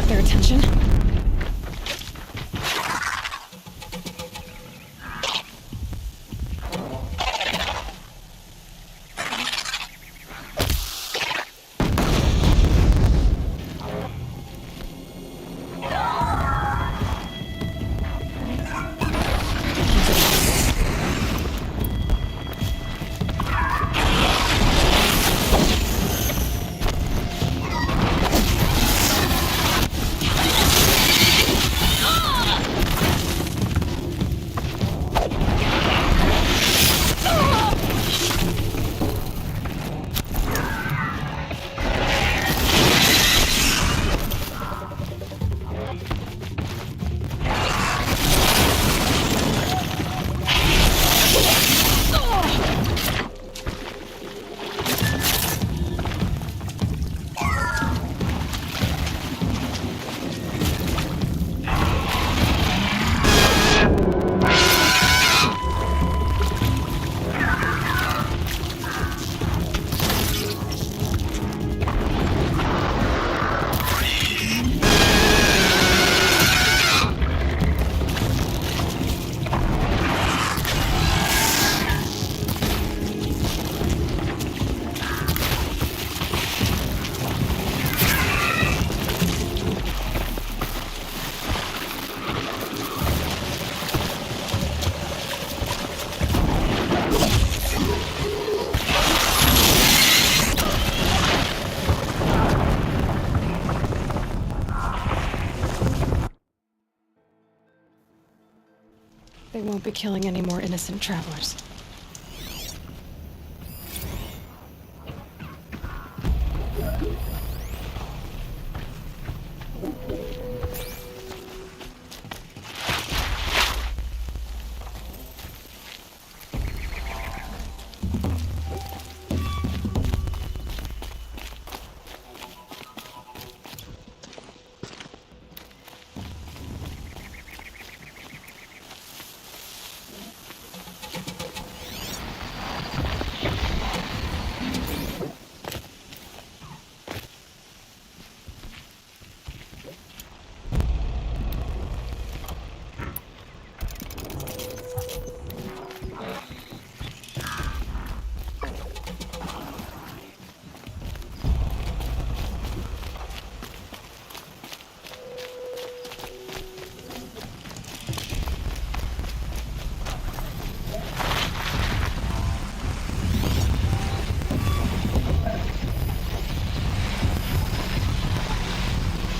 Their attention. They won't be killing any more innocent travelers.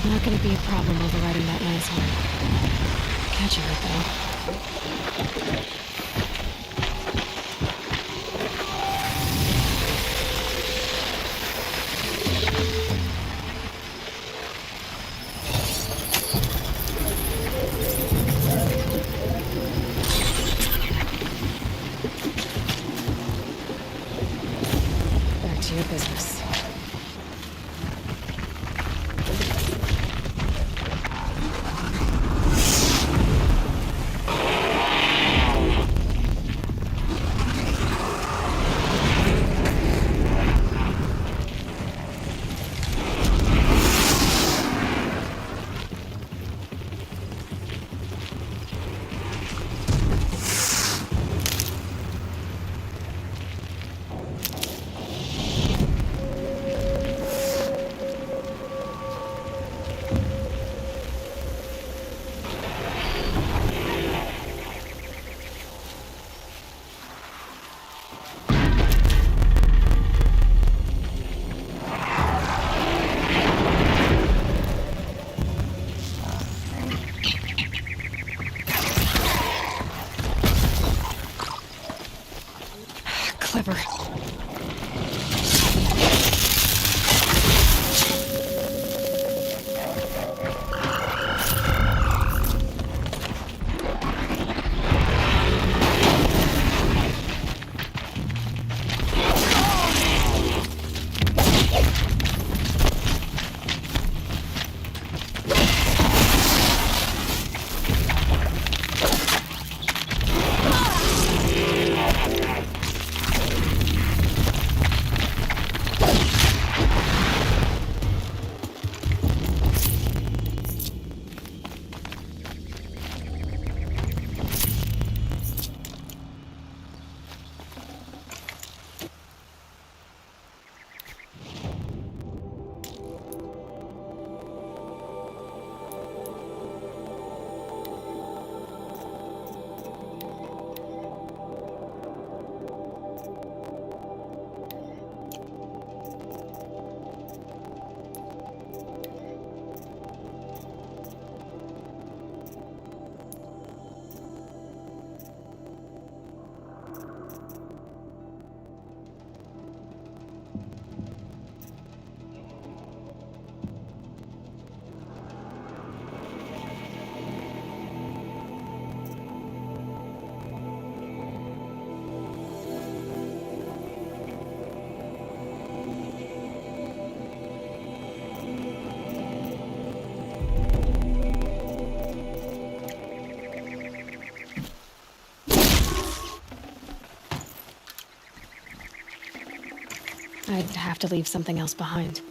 Not gonna be a problem overriding that lance horn. Catching it though. Back to your business. Clever. I'd have to leave something else behind.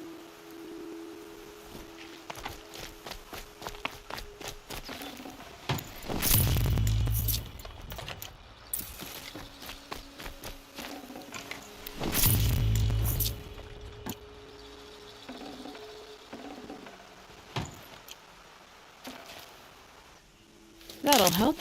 That'll help.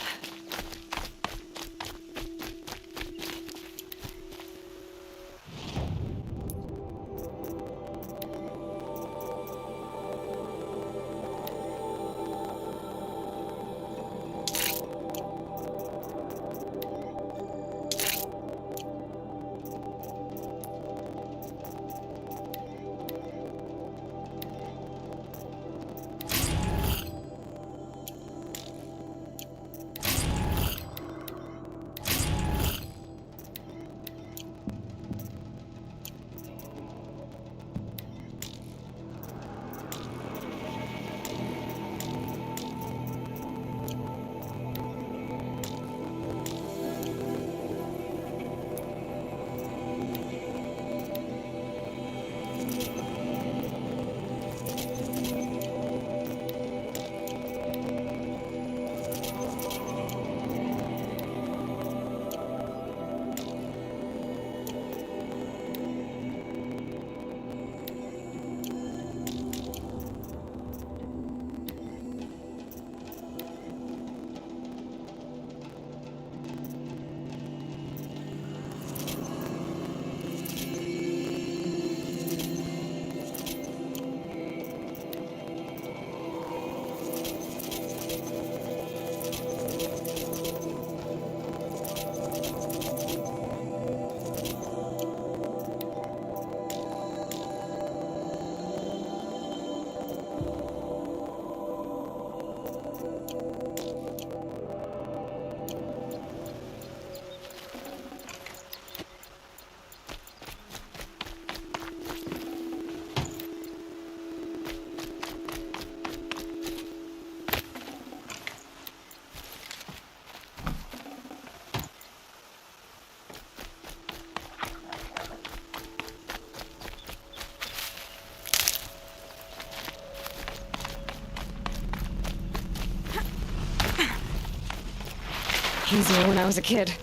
Easier when I was a kid.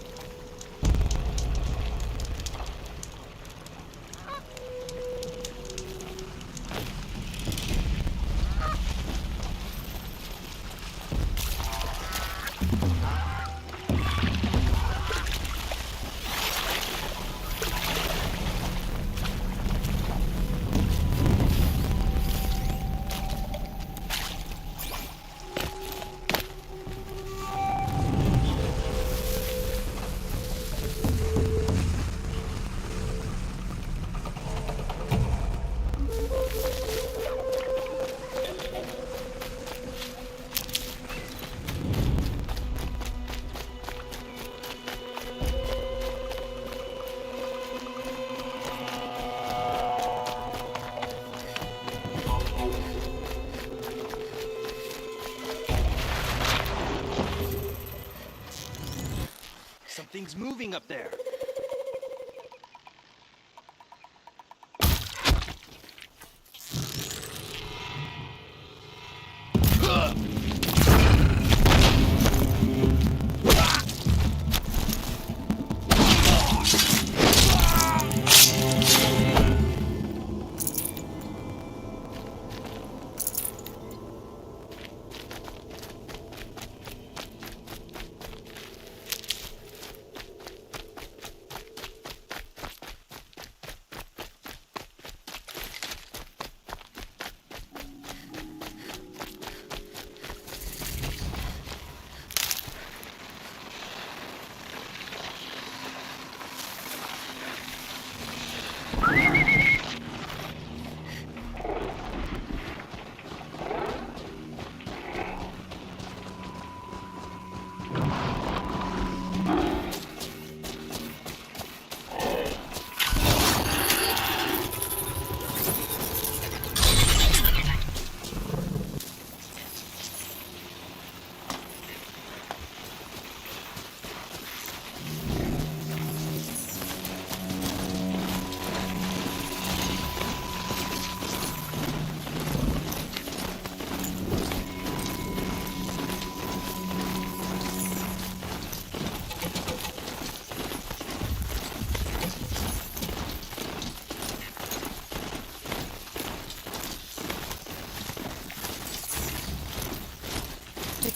Something's moving up there.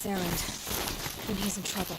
errand, then he's in trouble.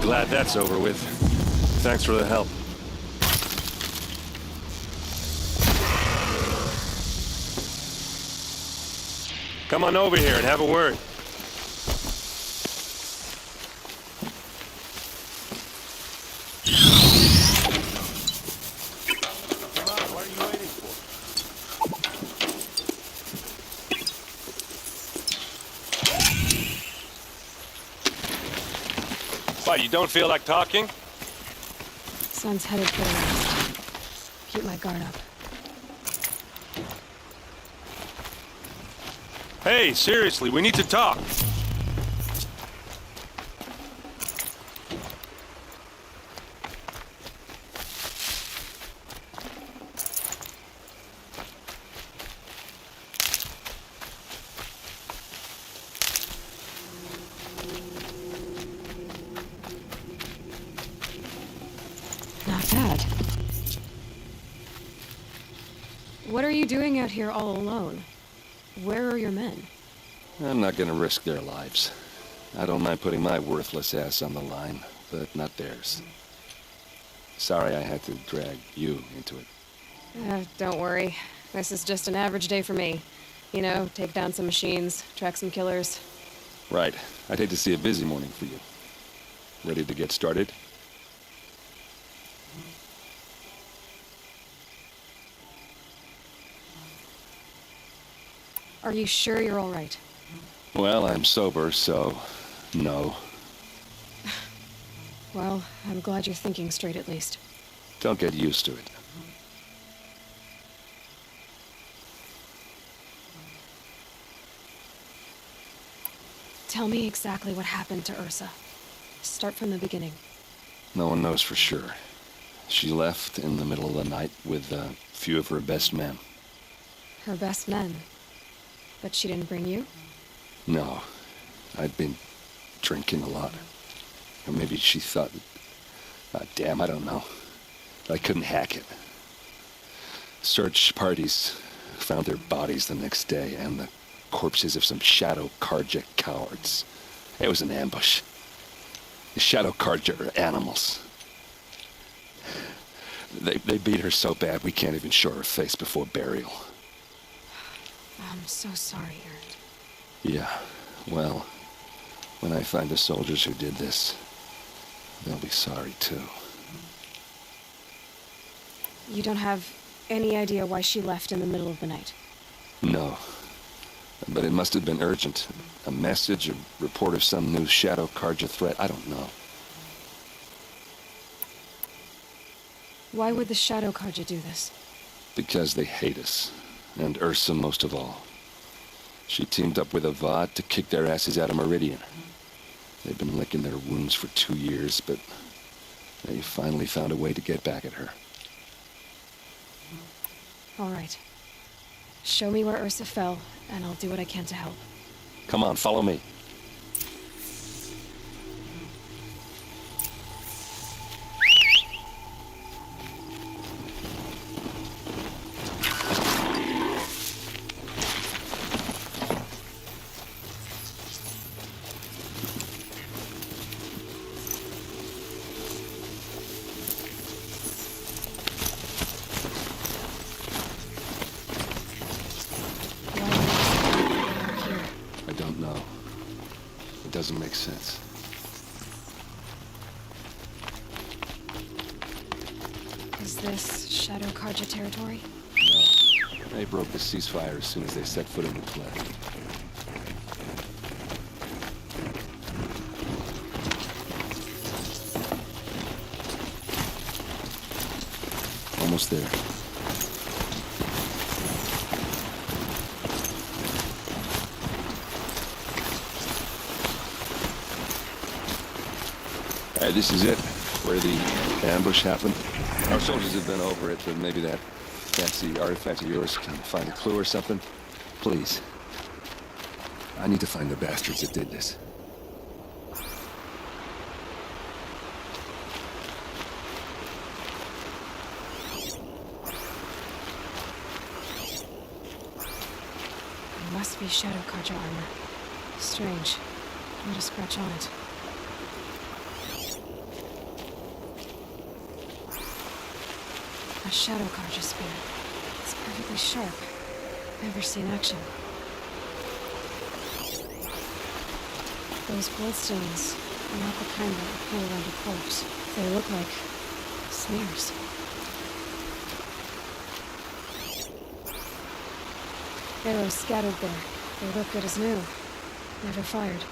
Glad that's over with. Thanks for the help. Come on over here and have a word. Come on, what are you waiting for? What, you don't feel like talking? Sun's headed for the west. Keep my guard up. Hey, seriously, we need to talk. Not bad. What are you doing out here all alone? Where are your men? I'm not gonna risk their lives. I don't mind putting my worthless ass on the line, but not theirs. Sorry I had to drag you into it. Don't worry. This is just an average day for me. You know, take down some machines, track some killers. Right. I'd hate to see a busy morning for you. Ready to get started? Are you sure you're all right? Well, I'm sober, so no. Well, I'm glad you're thinking straight at least. Don't get used to it. Tell me exactly what happened to Ursa. Start from the beginning. No one knows for sure. She left in the middle of the night with a few of her best men. Her best men. But she didn't bring you? No. I'd been drinking a lot. Or maybe she thought... damn, I don't know. I couldn't hack it. Search parties found their bodies the next day, and the corpses of some Shadow Karja cowards. It was an ambush. The Shadow Karja are animals. They beat her so bad we can't even show her face before burial. I'm so sorry, Aaron. Yeah, well, when I find the soldiers who did this, they'll be sorry too. You don't have any idea why she left in the middle of the night? No. But it must have been urgent. A message, a report of some new Shadow Karja threat, I don't know. Why would the Shadow Karja do this? Because they hate us. And Ursa most of all. She teamed up with Avad to kick their asses out of Meridian. They've been licking their wounds for 2 years, but they finally found a way to get back at her. All right. Show me where Ursa fell, and I'll do what I can to help. Come on, follow me. Why are you here? I don't know. doesn't make sense. Is this Shadow Karja territory? No. They broke the ceasefire as soon as they set foot in the play. Almost there. Alright, this is it. Where the ambush happened. Our soldiers have been over it, but maybe that fancy artifact of yours can find a clue or something. Please. I need to find the bastards that did this. It must be Shadow Karja armor. Strange. Not a scratch on it. A Shadow Karja spear. It's perfectly sharp. Never seen action. Those bloodstains are not the kind that would pull around a corpse. They look like smears. Arrows scattered there. They look good as new. Never fired.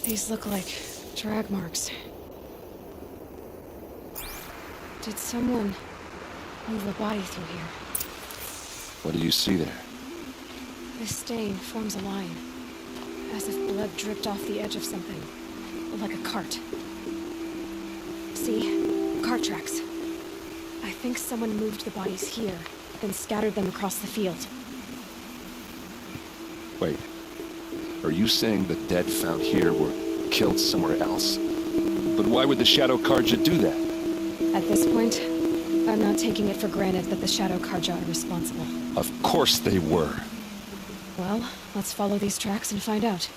These look like drag marks. Did someone move a body through here? What do you see there? This stain forms a line, as if blood dripped off the edge of something, like a cart. See? Cart tracks. I think someone moved the bodies here, then scattered them across the field. Wait. Are you saying the dead found here were killed somewhere else? But why would the Shadow Karja do that? At this point, I'm not taking it for granted that the Shadow Karja are responsible. Of course they were. Well, let's follow these tracks and find out.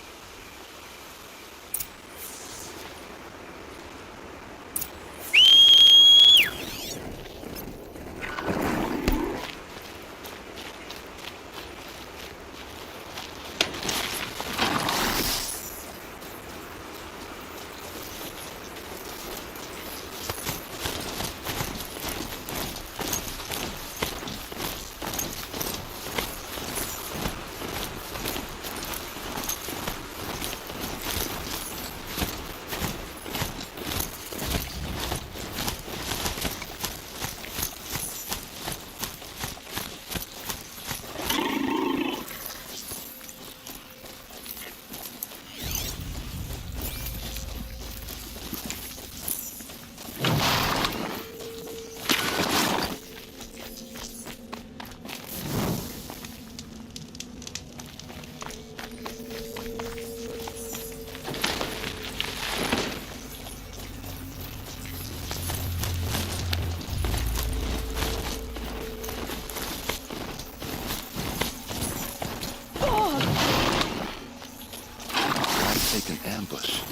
Take an ambush.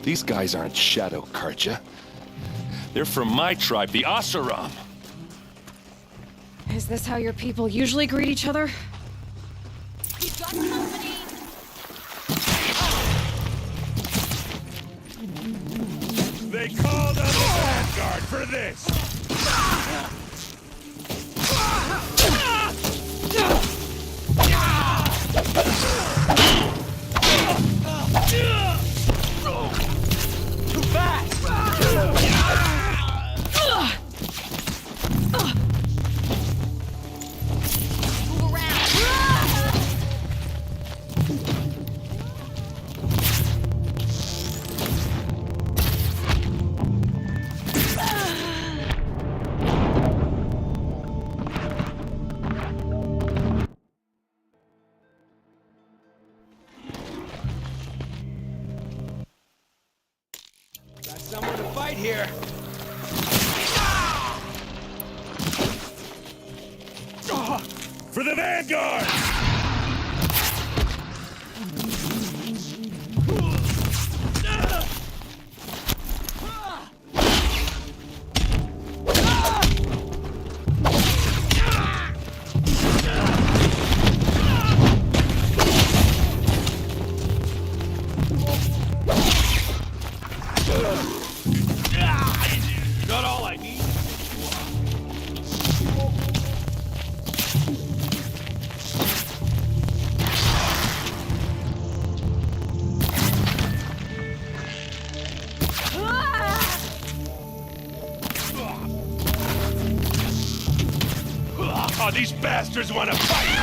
These guys aren't Shadow Karja. They're from my tribe, the Asaram. Is this how your people usually greet each other? You got company! They called on the Vanguard for this! Too fast! Move around! For the Vanguard! Got all I need. Oh, these bastards want to fight!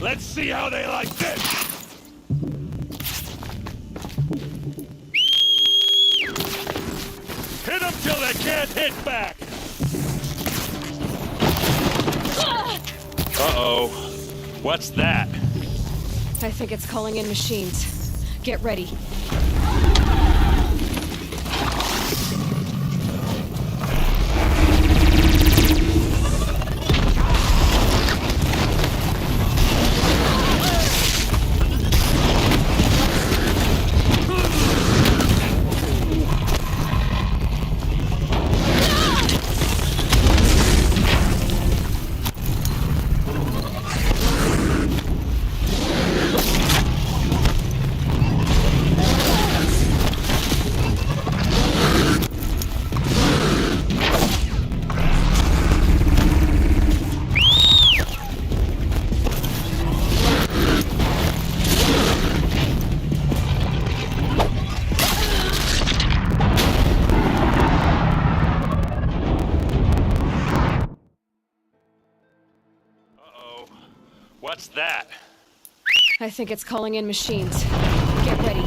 Let's see how they like this! Hit them till they can't hit back! Uh-oh. What's that? I think it's calling in machines. Get ready. What's that? I think it's calling in machines. Get ready.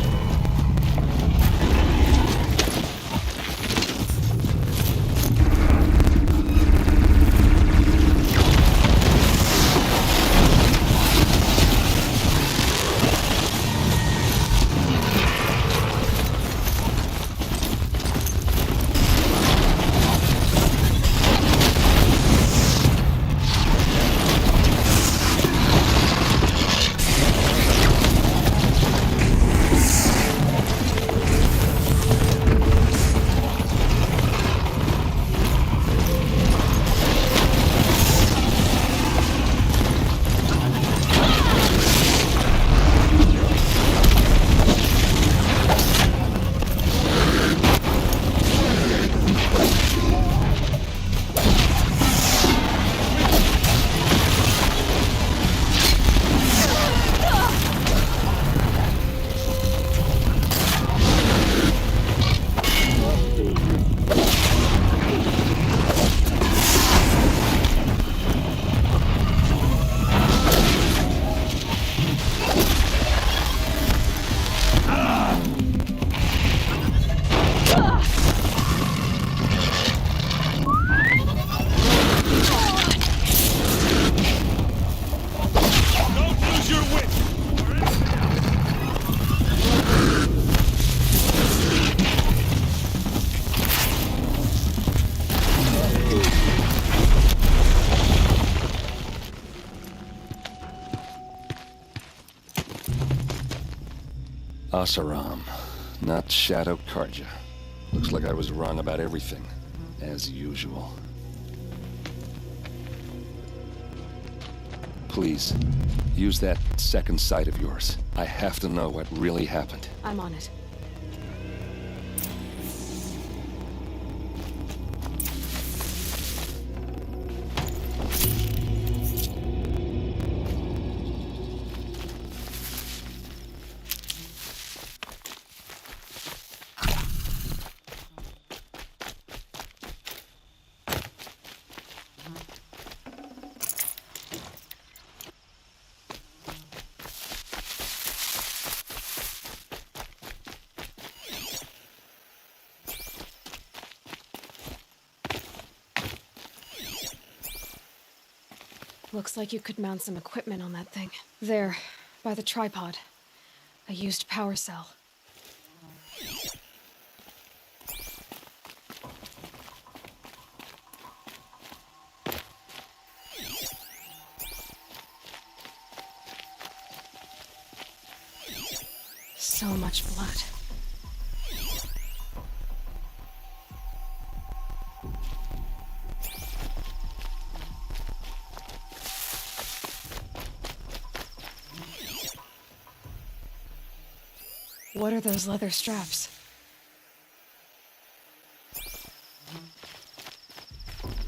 Asaram, not Shadow Karja. Looks like I was wrong about everything, as usual. Please, use that second sight of yours. I have to know what really happened. I'm on it. Looks like you could mount some equipment on that thing. There, by the tripod. A used power cell. So much blood. What are those leather straps?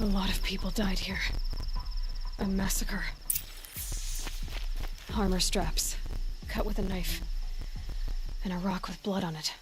A lot of people died here. A massacre. Armor straps, cut with a knife. And a rock with blood on it.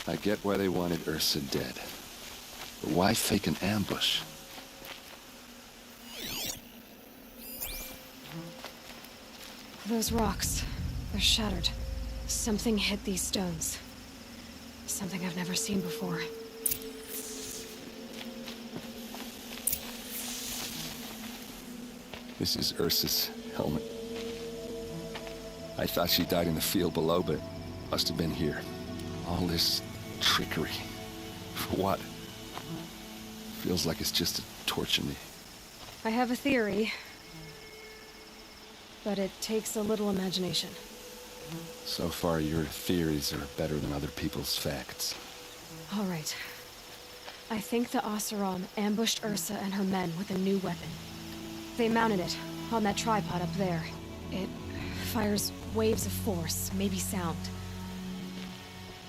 I get why they wanted Ursa dead. But why fake an ambush? Those rocks, they're shattered. Something hit these stones. Something I've never seen before. This is Ursa's helmet. I thought she died in the field below, but must have been here. All this trickery. For what? Feels like it's just to torture me. I have a theory. But it takes a little imagination. So far, your theories are better than other people's facts. All right. I think the Oseram ambushed Ursa and her men with a new weapon. They mounted it on that tripod up there. It fires waves of force, maybe sound.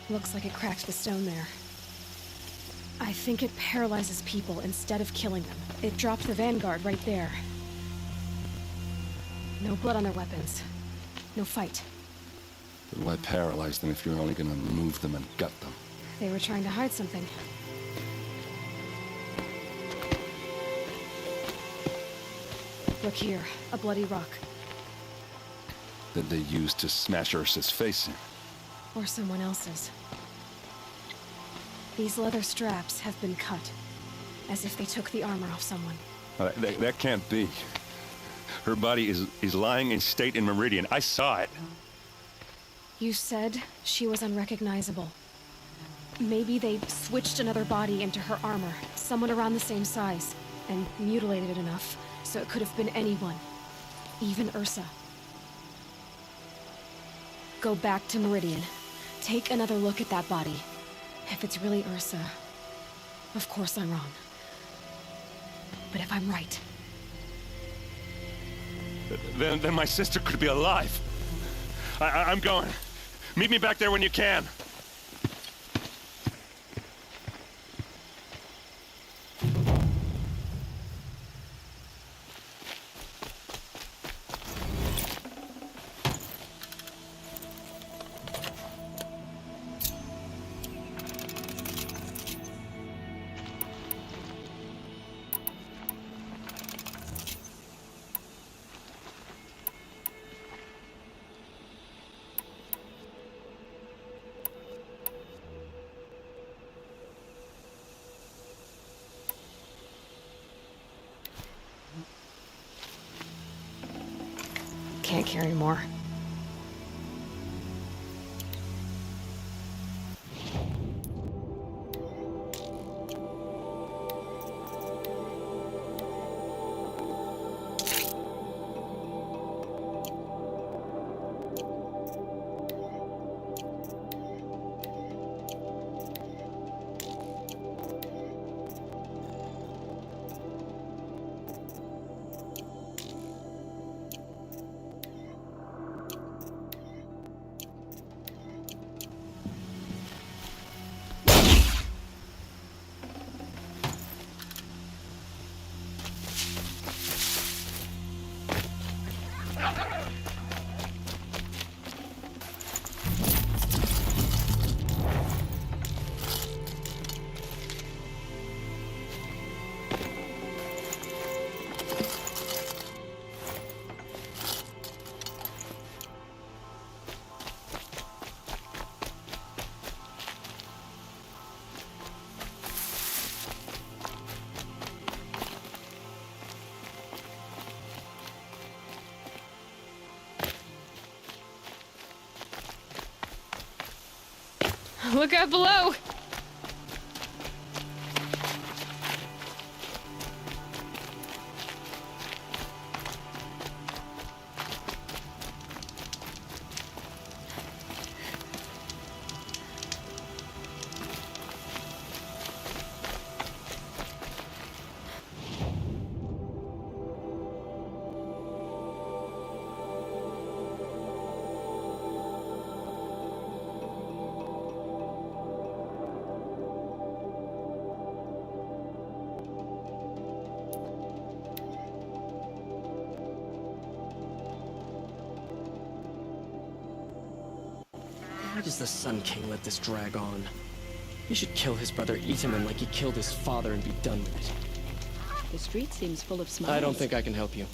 Looks like it cracked the stone there. I think it paralyzes people instead of killing them. It dropped the vanguard right there. No blood on their weapons. No fight. But why paralyze them if you're only gonna move them and gut them? They were trying to hide something. Look here, a bloody rock. That they used to smash Ursa's face in. Or someone else's. These leather straps have been cut. As if they took the armor off someone. That can't be. Her body is lying in state in Meridian. I saw it. You said she was unrecognizable. Maybe they switched another body into her armor, someone around the same size, and mutilated it enough so it could have been anyone. Even Ursa. Go back to Meridian. Take another look at that body. If it's really Ursa, of course I'm wrong. But if I'm right... Then my sister could be alive. I'm going. Meet me back there when you can. Can't carry more. Look out below! Why does the Sun King let this drag on? He should kill his brother Itaman like he killed his father and be done with it. The street seems full of smiles. I don't think I can help you.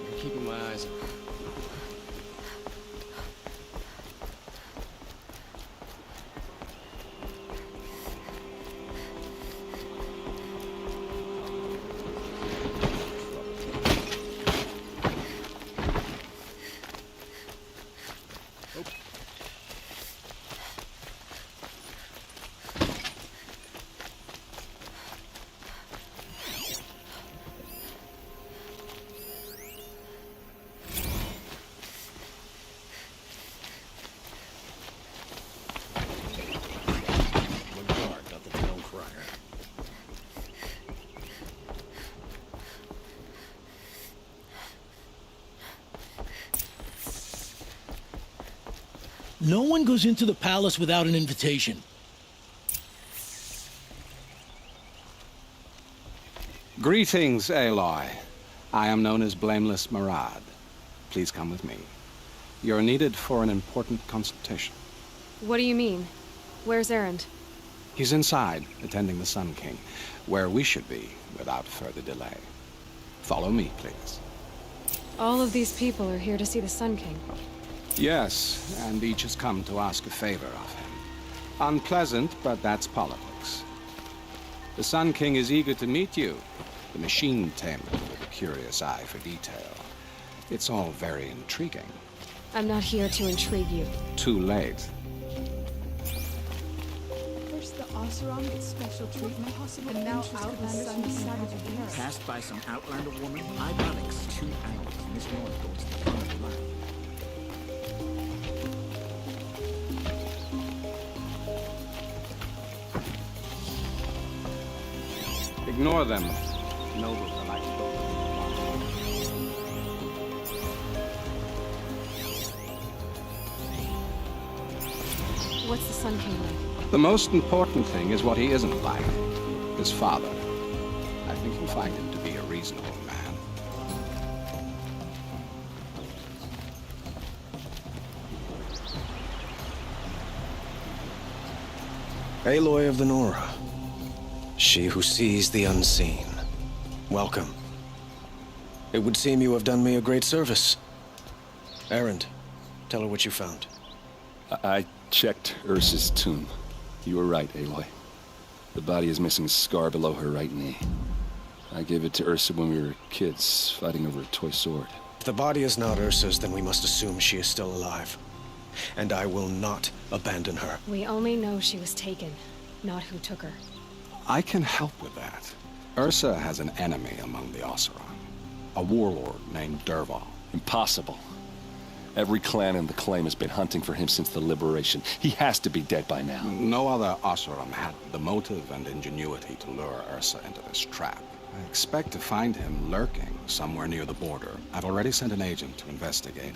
I'm keeping my eyes on. No one goes into the palace without an invitation. Greetings, Aloy. I am known as Blameless Marad. Please come with me. You're needed for an important consultation. What do you mean? Where's Erend? He's inside, attending the Sun King, where we should be without further delay. Follow me, please. All of these people are here to see the Sun King. Yes, and each has come to ask a favor of him. Unpleasant, but that's politics. The Sun King is eager to meet you, the machine tamer with a curious eye for detail. It's all very intriguing. I'm not here to intrigue you. Too late. First, the Oseram gets special treatment, and now Outlander savage abuse. Passed by some Outlander woman, Ibonics, 2 hours. Miss North goes to the front of the line. Ignore them. Nobles are like What's the Sun King like? The most important thing is what he isn't like. His father. I think you'll find him to be a reasonable man. Aloy of the Nora. She who sees the unseen. Welcome. It would seem you have done me a great service. Erend, tell her what you found. I checked Ursa's tomb. You were right, Aloy. The body is missing a scar below her right knee. I gave it to Ursa when we were kids, fighting over a toy sword. If the body is not Ursa's, then we must assume she is still alive. And I will not abandon her. We only know she was taken, not who took her. I can help with that. Ursa has an enemy among the Oseram. A warlord named Dervahl. Impossible. Every clan in the claim has been hunting for him since the liberation. He has to be dead by now. No other Oseram had the motive and ingenuity to lure Ursa into this trap. I expect to find him lurking somewhere near the border. I've already sent an agent to investigate.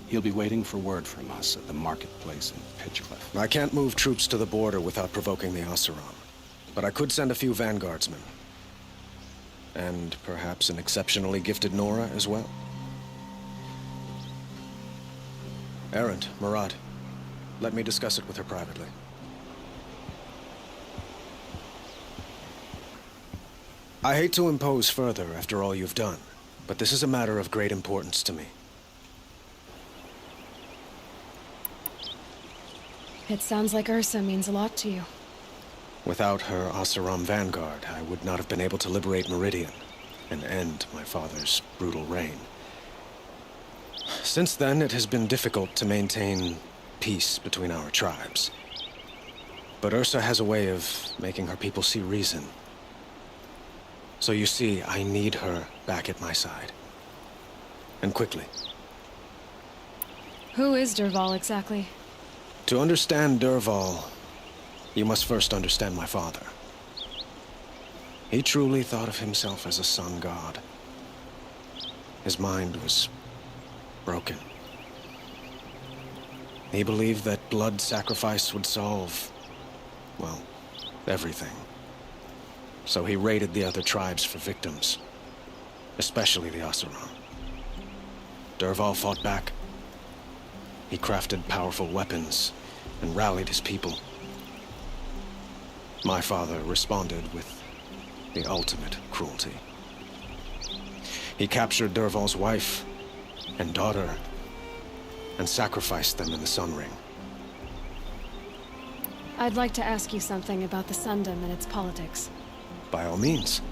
He'll be waiting for word from us at the marketplace in Pitchcliff. I can't move troops to the border without provoking the Oseram. But I could send a few vanguardsmen. And perhaps an exceptionally gifted Nora as well. Erend, Marad, let me discuss it with her privately. I hate to impose further after all you've done, but this is a matter of great importance to me. It sounds like Ursa means a lot to you. Without her Oseram vanguard, I would not have been able to liberate Meridian and end my father's brutal reign. Since then, it has been difficult to maintain peace between our tribes. But Ursa has a way of making her people see reason. So you see, I need her back at my side. And quickly. Who is Dervahl exactly? To understand Dervahl, you must first understand my father. He truly thought of himself as a sun god. His mind was broken. He believed that blood sacrifice would solve, well, everything. So he raided the other tribes for victims, especially the Oseram. Dervahl fought back. He crafted powerful weapons and rallied his people. My father responded with the ultimate cruelty. He captured Dervahl's wife and daughter and sacrificed them in the Sun Ring. I'd like to ask you something about the Sundom and its politics. By all means.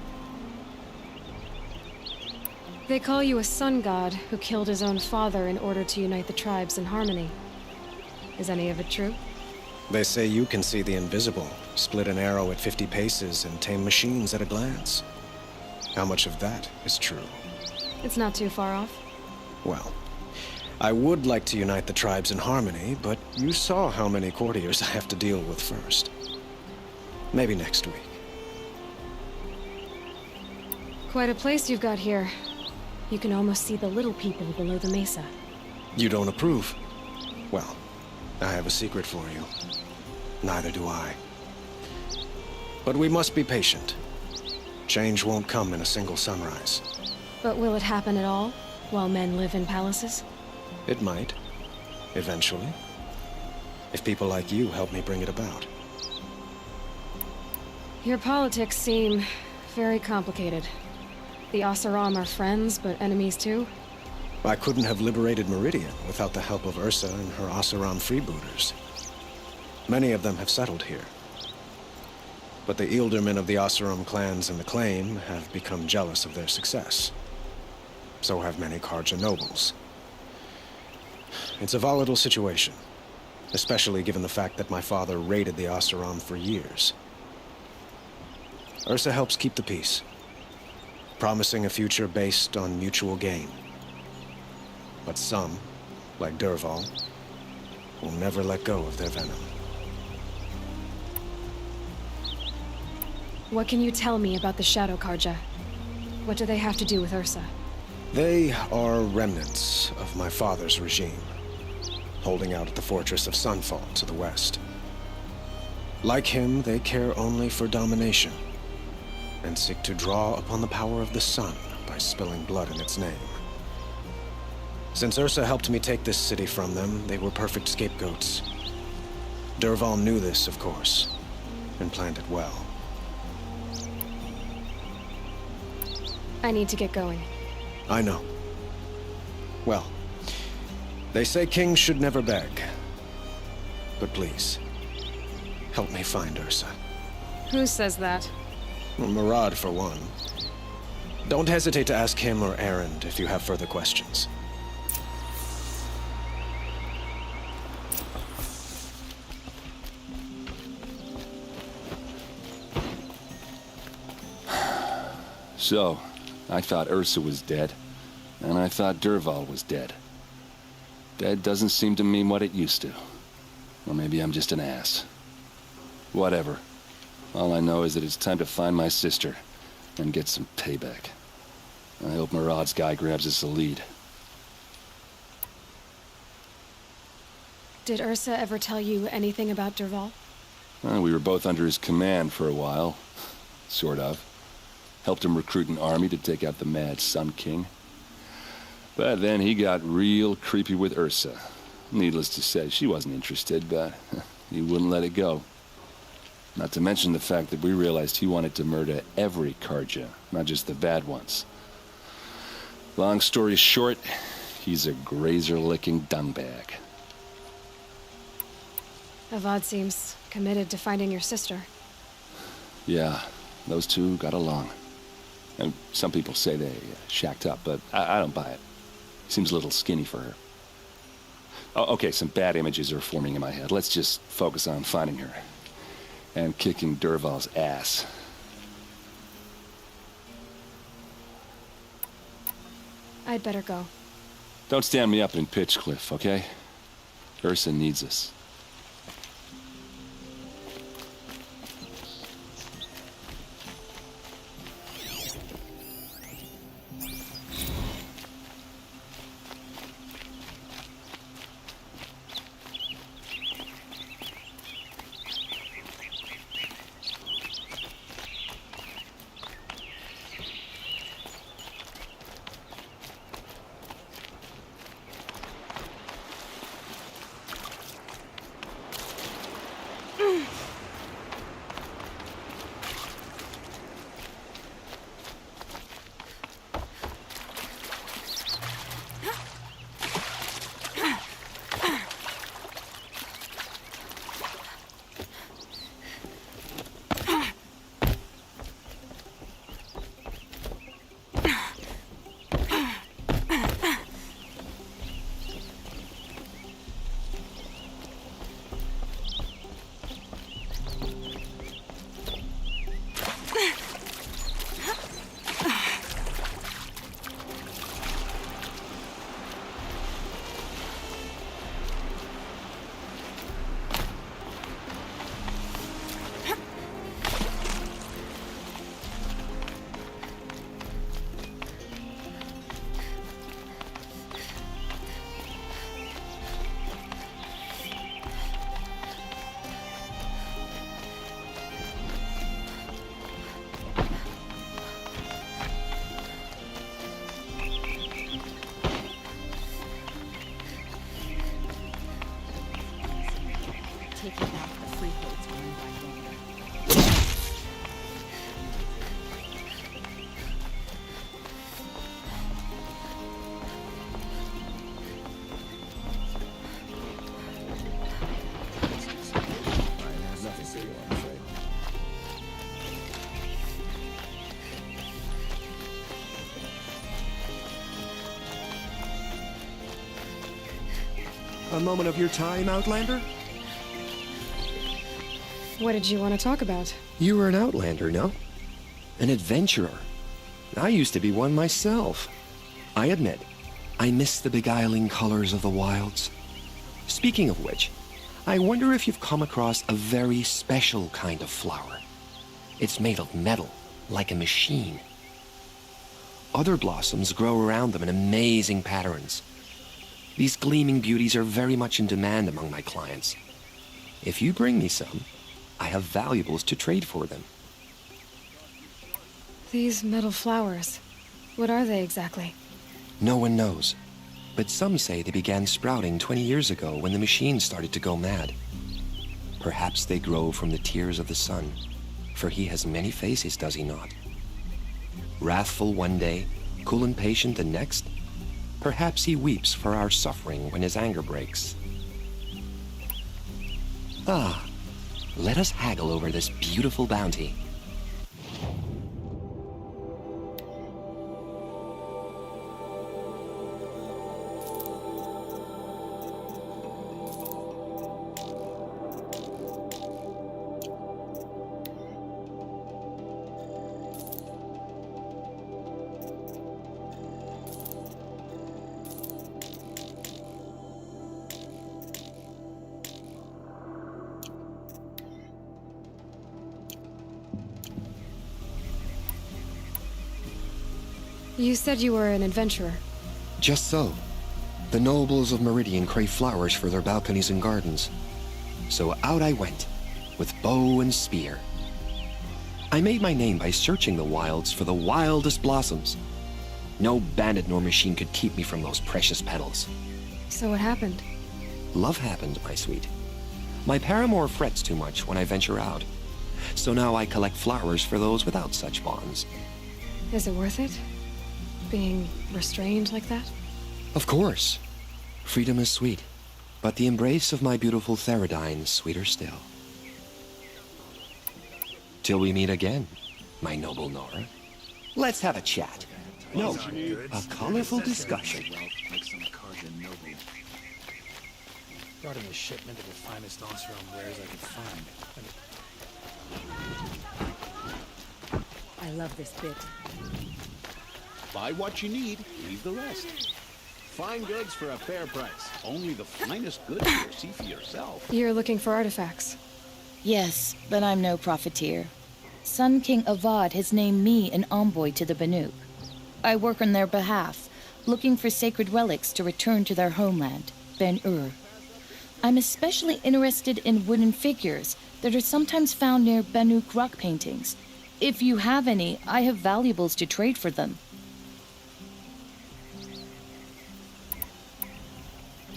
They call you a sun god who killed his own father in order to unite the tribes in harmony. Is any of it true? They say you can see the invisible, split an arrow at 50 paces, and tame machines at a glance. How much of that is true? It's not too far off. Well, I would like to unite the tribes in harmony, but you saw how many courtiers I have to deal with first. Maybe next week. Quite a place you've got here. You can almost see the little people below the mesa. You don't approve? Well, I have a secret for you. Neither do I. But we must be patient. Change won't come in a single sunrise. But will it happen at all, while men live in palaces? It might. Eventually. If people like you help me bring it about. Your politics seem very complicated. The Oseram are friends, but enemies too? I couldn't have liberated Meridian without the help of Ursa and her Oseram freebooters. Many of them have settled here. But the Ealdormen of the Oseram clans in the Claim have become jealous of their success. So have many Karja nobles. It's a volatile situation, especially given the fact that my father raided the Oseram for years. Ursa helps keep the peace, promising a future based on mutual gain. But some, like Dervahl, will never let go of their venom. What can you tell me about the Shadow Karja? What do they have to do with Ursa? They are remnants of my father's regime, holding out at the fortress of Sunfall to the west. Like him, they care only for domination, and seek to draw upon the power of the sun by spilling blood in its name. Since Ursa helped me take this city from them, they were perfect scapegoats. Dervahl knew this, of course, and planned it well. I need to get going. I know. Well, they say kings should never beg. But please, help me find Ursa. Who says that? Well, Murad, for one. Don't hesitate to ask him or Erend if you have further questions. So, I thought Ursa was dead, and I thought Dervahl was dead. Dead doesn't seem to mean what it used to. Or maybe I'm just an ass. Whatever. All I know is that it's time to find my sister and get some payback. I hope Murad's guy grabs us a lead. Did Ursa ever tell you anything about Dervahl? Well, we were both under his command for a while. Sort of. Helped him recruit an army to take out the mad Sun King. But then he got real creepy with Ursa. Needless to say, she wasn't interested, but he wouldn't let it go. Not to mention the fact that we realized he wanted to murder every Karja, not just the bad ones. Long story short, he's a grazer-licking dungbag. Avad seems committed to finding your sister. Yeah, those two got along. And some people say they shacked up, but I don't buy it. Seems a little skinny for her. Oh, okay, some bad images are forming in my head. Let's just focus on finding her. And kicking Dervahl's ass. I'd better go. Don't stand me up in Pitchcliff, okay? Ursa needs us. A moment of your time, Outlander? What did you want to talk about? You were an Outlander, no? An adventurer. I used to be one myself. I admit, I miss the beguiling colors of the wilds. Speaking of which, I wonder if you've come across a very special kind of flower. It's made of metal, like a machine. Other blossoms grow around them in amazing patterns. These gleaming beauties are very much in demand among my clients. If you bring me some, I have valuables to trade for them. These metal flowers, what are they exactly? No one knows, but some say they began sprouting 20 years ago when the machine started to go mad. Perhaps they grow from the tears of the sun, for he has many faces, does he not? Wrathful one day, cool and patient the next. Perhaps he weeps for our suffering when his anger breaks. Ah, let us haggle over this beautiful bounty. You said you were an adventurer. Just so. The nobles of Meridian crave flowers for their balconies and gardens. So out I went, with bow and spear. I made my name by searching the wilds for the wildest blossoms. No bandit nor machine could keep me from those precious petals. So what happened? Love happened, my sweet. My paramour frets too much when I venture out. So now I collect flowers for those without such bonds. Is it worth it? Being restrained like that? Of course. Freedom is sweet, but the embrace of my beautiful Theridine sweeter still. Till we meet again, my noble Nora. Let's have a chat. No, a colorful discussion. Brought in a shipment of the finest Oseram wares I could find. I love this bit. Buy what you need, leave the rest. Fine goods for a fair price. Only the finest goods here. See for yourself. You're looking for artifacts. Yes, but I'm no profiteer. Sun King Avad has named me an envoy to the Banuk. I work on their behalf, looking for sacred relics to return to their homeland, Ben-Ur. I'm especially interested in wooden figures that are sometimes found near Banuk rock paintings. If you have any, I have valuables to trade for them.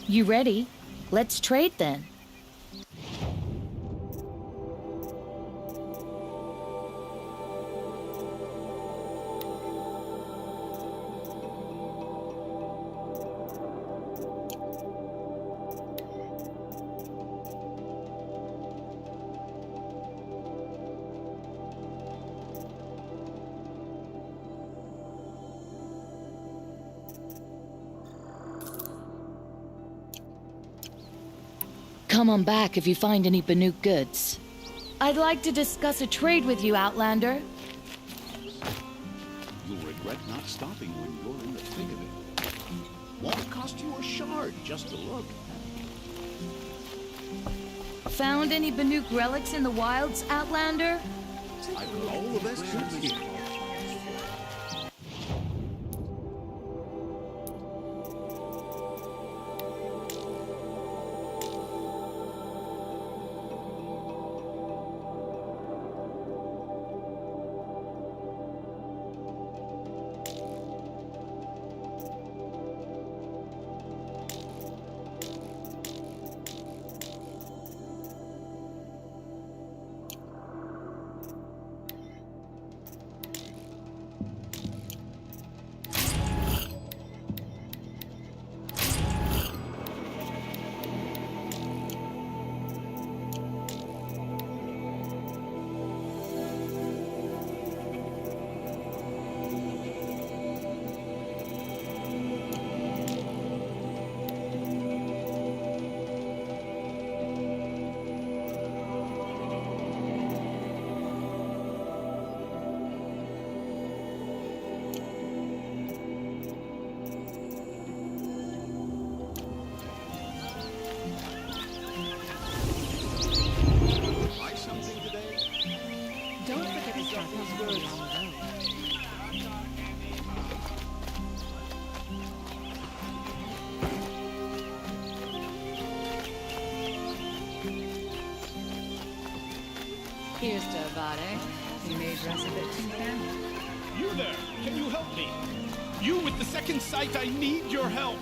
You ready? Let's trade then. Come on back if you find any Banuk goods. I'd like to discuss a trade with you, Outlander. You'll regret not stopping when you're in the thick of it. Won't cost you a shard just to look. Found any Banuk relics in the wilds, Outlander? I've got all the best goods here. Cheers to Avade. You may dress a bit too fancy. You there! Can you help me? You with the second sight, I need your help!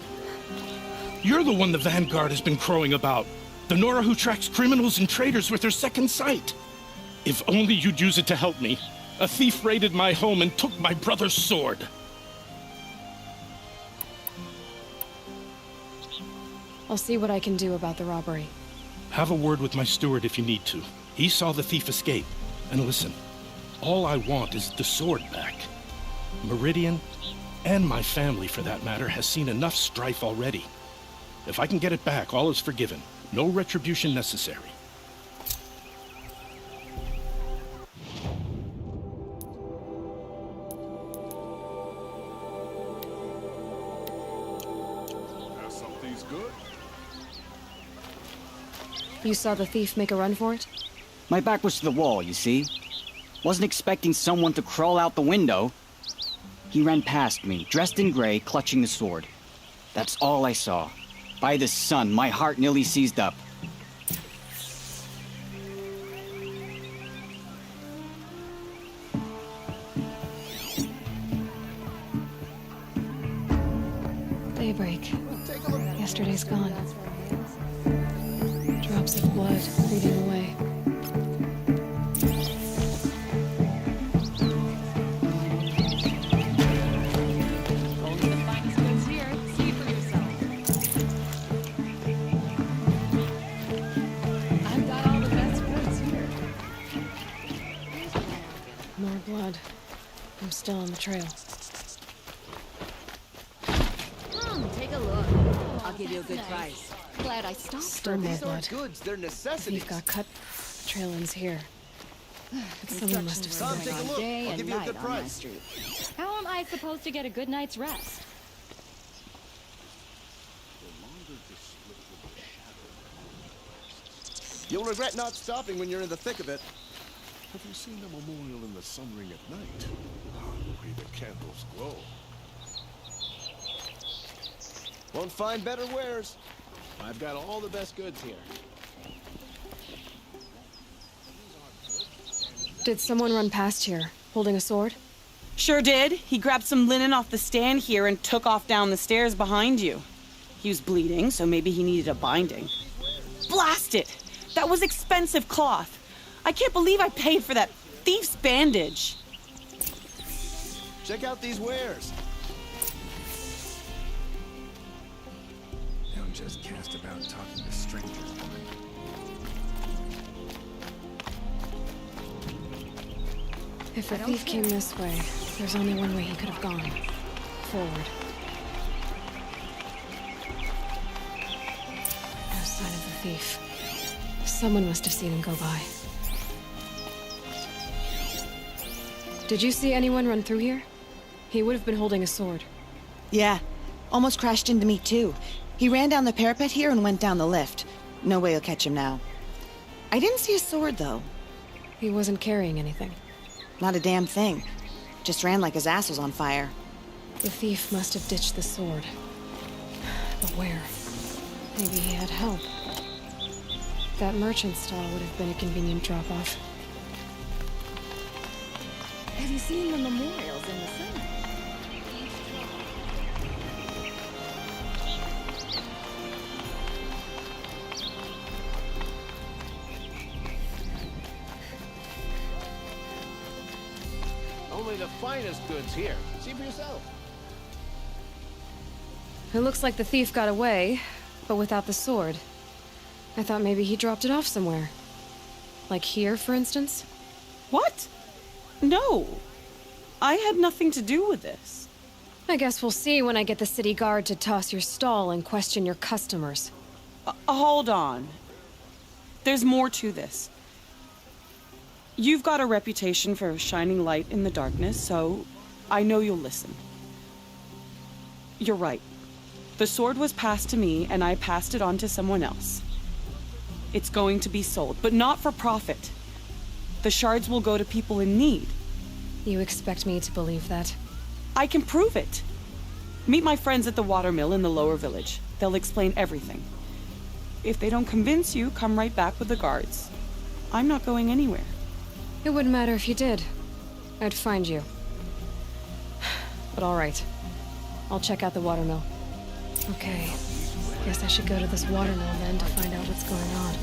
You're the one the Vanguard has been crowing about. The Nora who tracks criminals and traitors with her second sight. If only you'd use it to help me. A thief raided my home and took my brother's sword. I'll see what I can do about the robbery. Have a word with my steward if you need to. He saw the thief escape. And listen, all I want is the sword back. Meridian, and my family for that matter, has seen enough strife already. If I can get it back, all is forgiven. No retribution necessary. Something's good. You saw the thief make a run for it? My back was to the wall, you see? Wasn't expecting someone to crawl out the window. He ran past me, dressed in gray, clutching the sword. That's all I saw. By the sun, my heart nearly seized up. Daybreak. Yesterday's gone. Drops of blood bleeding away. Only the finest goods here. See for yourself. I've got all the best goods here. More blood. I'm still on the trail. Take a look. I'll give you a good price. Glad I stopped. Still more blood. Goods, they're The necessities. thief got cut. The trail ends here. But someone must have Tom, seen take a it. look. Day I'll and give you a night good on my price. street. How am I supposed to get a good night's rest? You'll regret not stopping when you're in the thick of it. Have you seen the memorial in the sun ring at night? Oh, the way the candles glow. Won't find better wares. I've got all the best goods here. Did someone run past here, holding a sword? Sure did. He grabbed some linen off the stand here and took off down the stairs behind you. He was bleeding, so maybe he needed a binding. Blast it! That was expensive cloth. I can't believe I paid for that thief's bandage. Check out these wares. Don't just cast about talking to strangers, woman. If the thief came this way, there's only one way he could have gone. Forward. No sign of the thief. Someone must have seen him go by. Did you see anyone run through here? He would have been holding a sword. Yeah. Almost crashed into me, too. He ran down the parapet here and went down the lift. No way you'll catch him now. I didn't see a sword, though. He wasn't carrying anything. Not a damn thing. Just ran like his ass was on fire. The thief must have ditched the sword. But where? Maybe he had help. That merchant stall would have been a convenient drop-off. Have you seen the memorials in the sun? Only the finest goods here. See for yourself. It looks like the thief got away, but without the sword. I thought maybe he dropped it off somewhere. Like here, for instance? What? No. I had nothing to do with this. I guess we'll see when I get the city guard to toss your stall and question your customers. Hold on. There's more to this. You've got a reputation for shining light in the darkness, so I know you'll listen. You're right. The sword was passed to me, and I passed it on to someone else. It's going to be sold, but not for profit. The shards will go to people in need. You expect me to believe that? I can prove it. Meet my friends at the watermill in the lower village. They'll explain everything. If they don't convince you, come right back with the guards. I'm not going anywhere. It wouldn't matter if you did. I'd find you. But all right. I'll check out the watermill. Okay. Guess I should go to this watermill then to find out what's going on.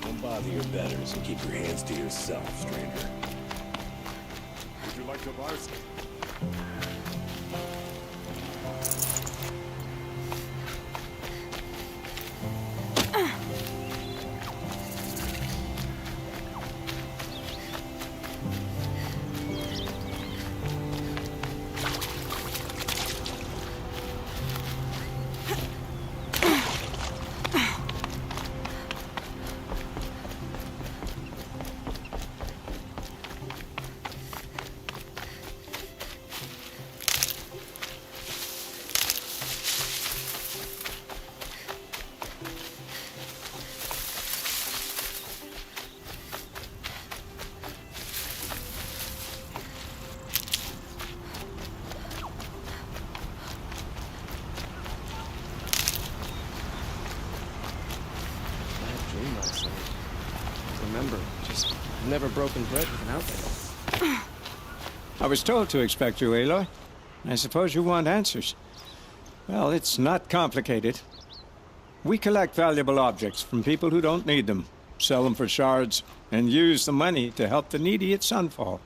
Don't bother your betters and keep your hands to yourself, stranger. Would you like to buy some? Remember, just never broken bread with an outlander. I was told to expect you, Aloy. I suppose you want answers. Well, it's not complicated. We collect valuable objects from people who don't need them, sell them for shards, and use the money to help the needy at Sunfall.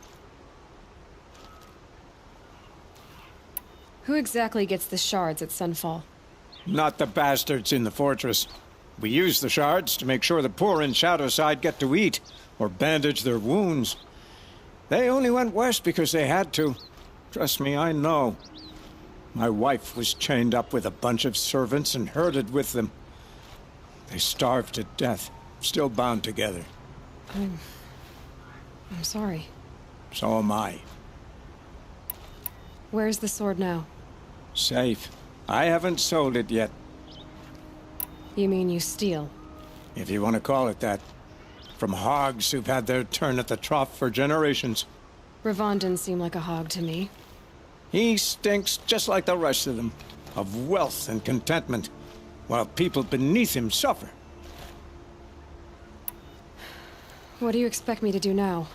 Who exactly gets the shards at Sunfall? Not the bastards in the fortress. We use the shards to make sure the poor in Shadowside get to eat, or bandage their wounds. They only went west because they had to. Trust me, I know. My wife was chained up with a bunch of servants and herded with them. They starved to death, still bound together. I'm sorry. So am I. Where's the sword now? Safe. I haven't sold it yet. You mean you steal? If you want to call it that. From hogs who've had their turn at the trough for generations. Ravon didn't seem like a hog to me. He stinks just like the rest of them, of wealth and contentment, while people beneath him suffer. What do you expect me to do now?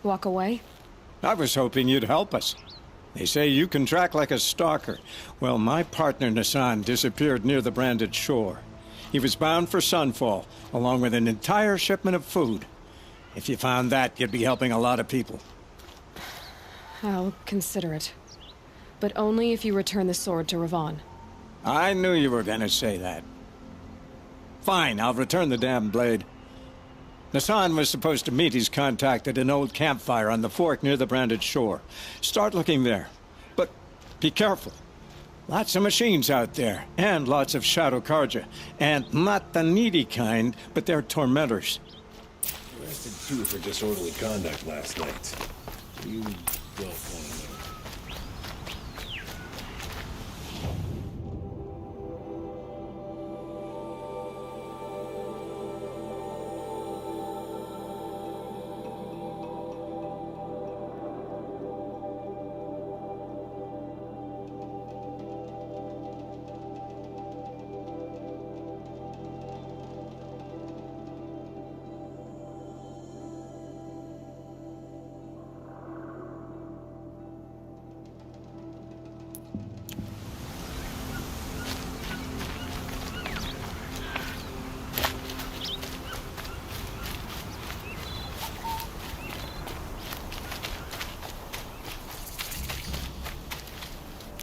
Walk away? I was hoping you'd help us. They say you can track like a stalker. Well, my partner Nassan disappeared near the branded shore. He was bound for Sunfall, along with an entire shipment of food. If you found that, you'd be helping a lot of people. I'll consider it. But only if you return the sword to Ravon. I knew you were gonna say that. Fine, I'll return the damn blade. Hassan was supposed to meet his contact at an old campfire on the fork near the branded shore. Start looking there. But be careful. Lots of machines out there, and lots of Shadow Karja. And not the needy kind, but they're tormentors. Arrested two for disorderly conduct last night. You don't want to know.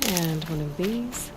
And one of these.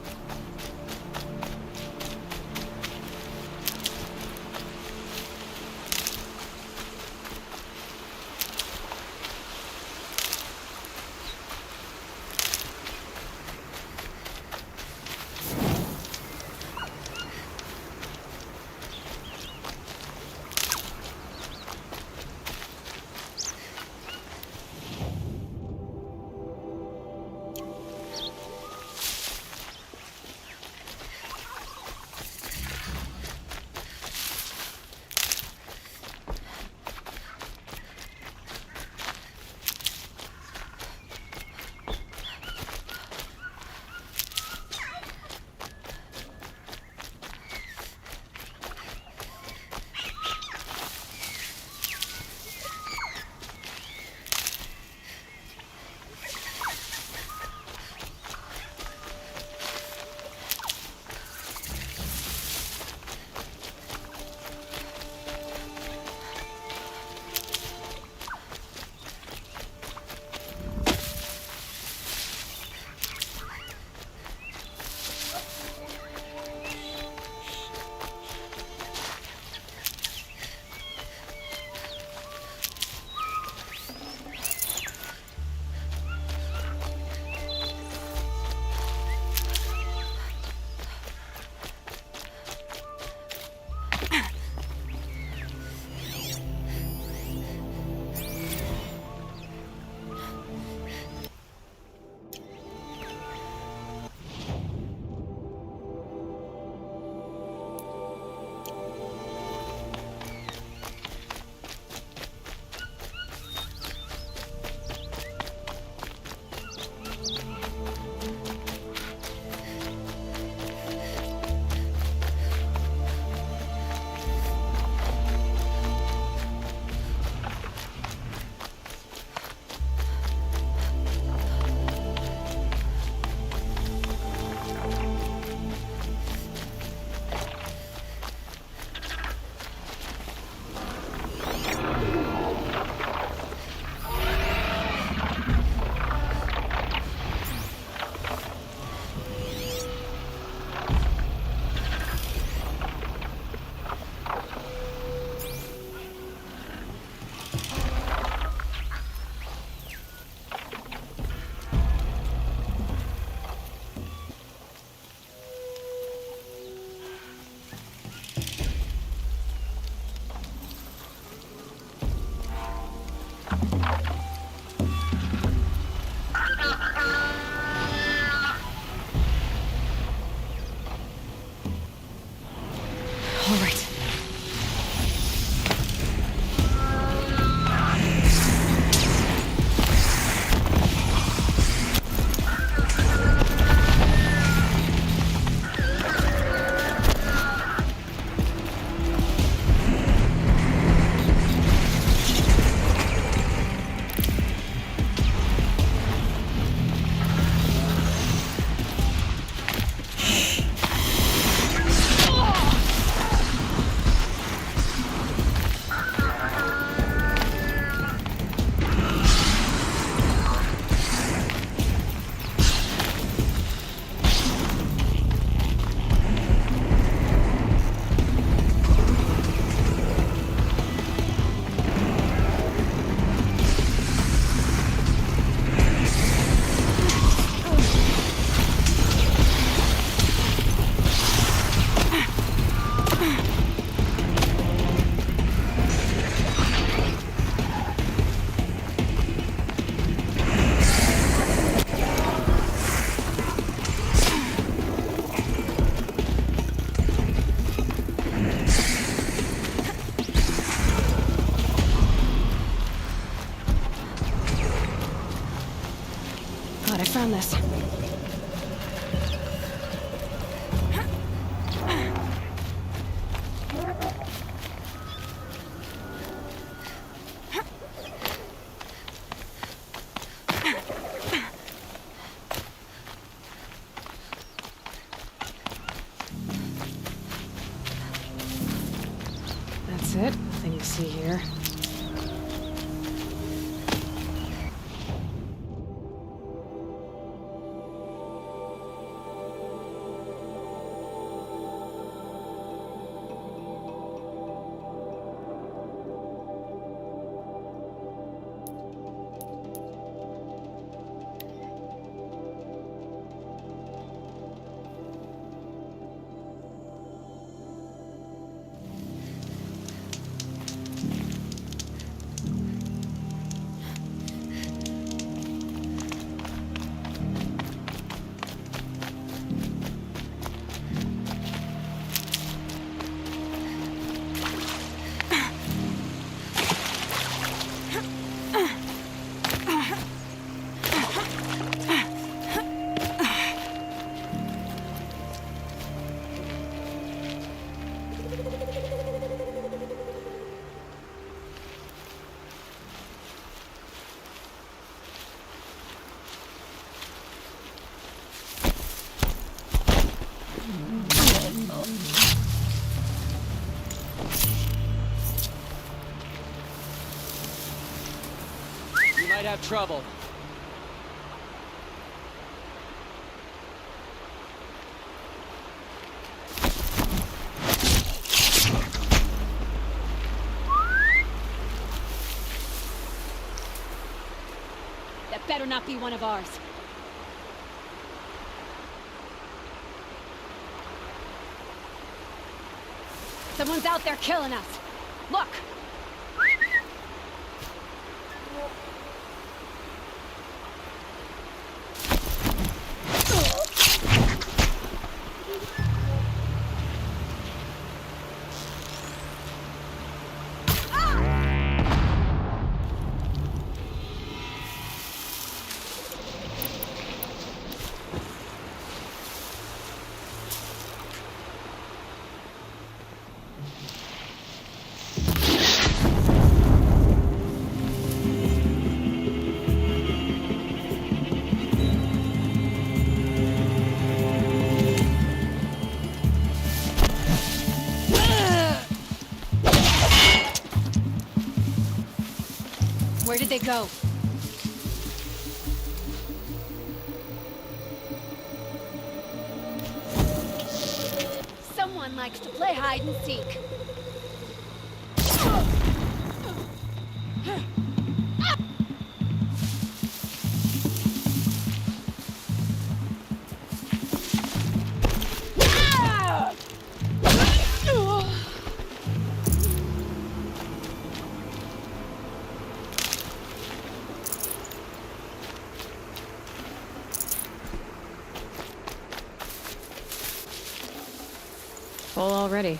All right. found this. That's it. Nothing to see here. Might have trouble. That better not be one of ours. Someone's out there killing us. Look! Where did they go? Someone likes to play hide and seek. Full already.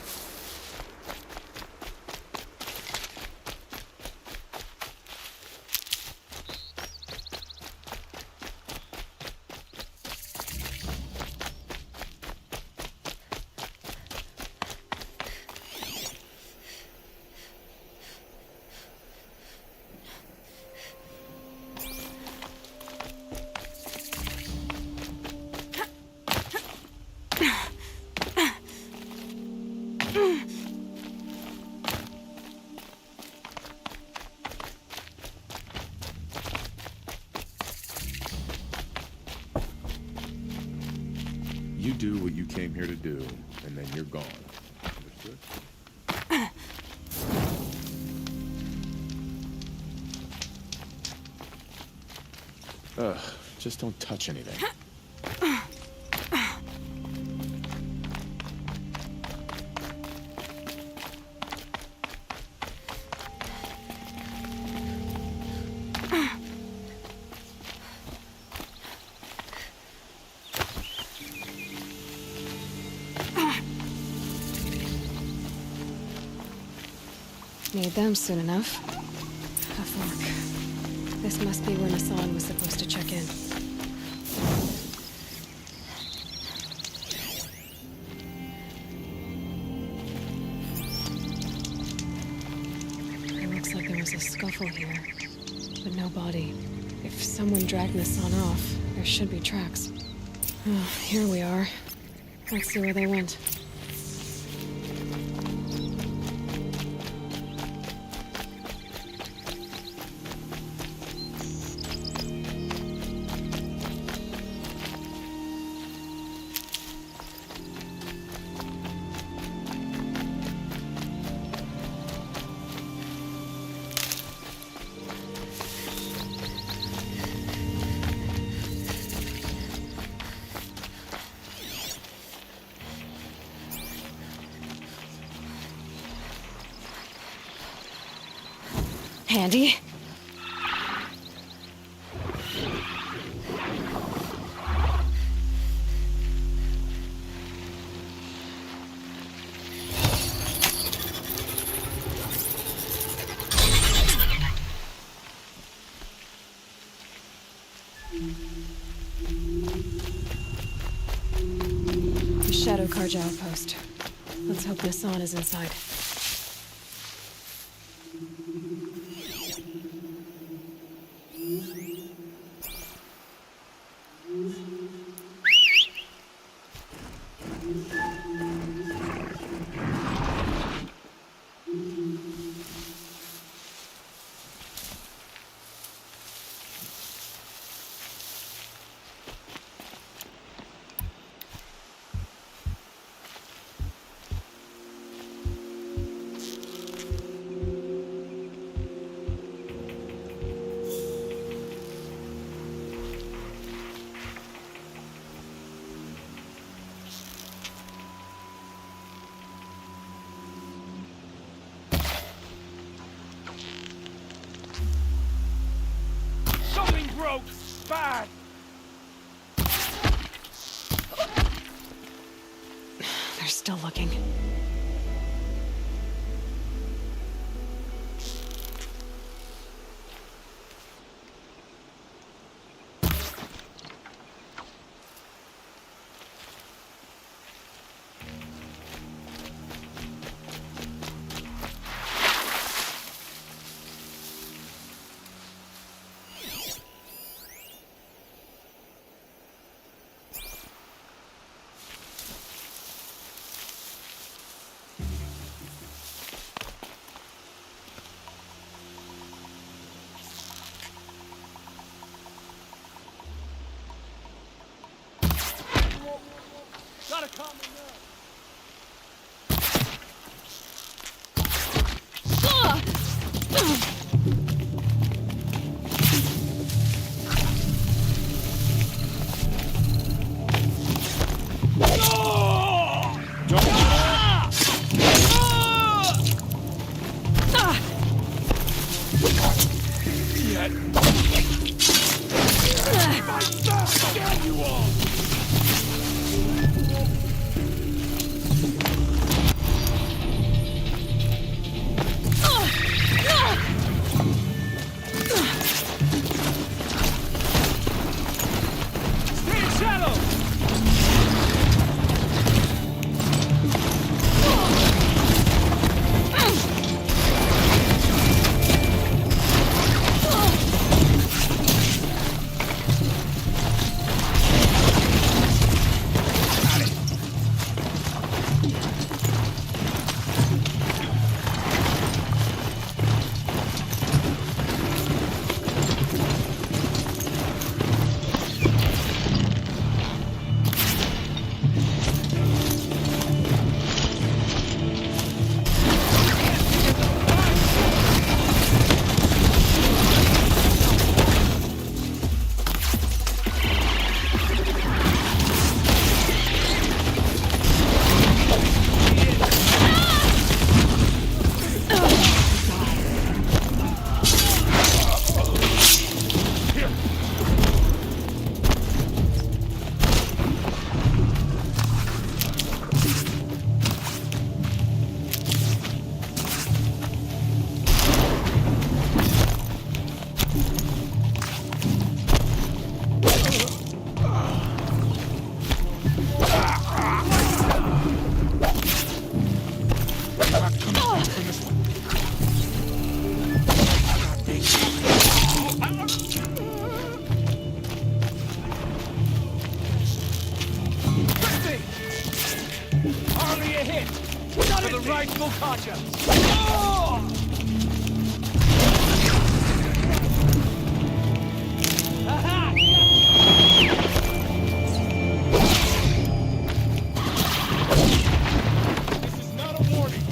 You do what you came here to do, and then you're gone. Understood? Ugh, just don't touch anything. Need them soon enough. A fork. This must be where Nassan was supposed to check in. was a scuffle here, but no body. If someone dragged Nassan off, there should be tracks. Oh, here we are. Let's see where they went. Handy. The Shadow Carja outpost. Let's hope Nassan is inside. Broke! Bad! They're still looking. Gotta calm me down. We'll catch him. This is not a warning.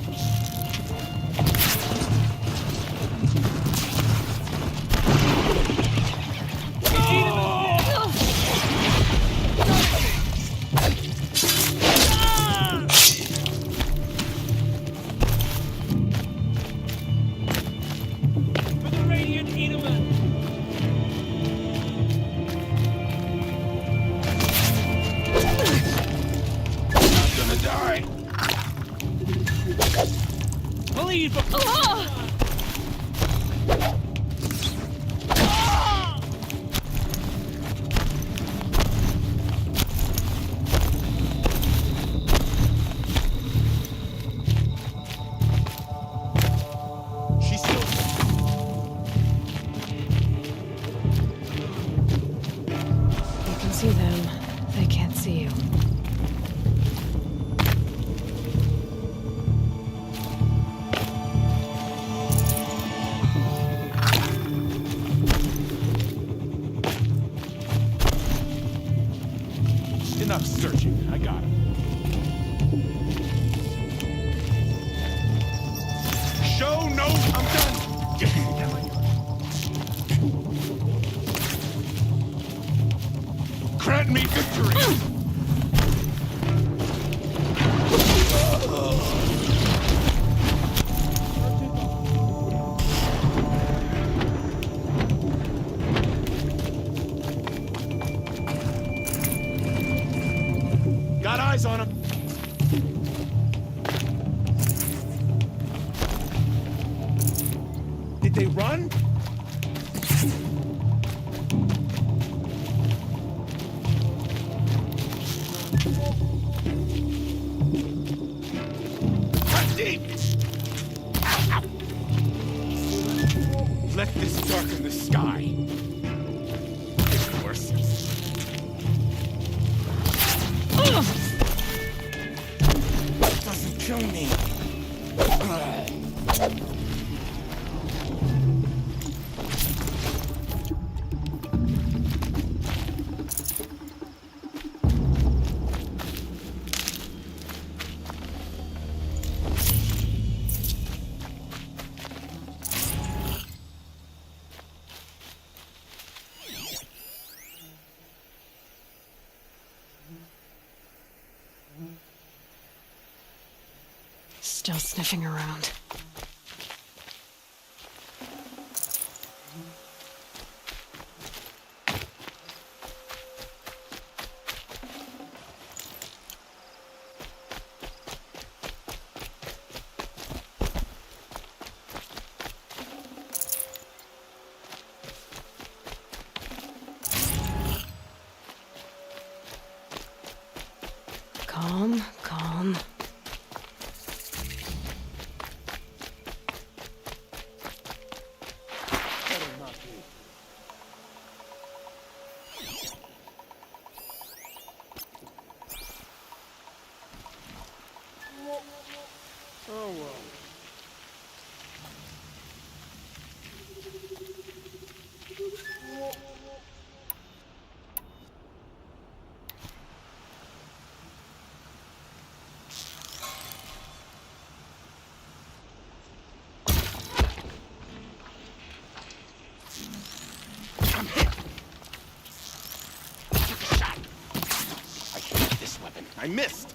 For the Radiant Edelman. Not gonna die. Believe. She's still. You can see them. They can't see you. Enough searching. I got him. Show no. I'm done. Grant me victory. Got eyes on him. Did they run? Deep. Let this darken the sky. It's worse. Doesn't kill me. Still sniffing around. Calm, calm. Oh well. I'm hit. I took a shot. I hate this weapon. I missed.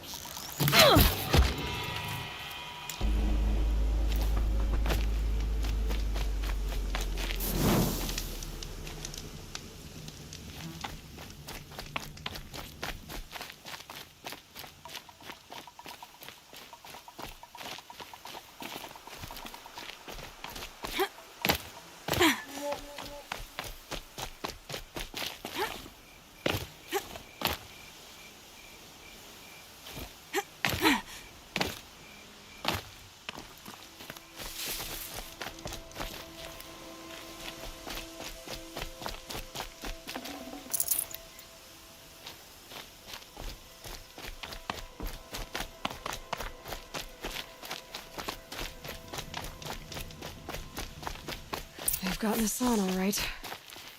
gotten Hassan, all right.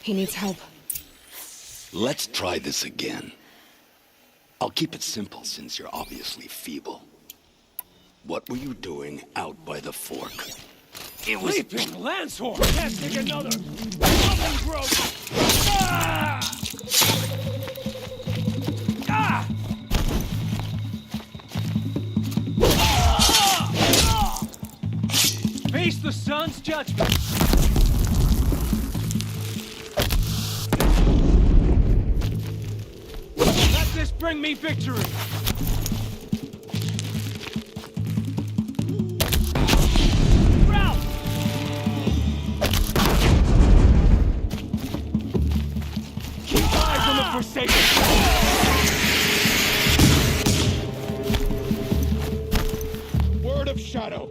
He needs help. Let's try this again. I'll keep it simple since you're obviously feeble. What were you doing out by the fork? It was Leaping Lance Horn! Can't take another! Something broke! Ah! Ah! Face the sun's judgment! Let this bring me victory! Forsaken! Word of Shadow.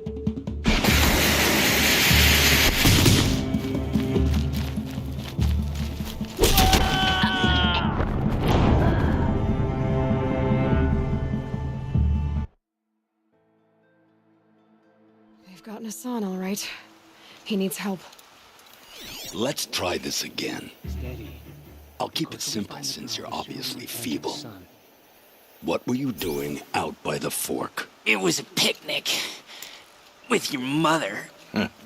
They've gotten Hassan, all right. He needs help. Let's try this again. Steady. I'll keep it simple since you're obviously feeble. What were you doing out by the fork? It was a picnic. With your mother.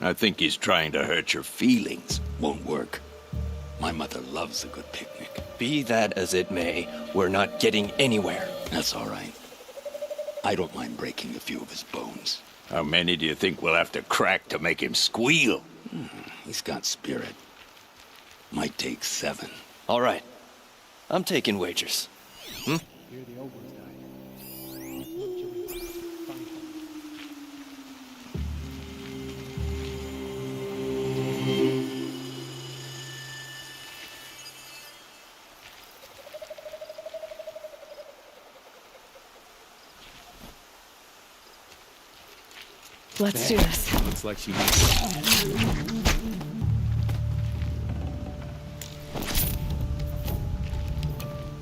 I think he's trying to hurt your feelings. Won't work. My mother loves a good picnic. Be that as it may, we're not getting anywhere. That's all right. I don't mind breaking a few of his bones. How many do you think we'll have to crack to make him squeal? He's got spirit. Might take 7. All right. I'm taking wagers. Let's do this. Looks like she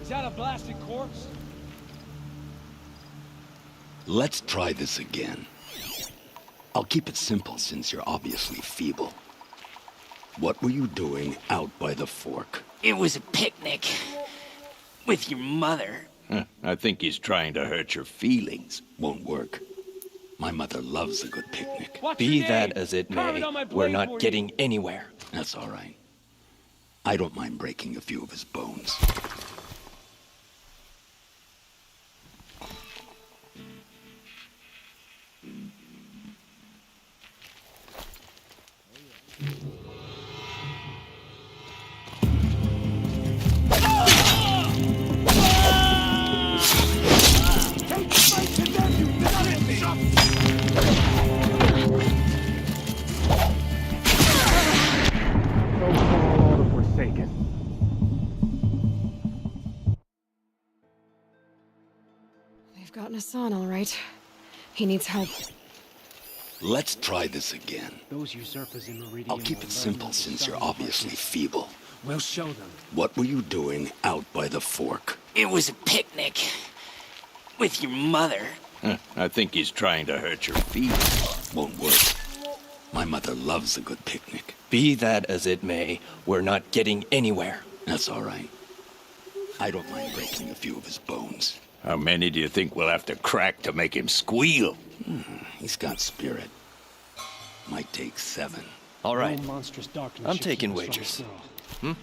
Is that a blasted corpse? Let's try this again. I'll keep it simple since you're obviously feeble. What were you doing out by the fork? It was a picnic. With your mother. I think he's trying to hurt your feelings. Won't work. My mother loves a good picnic. Be that as it may, we're not getting anywhere. That's all right. I don't mind breaking a few of his bones. They've gotten Hassan, all right. He needs help. Let's try this again. Those usurpers in Meridian. I'll keep it simple since you're obviously feeble. We'll show them. What were you doing out by the fork? It was a picnic. With your mother. I think he's trying to hurt your feelings. Won't work. My mother loves a good picnic. Be that as it may, we're not getting anywhere. That's all right. I don't mind breaking a few of his bones. How many do you think we'll have to crack to make him squeal? He's got spirit. Might take 7. All right. No monstrous darkness I'm should taking keep us from wagers. the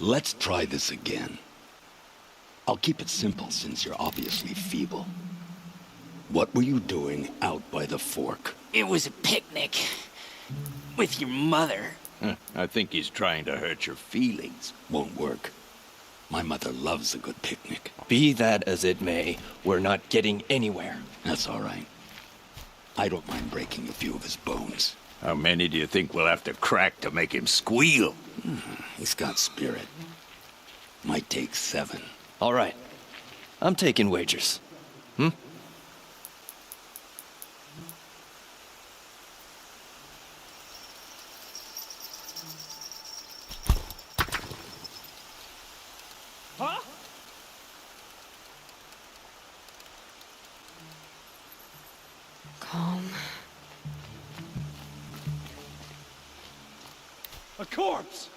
Let's try this again. I'll keep it simple since you're obviously feeble. What were you doing out by the fork? It was a picnic. With your mother. I think he's trying to hurt your feelings. Won't work. My mother loves a good picnic. Be that as it may, we're not getting anywhere. That's all right. I don't mind breaking a few of his bones. How many do you think we'll have to crack to make him squeal? He's got spirit. Might take 7. All right. I'm taking wagers. Hmm? Huh? Calm. A corpse!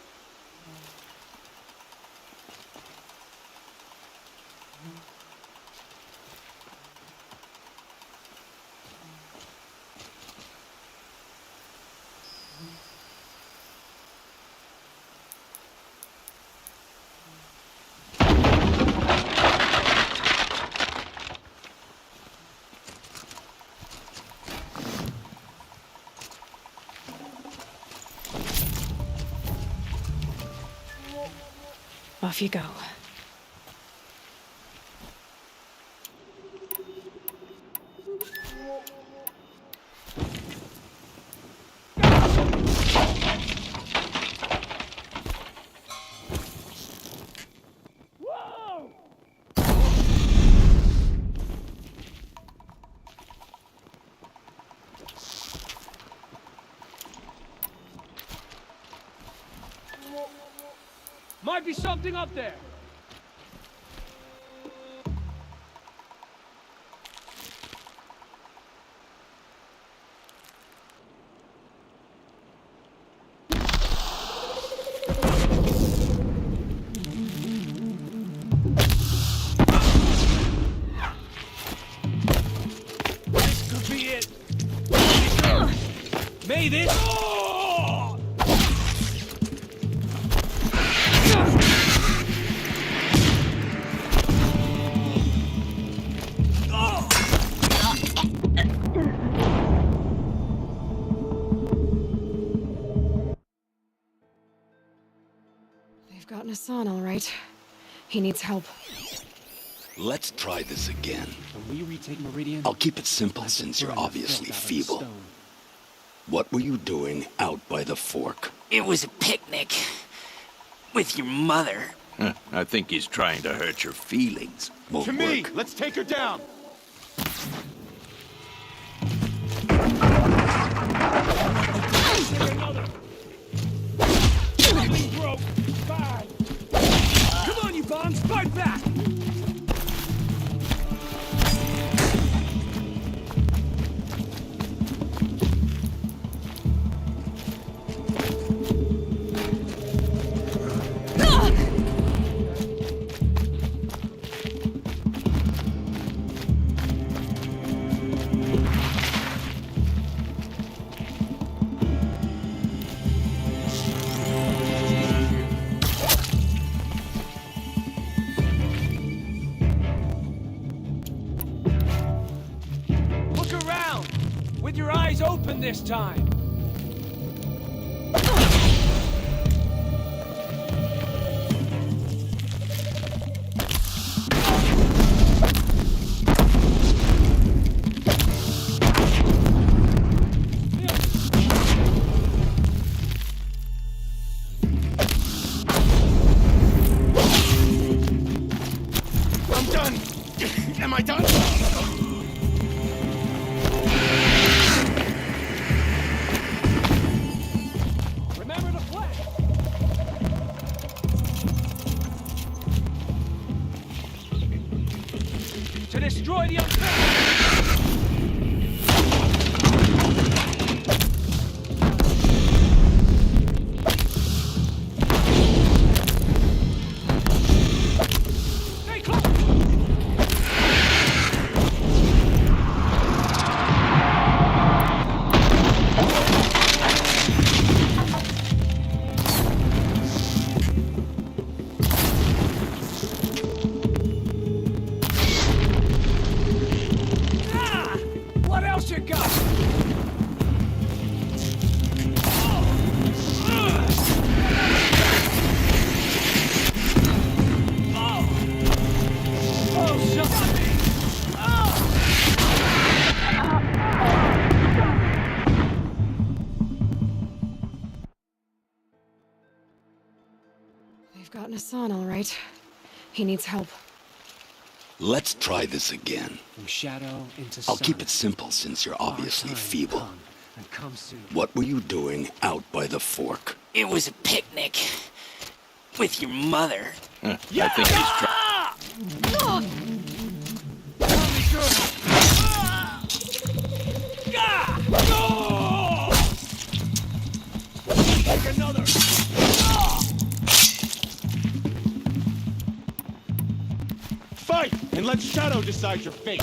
Off you go. Might be something up there. This could be it. Made it. They've gotten Hassan, all right. He needs help. Let's try this again. When we retake Meridian, I'll keep it simple since you're obviously feeble. What were you doing out by the fork? It was a picnic. With your mother. I think he's trying to hurt your feelings. Won't To me! work. Let's take her down! Another! Something broke! Bye! Come on, you bombs! Fight back! Look around! With your eyes open this time! I'm done. Am I done? Remember the flag! To destroy the Stay close! Ah! What else you got? Oh, shut me! got Nassan, all right. He needs help. Let's try this again. From shadow into I'll sun. keep it simple since you're obviously feeble. Come, and come soon. What were you doing out by the fork? It was a picnic. With your mother. I think he's trying. Take another! Fight, and let Shadow decide your fate!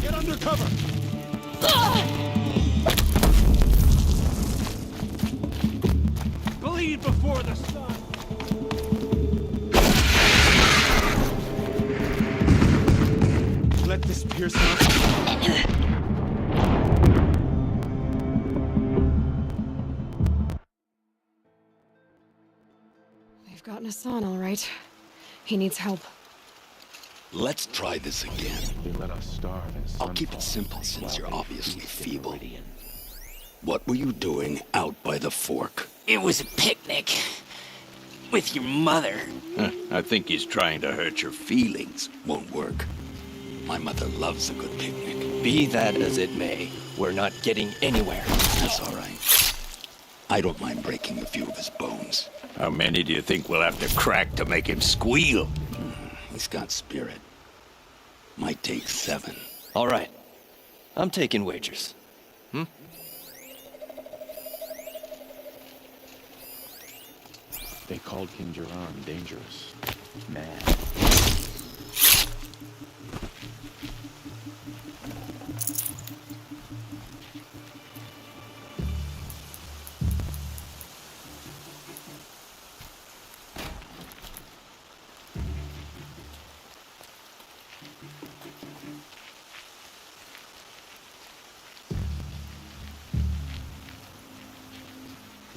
Get under cover! Bleed before the sun! Let this pierce We've got Nassan, all right. He needs help. Let's try this again. They let us starve and I'll keep it simple since you're obviously feeble. What were you doing out by the fork? It was a picnic. With your mother. I think he's trying to hurt your feelings. Won't work. My mother loves a good picnic. Be that as it may, we're not getting anywhere. That's all right. I don't mind breaking a few of his bones. How many do you think we'll have to crack to make him squeal? He's got spirit. Might take 7. All right. I'm taking wagers. They called King Jiran dangerous. Mad.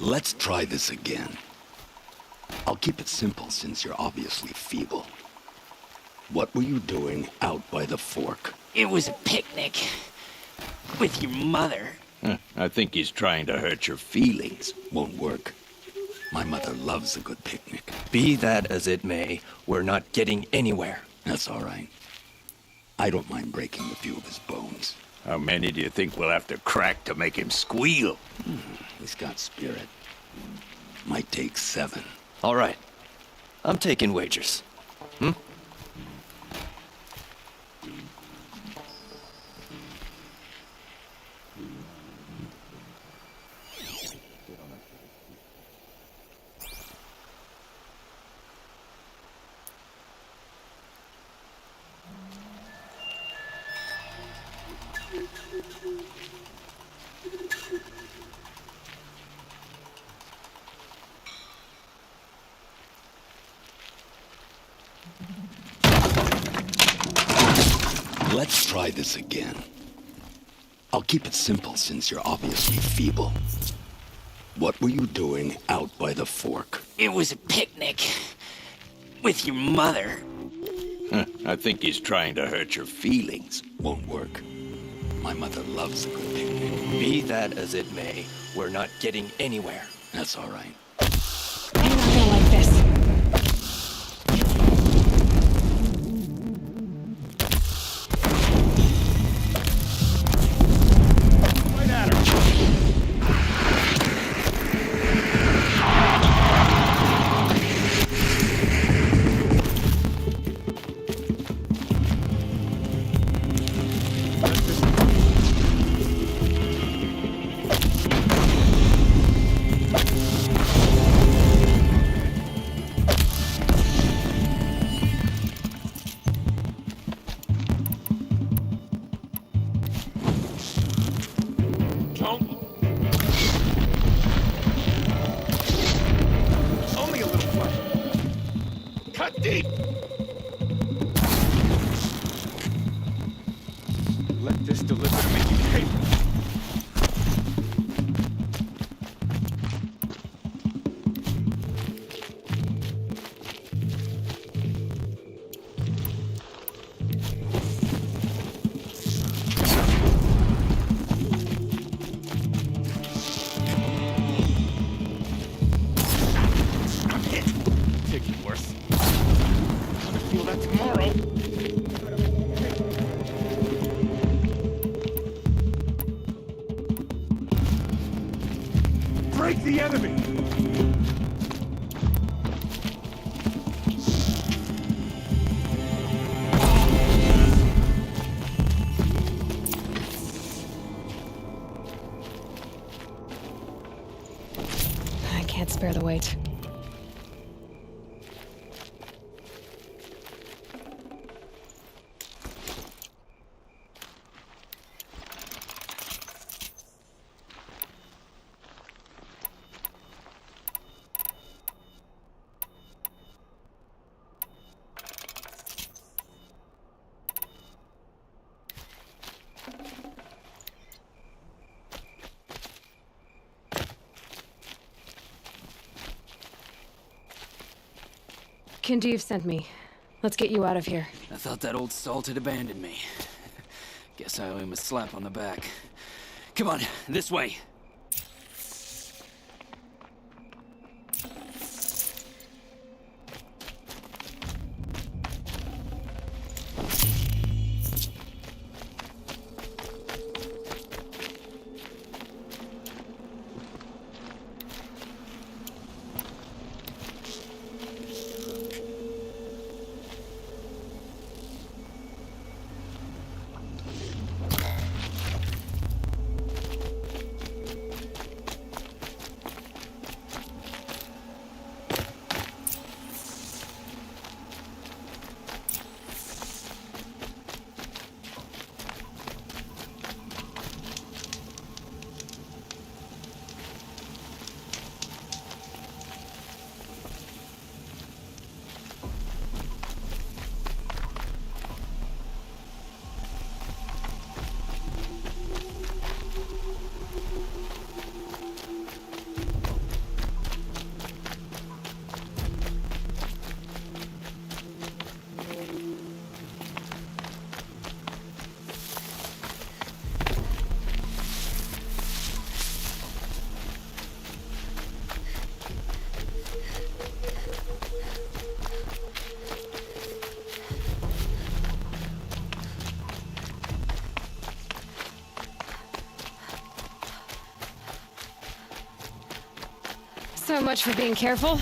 Let's try this again. I'll keep it simple since you're obviously feeble. What were you doing out by the fork? It was a picnic. With your mother. I think he's trying to hurt your feelings. Won't work. My mother loves a good picnic. Be that as it may, we're not getting anywhere. That's all right. I don't mind breaking a few of his bones. How many do you think we'll have to crack to make him squeal? He's got spirit. Might take 7. All right. I'm taking wagers. Let's try this again. I'll keep it simple since you're obviously feeble. What were you doing out by the fork? It was a picnic. With your mother. I think he's trying to hurt your feelings. Won't work. My mother loves a good picnic. Be that as it may, we're not getting anywhere. That's all right. I'm not gonna like this. Right at her! Only a little flesh. Cut deep! Let this deliver to make you capable. Kindev sent me. Let's get you out of here. I thought that old salt had abandoned me. Guess I owe him a slap on the back. Come on, this way. So much for being careful.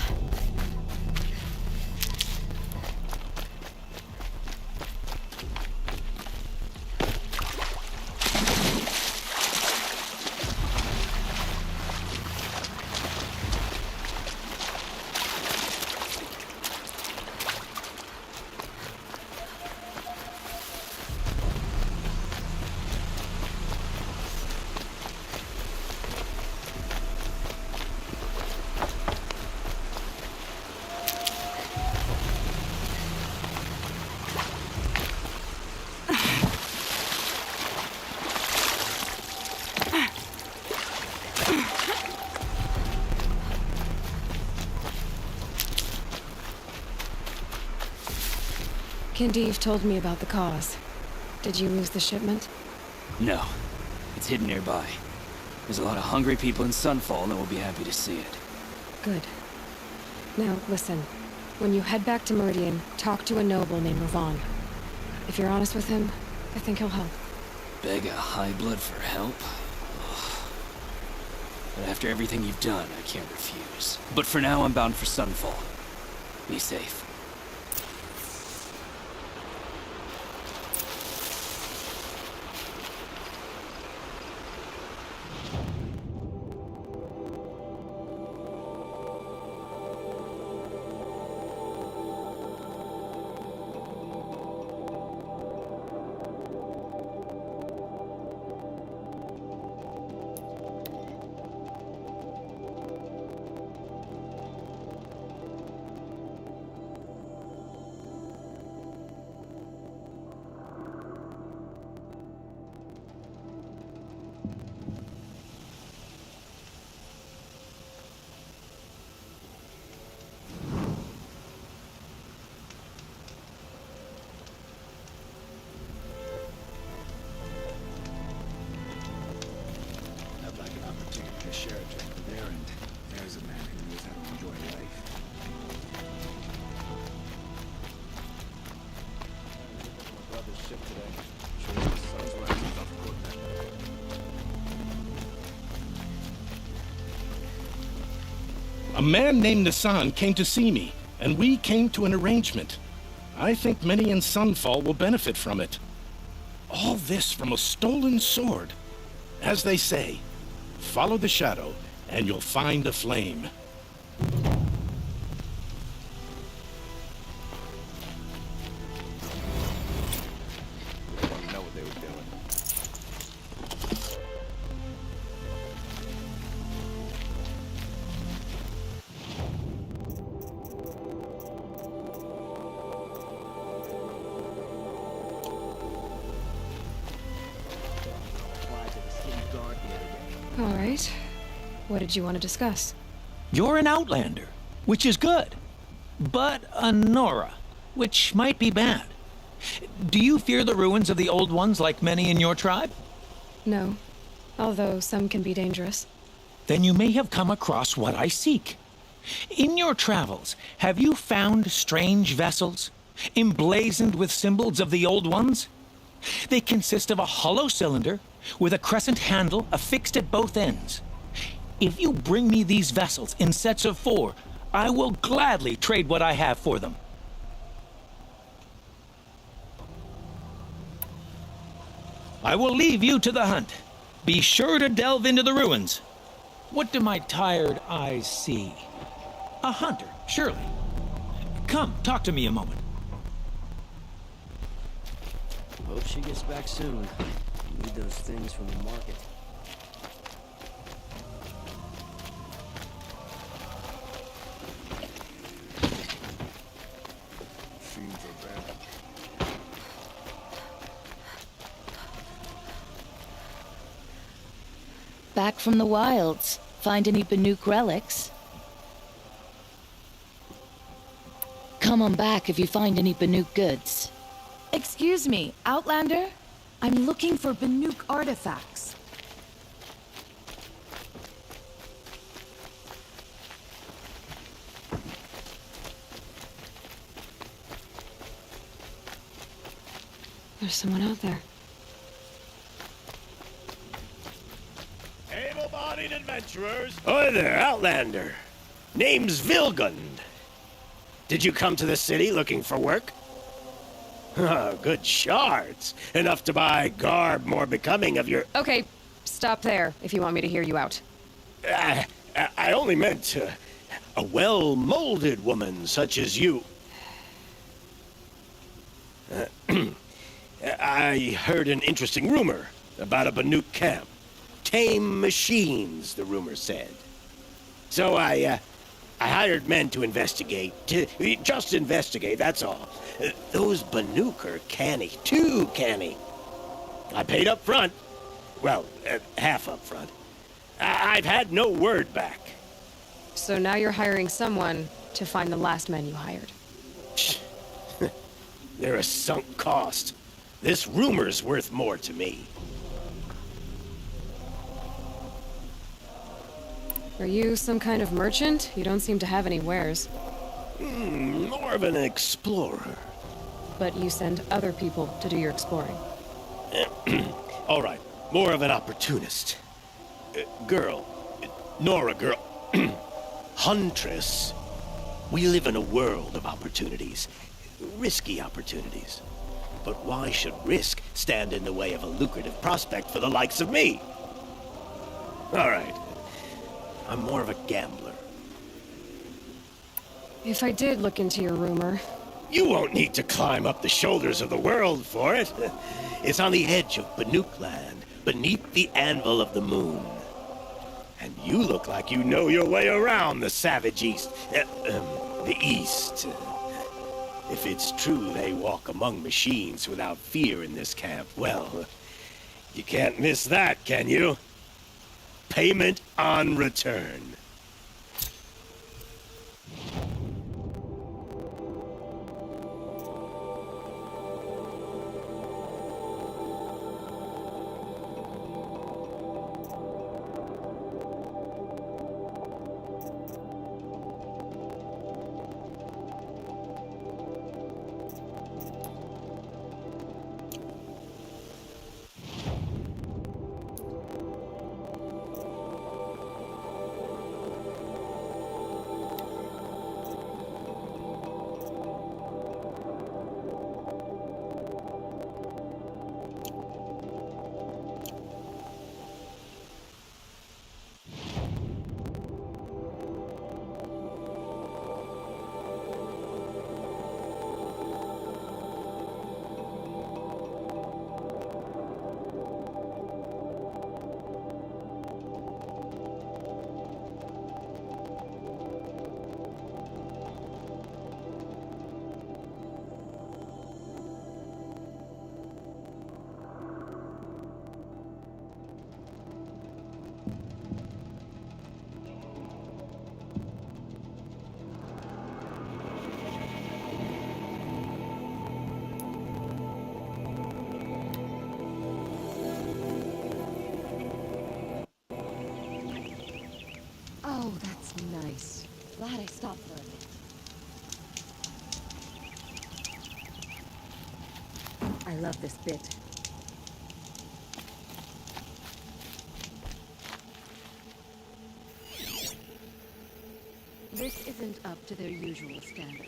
Kindev told me about the cause. Did you lose the shipment? No. It's hidden nearby. There's a lot of hungry people in Sunfall that will be happy to see it. Good. Now, listen. When you head back to Meridian, talk to a noble named Ravon. If you're honest with him, I think he'll help. Beg a high blood for help? Ugh. But after everything you've done, I can't refuse. But for now, I'm bound for Sunfall. Be safe. Share a drink with there, and there's a man who knows how to enjoy life. My brother's ship today. Sure the sun's rising off the boat. A man named Nissan came to see me, and we came to an arrangement. I think many in Sunfall will benefit from it. All this from a stolen sword. As they say, follow the shadow, and you'll find a flame. They don't know what they were doing. All right. What did you want to discuss? You're an outlander, which is good. but a Nora, which might be bad. Do you fear the ruins of the Old Ones like many in your tribe? No, although some can be dangerous. Then you may have come across what I seek. In your travels, have you found strange vessels, emblazoned with symbols of the Old Ones? They consist of a hollow cylinder with a crescent handle affixed at both ends. If you bring me these vessels in sets of 4, I will gladly trade what I have for them. I will leave you to the hunt. Be sure to delve into the ruins. What do my tired eyes see? A hunter, surely. Come, talk to me a moment. Hope she gets back soon. Need those things from the market. Back from the wilds. Find any Banuk relics? Come on back if you find any Banuk goods. Excuse me, Outlander? I'm looking for Banuk artifacts. There's someone out there. Able-bodied adventurers! Hi there, Outlander. Name's Vilgund. Did you come to the city looking for work? Oh, good shards. Enough to buy garb more becoming of your... Okay, stop there if you want me to hear you out. I only meant a well-molded woman such as you. I heard an interesting rumor about a Banuk camp. Tame machines, the rumor said. So I hired men to investigate. Just investigate, that's all. Those Banuk are canny, too canny. I paid up front. Well, half up front. I've had no word back. So now you're hiring someone to find the last men you hired. They're a sunk cost. This rumor's worth more to me. Are you some kind of merchant? You don't seem to have any wares. More of an explorer. But you send other people to do your exploring. All right, more of an opportunist. Girl. Nora girl. Huntress. We live in a world of opportunities. Risky opportunities. But why should risk stand in the way of a lucrative prospect for the likes of me? All right. I'm more of a gambler. If I did look into your rumor... You won't need to climb up the shoulders of the world for it. It's on the edge of Banuk land, beneath the anvil of the moon. And you look like you know your way around the savage east. The east. If it's true they walk among machines without fear in this camp, well, you can't miss that, can you? Payment on return. Glad I stopped for a bit. I love this bit. This isn't up to their usual standard.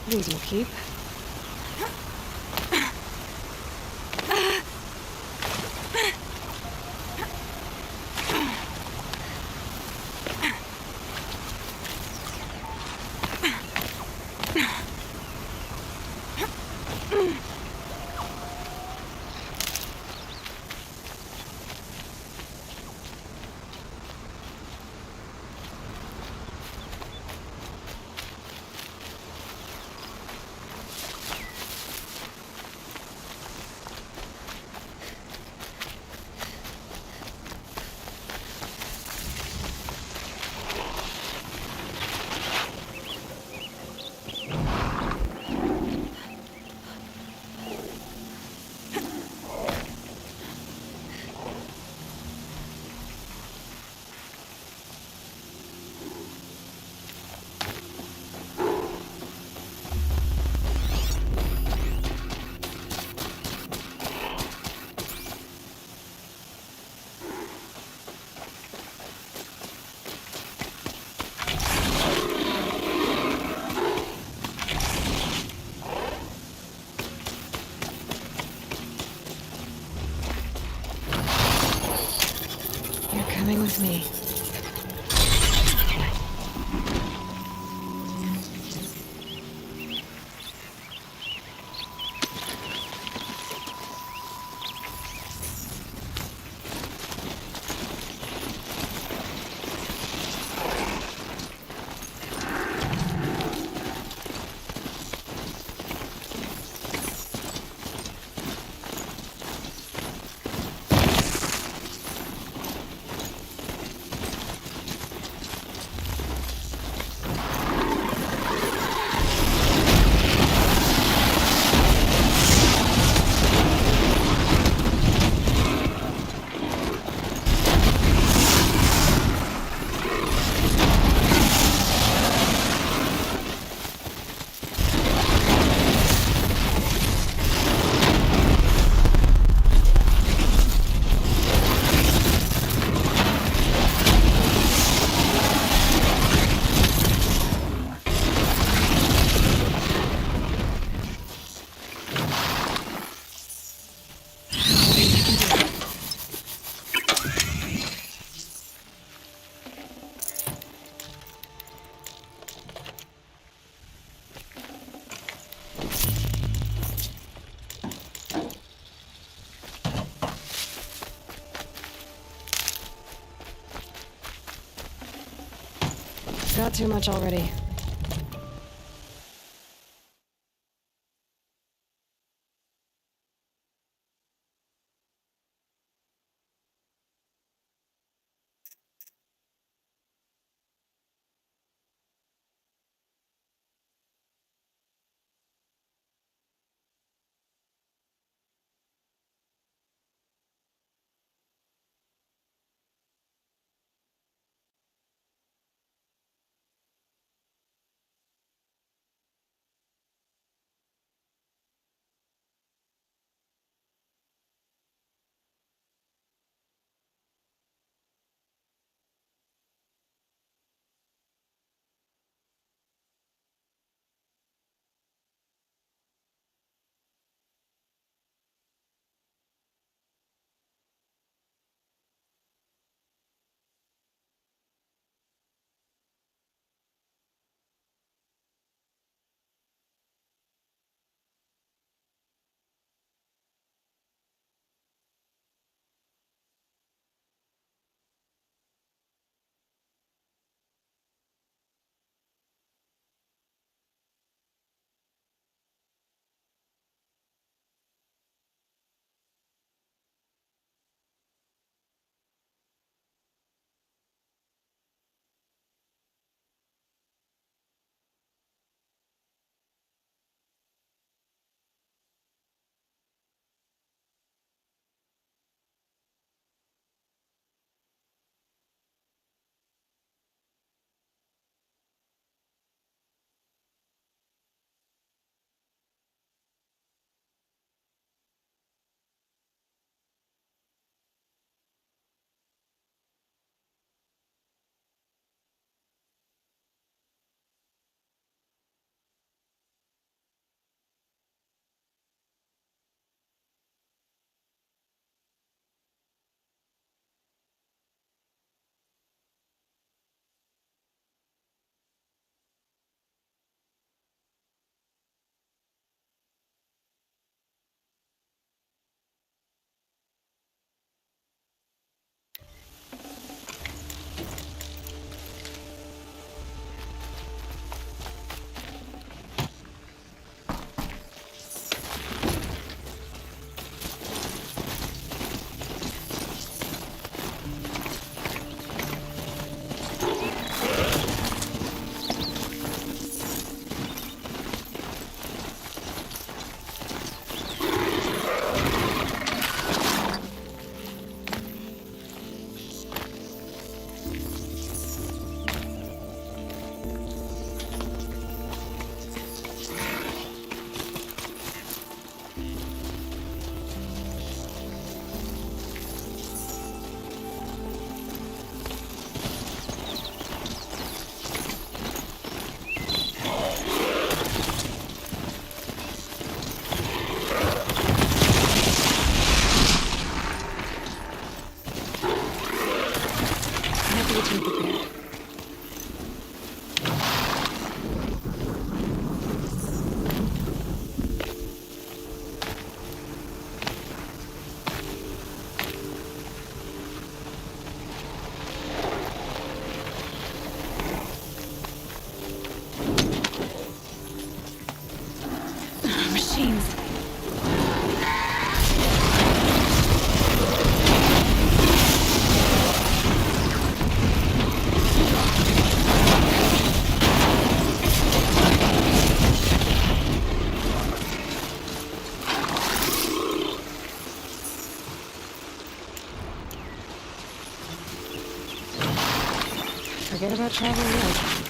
These will keep. Coming with me. Got too much already. Forget about traveling light.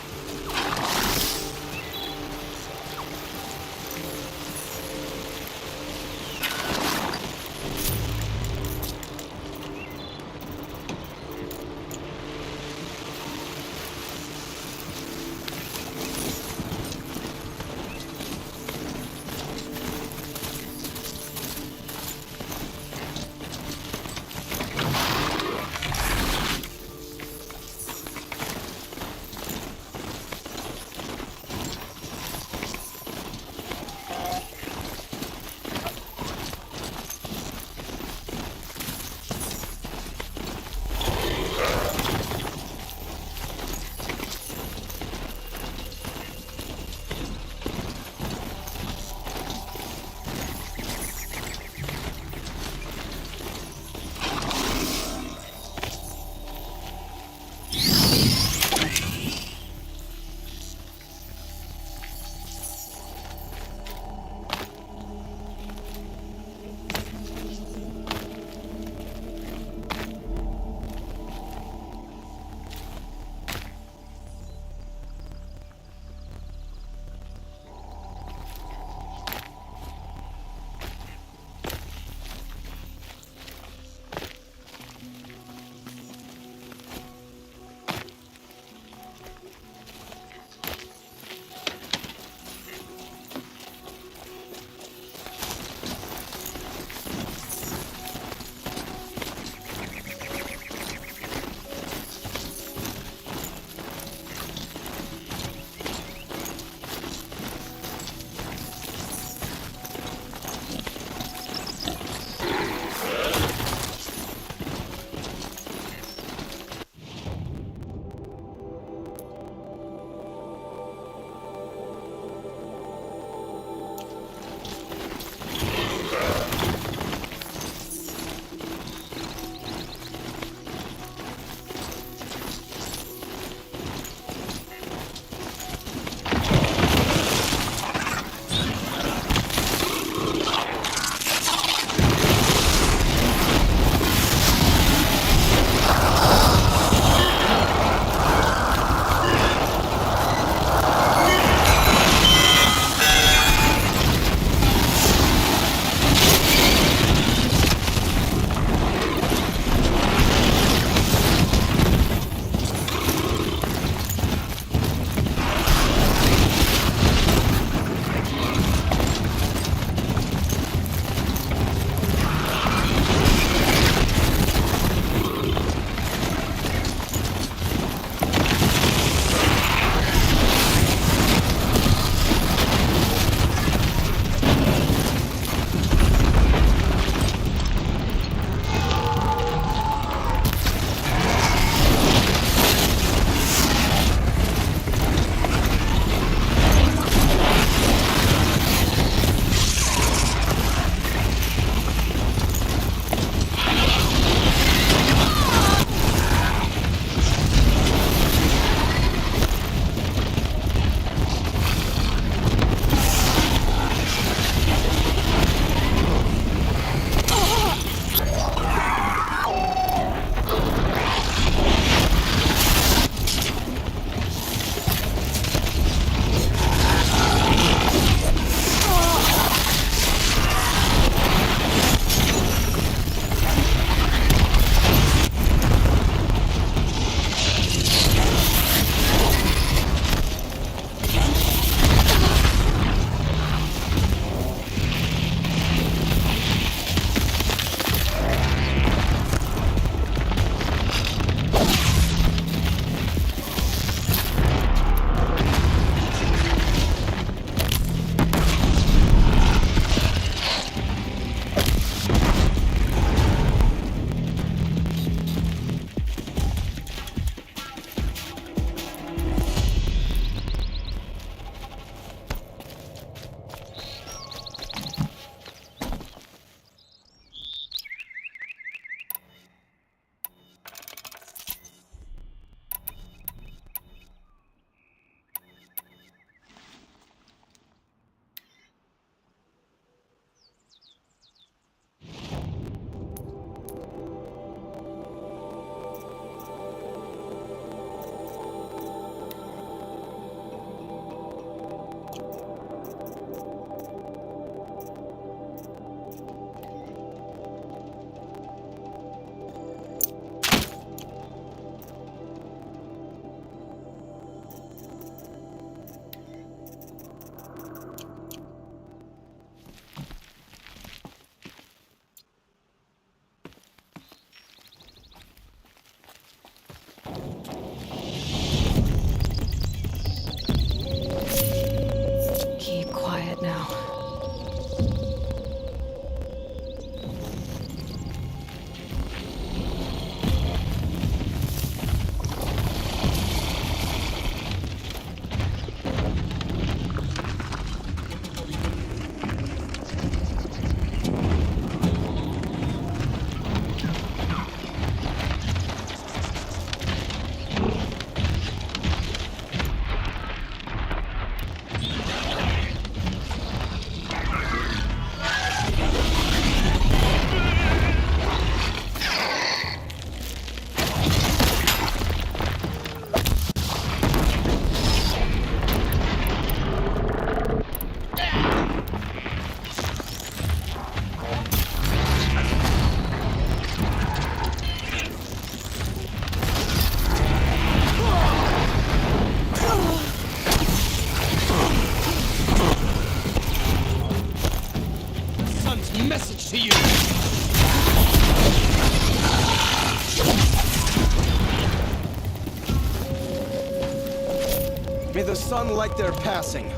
the sunlight they're passing.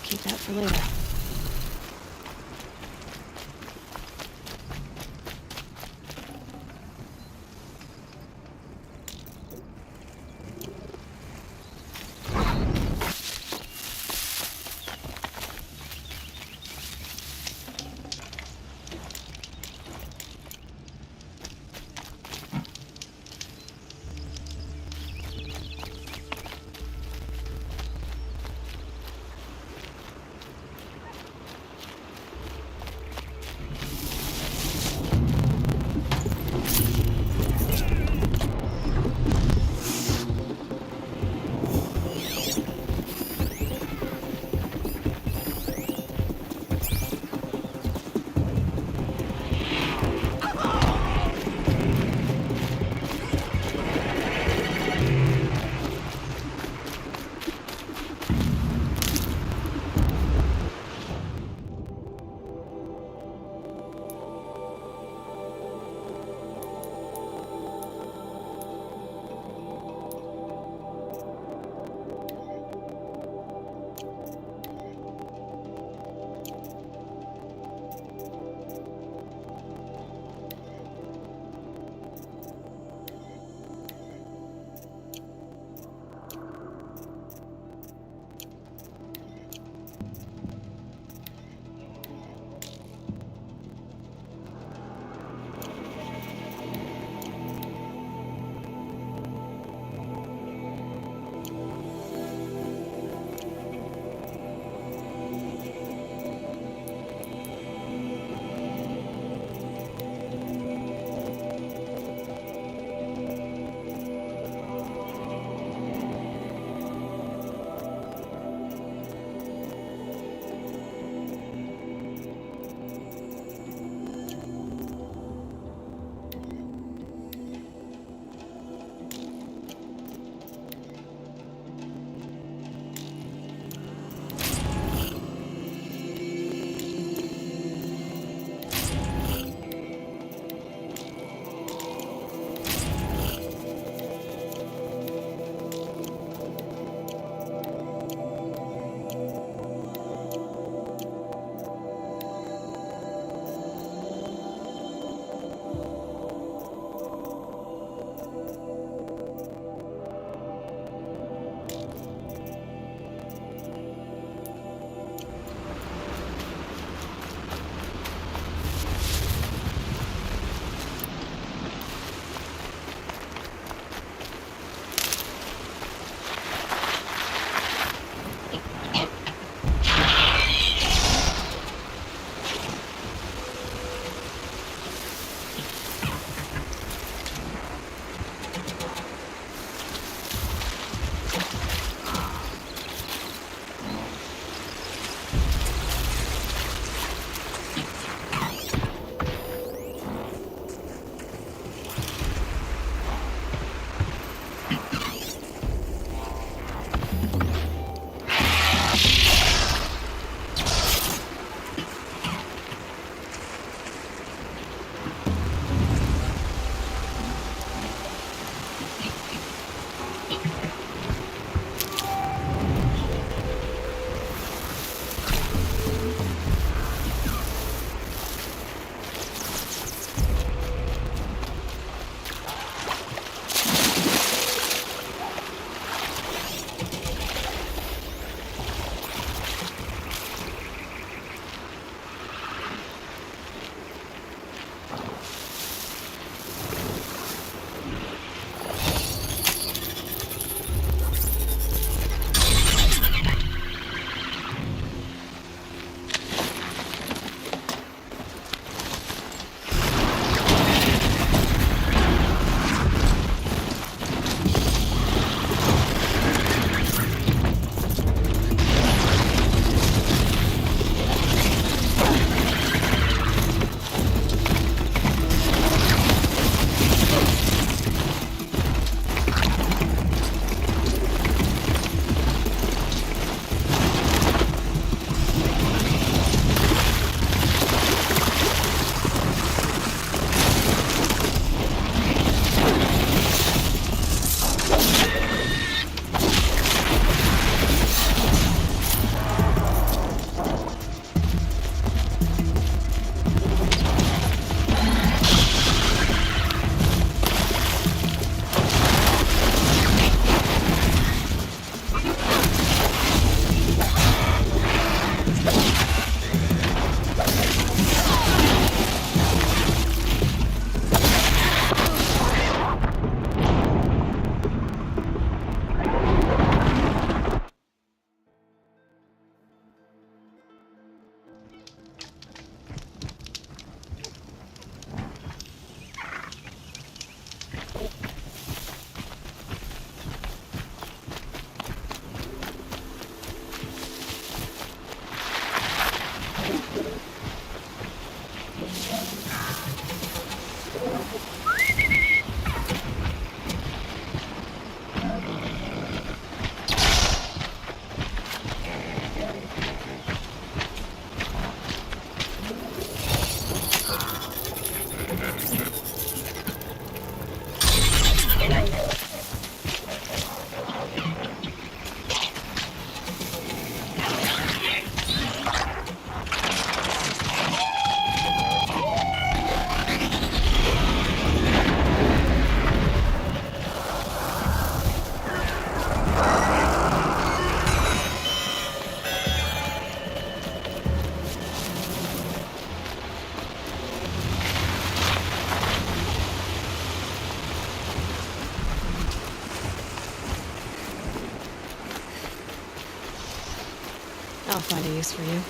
Keep that for later. I'll find a use for you.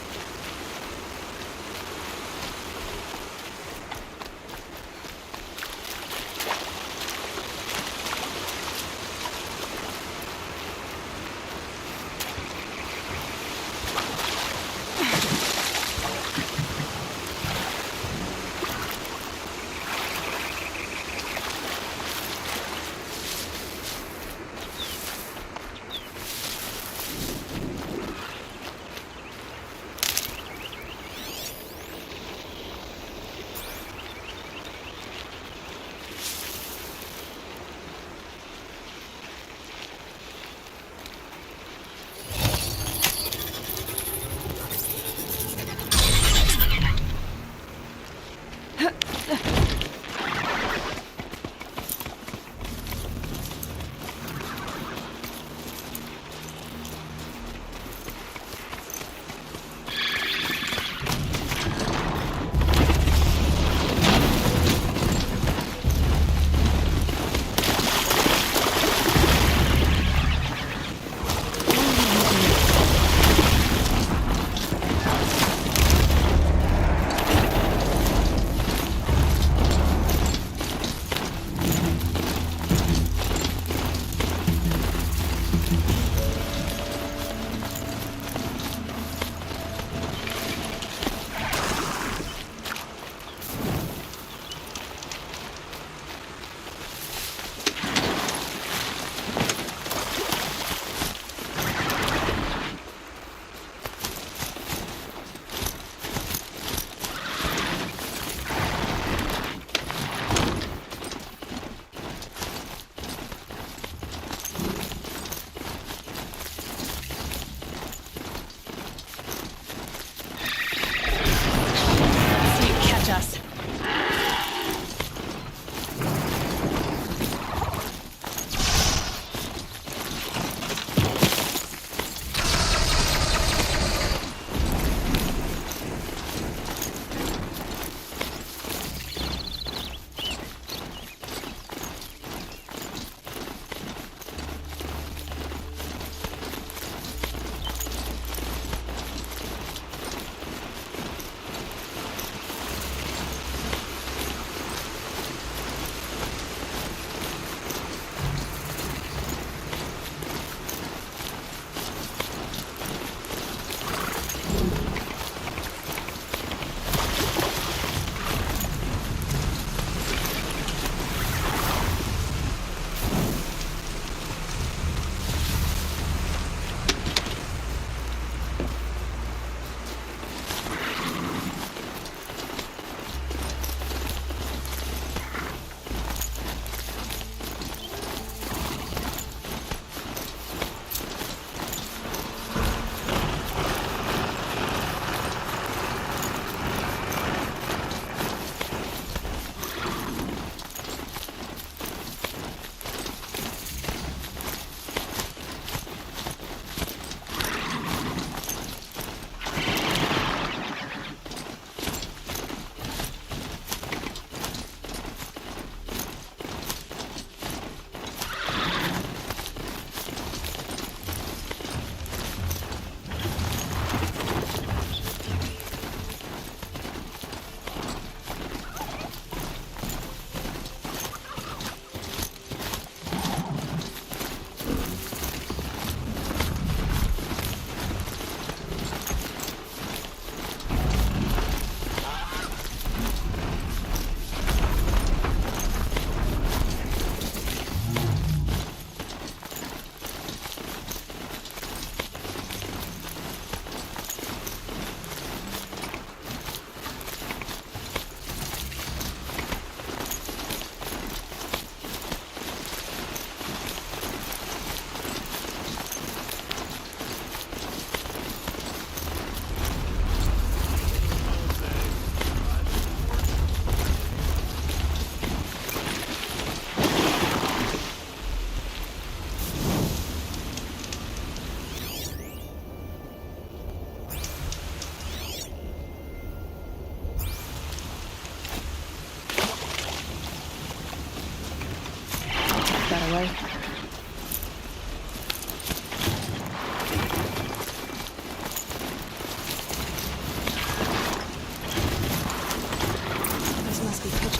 that away.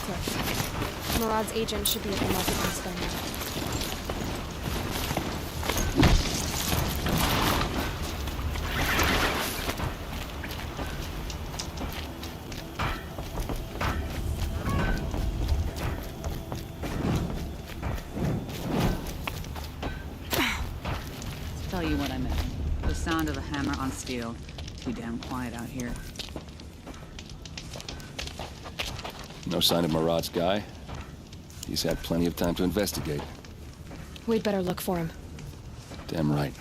Pitchcliff. Murad's agent should be at the marketplace by now. Tell you what I meant. The sound of a hammer on steel. Too damn quiet out here. No sign of Murad's guy. He's had plenty of time to investigate. We'd better look for him. Damn right.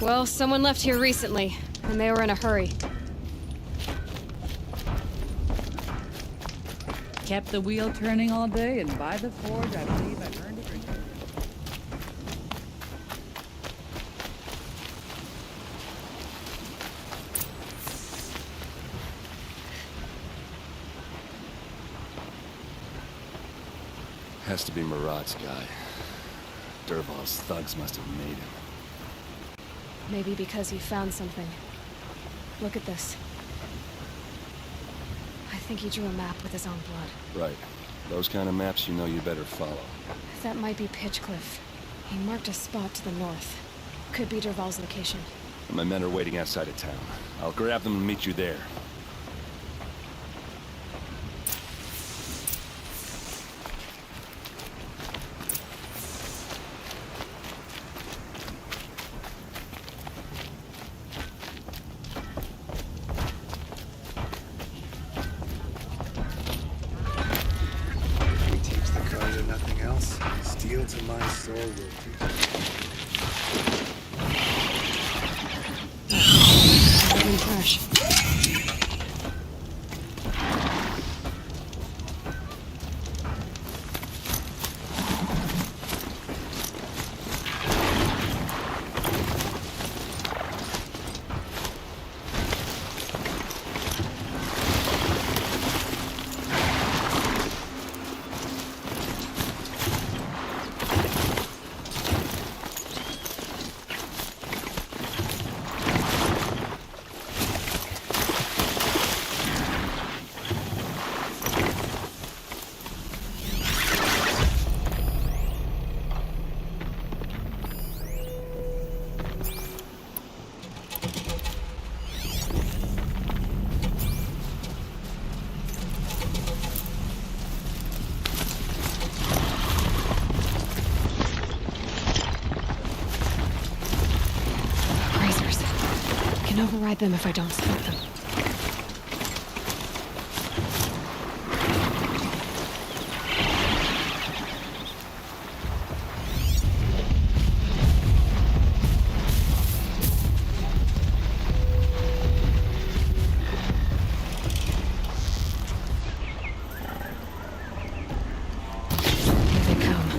Well, someone left here recently, and they were in a hurry. Kept the wheel turning all day, and by the forge, I believe I've earned a drink. Has to be Murad's guy. Dervahl's thugs must have made him. Maybe because he found something. Look at this. I think he drew a map with his own blood. Right. Those kind of maps you know you better follow. That might be Pitchcliff. He marked a spot to the north. Could be Dervahl's location. My men are waiting outside of town. I'll grab them and meet you there. He takes the cars or nothing else. into my soul with In trash. I can override them if I don't split them. Here they come.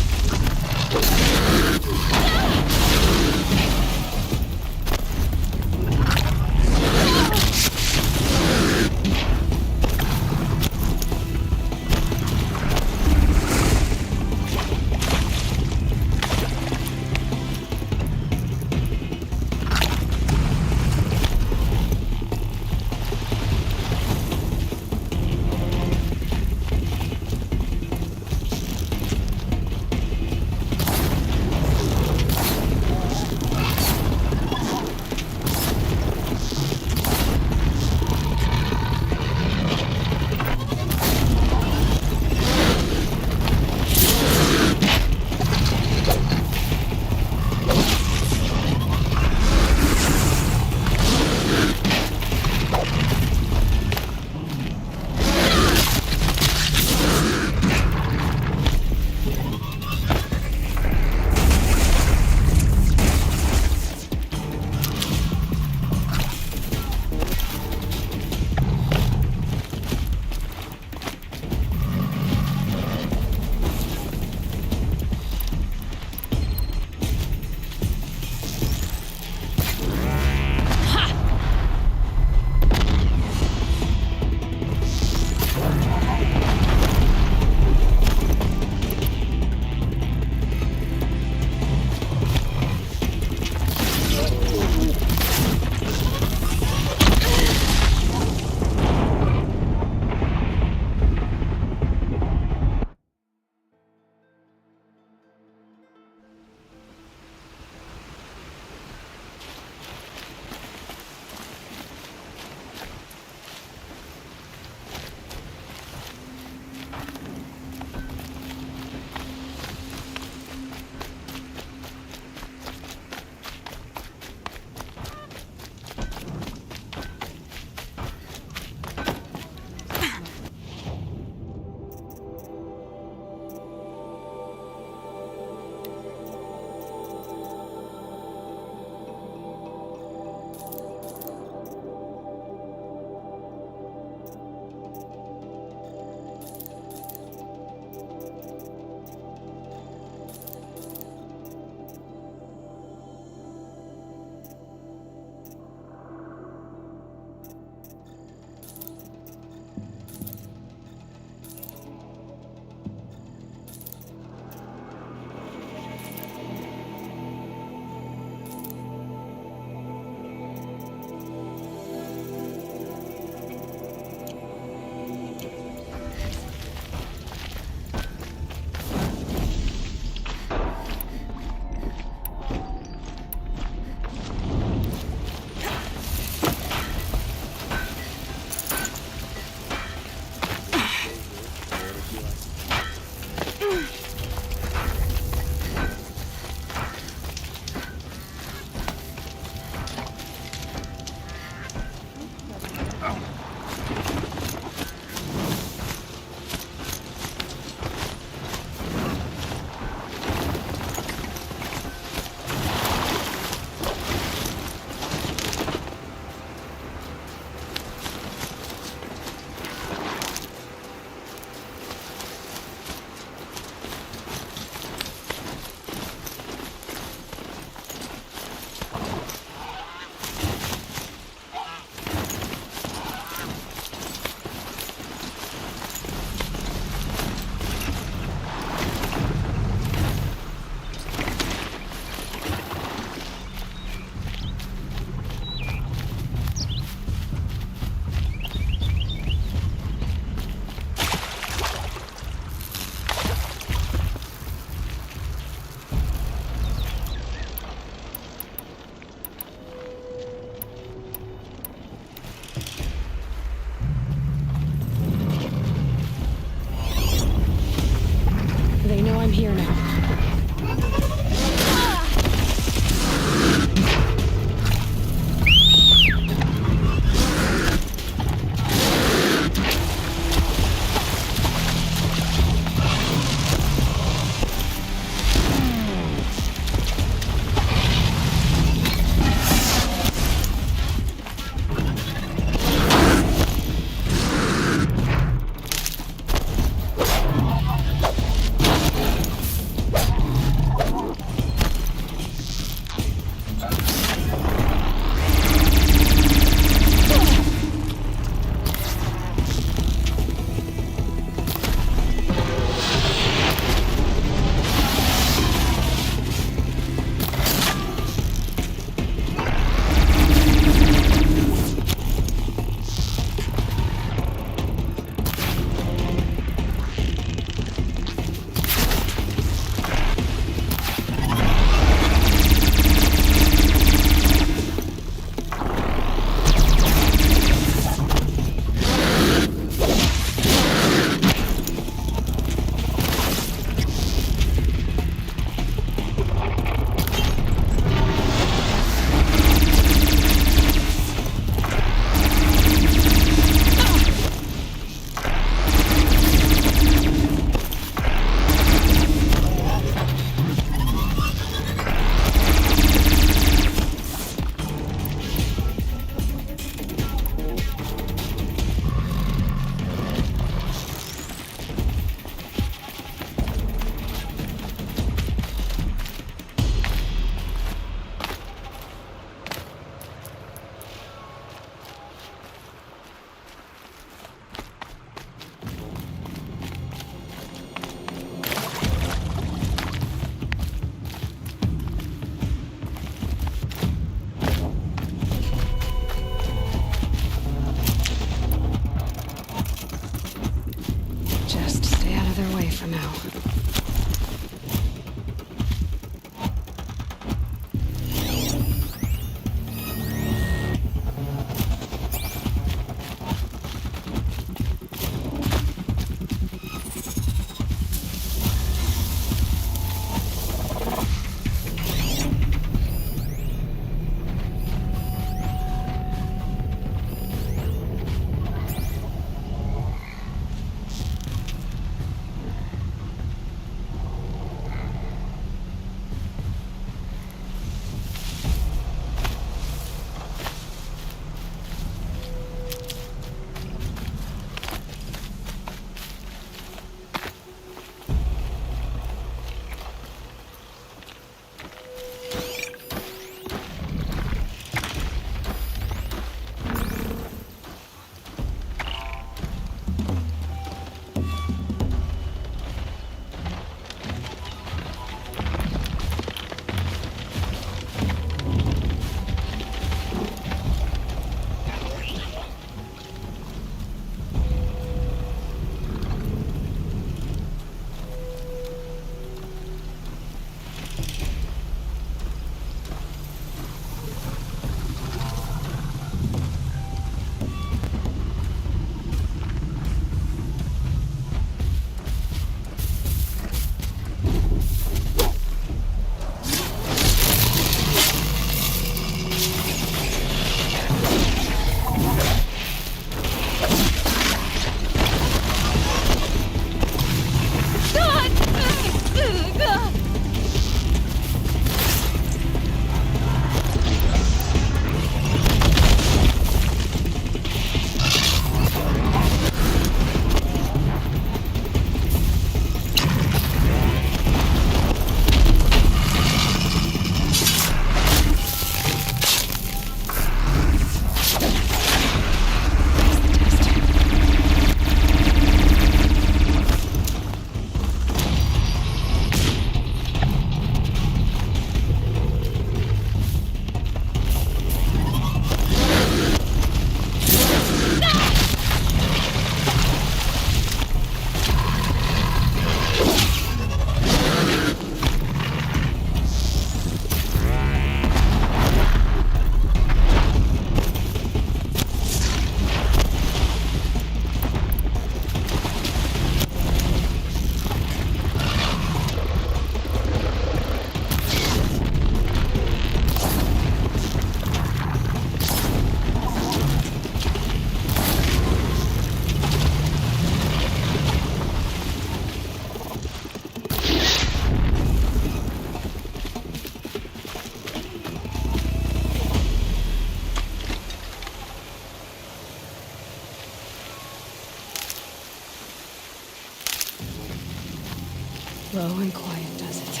Slow and quiet does it.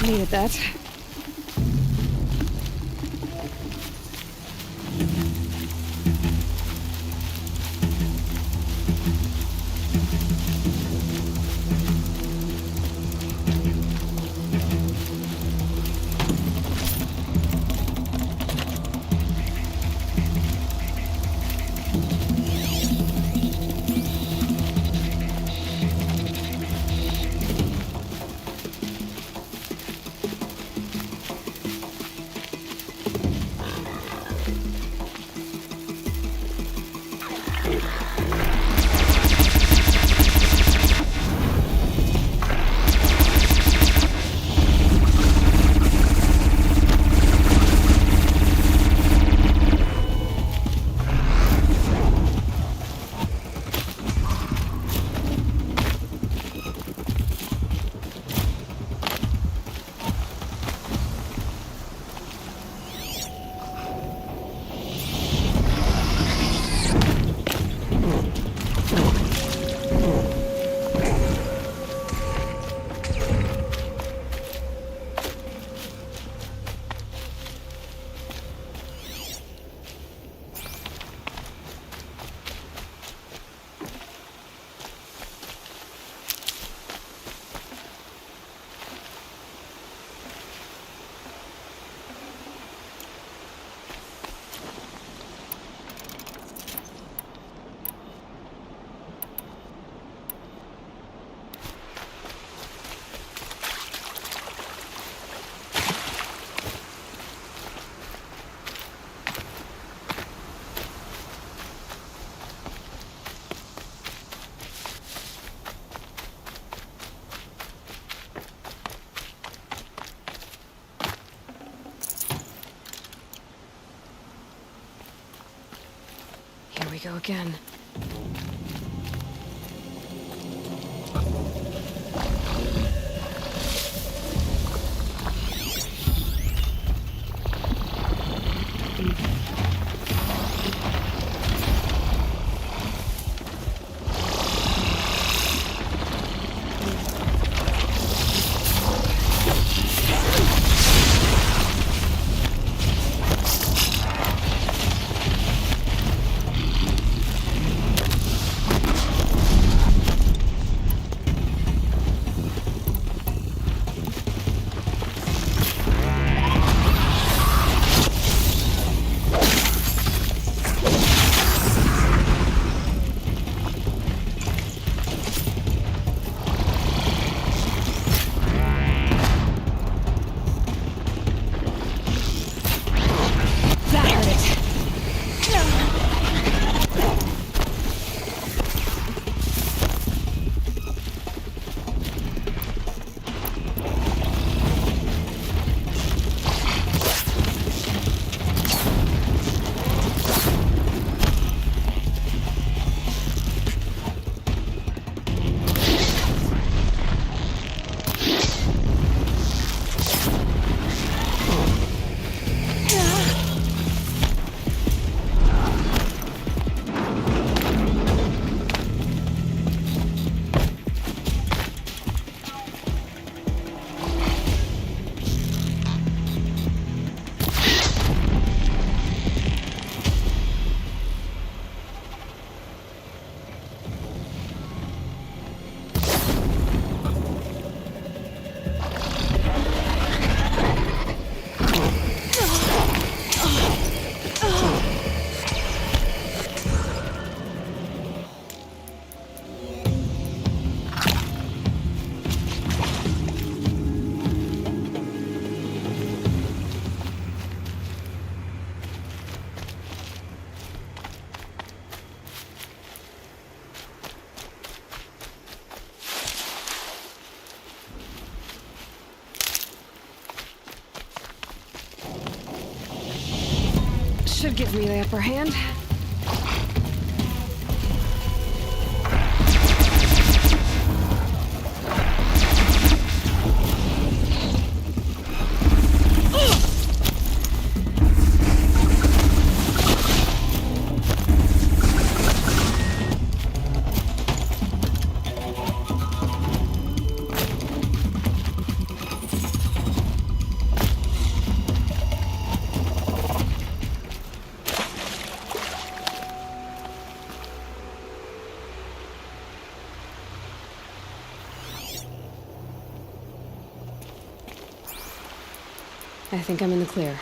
Needed that. Here we go again. should give me the upper hand. I think I'm in the clear.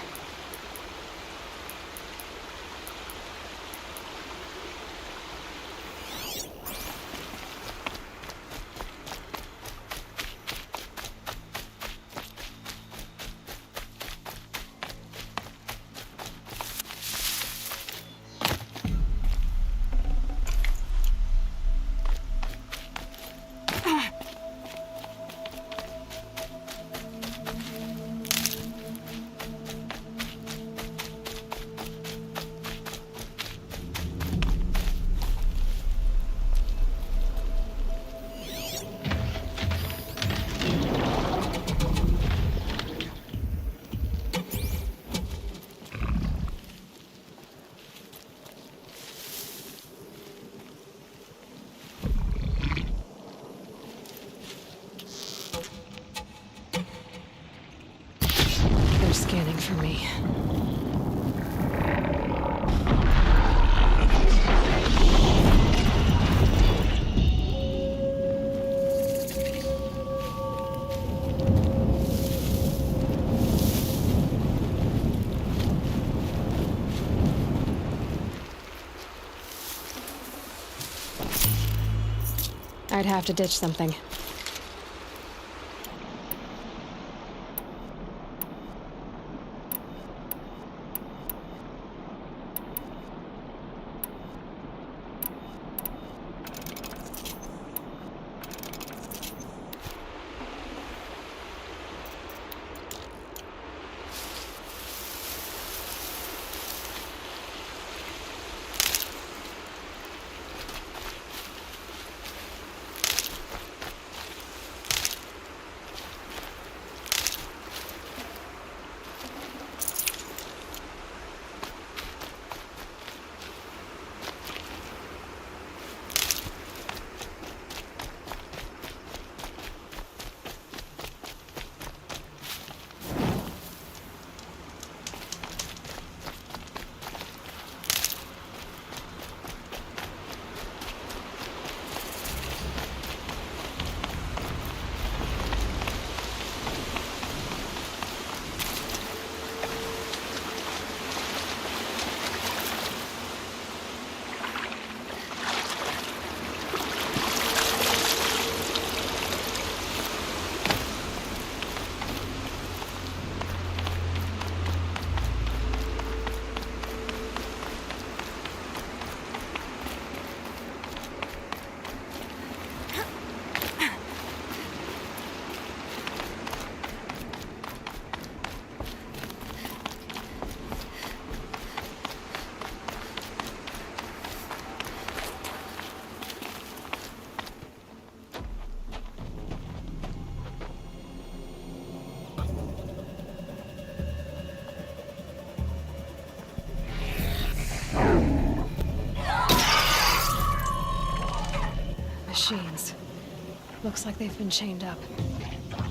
Scanning for me. I'd have to ditch something. Machines. Looks like they've been chained up.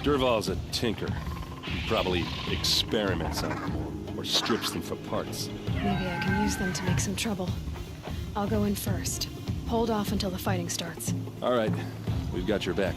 Dervahl's a tinker. He probably experiments on them, or strips them for parts. Maybe I can use them to make some trouble. I'll go in first. Hold off until the fighting starts. All right, we've got your back.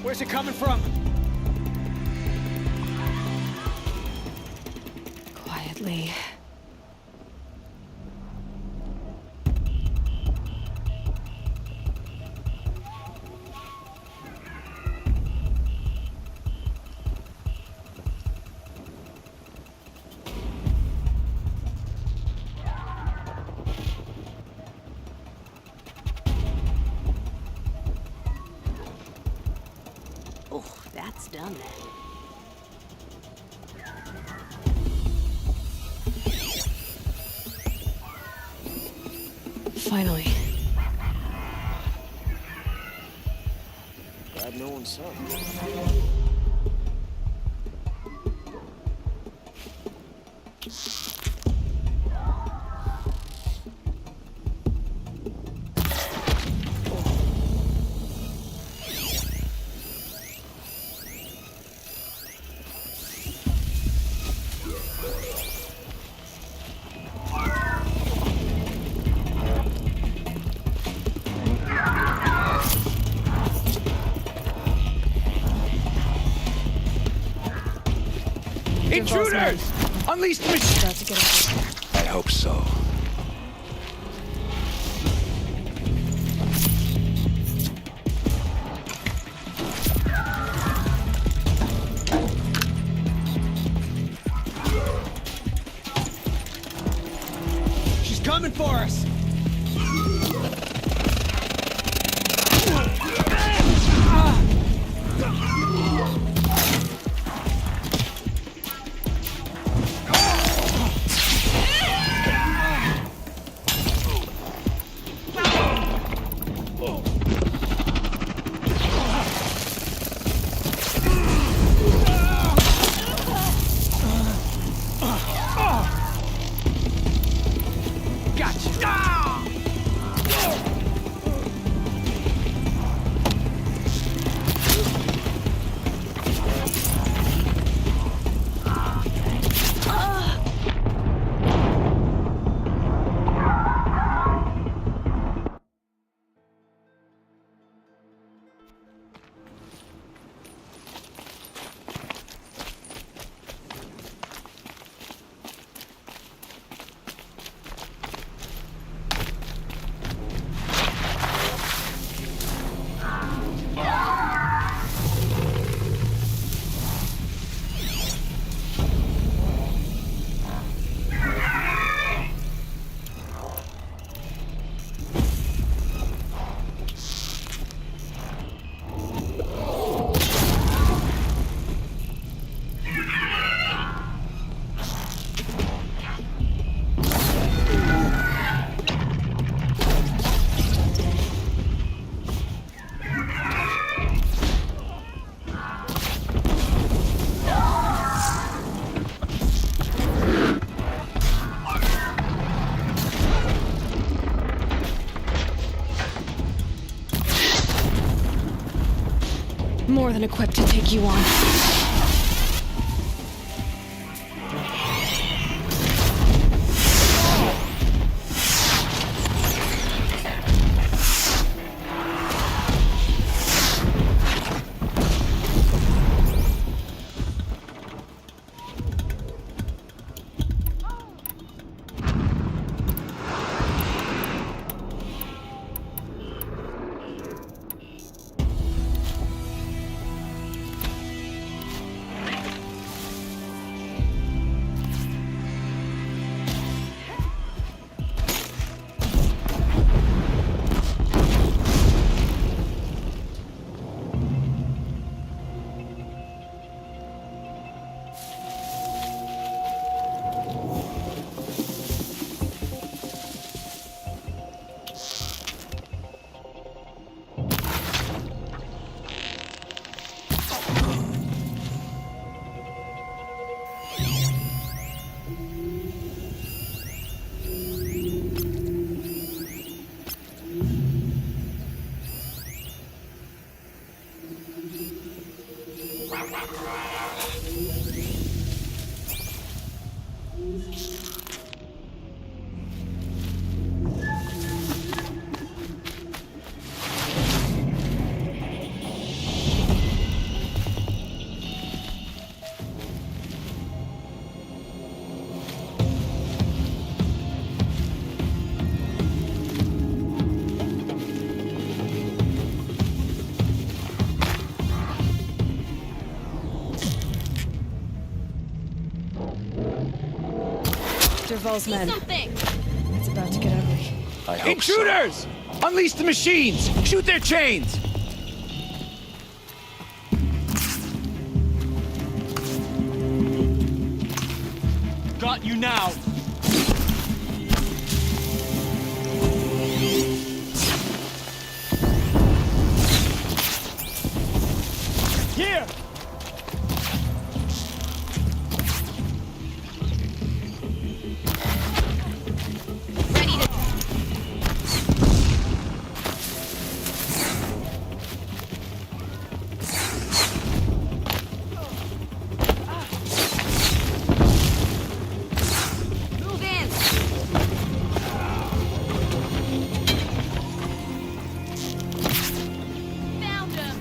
Where's it coming from? Quietly. Oh, that's done then. Finally. Glad no one saw me. Intruders! Unleash the machine! I hope so. She's coming for us! More than equipped to take you on. Dervahl's men. Something! It's about to get ugly. I hope Intruders! Unleash the machines! Shoot their chains! Got you now! Here! Move in! Found him!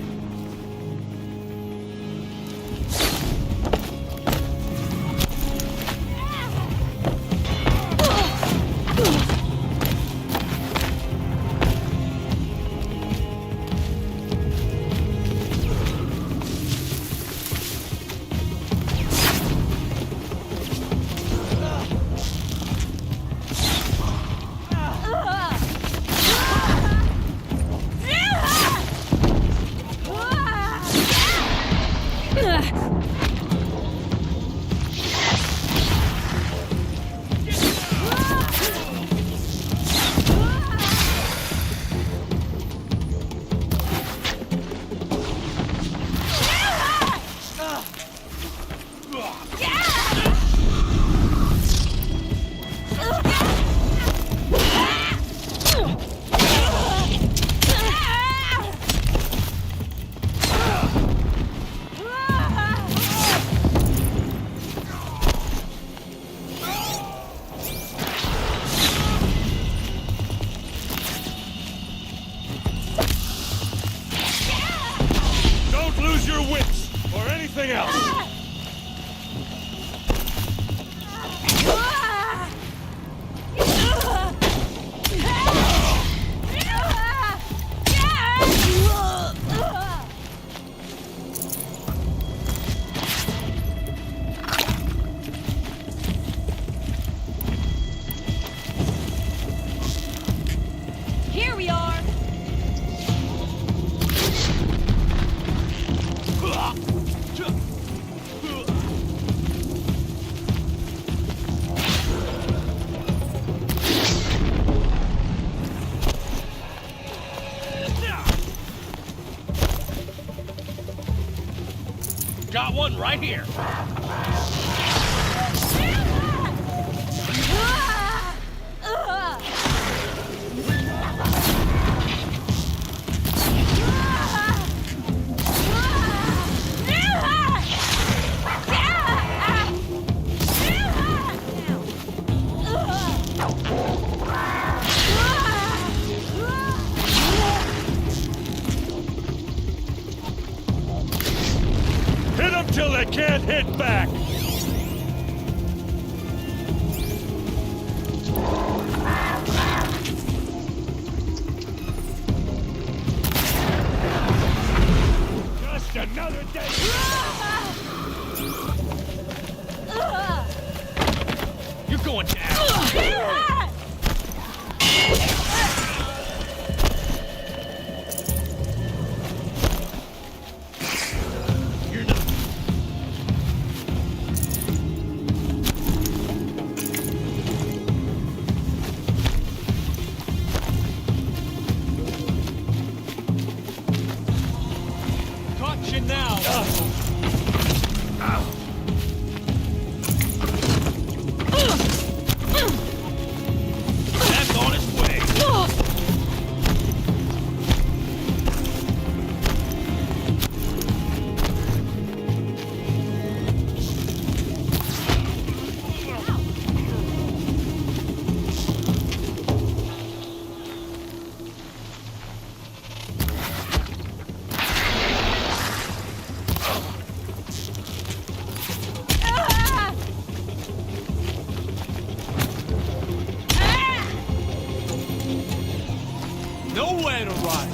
Don't lose your wits, or anything else! Here we are! Got one right here. Hit them till they can't hit back. Just another day. You're going down. You're not. Caught you now. That's on its way. Nowhere to run.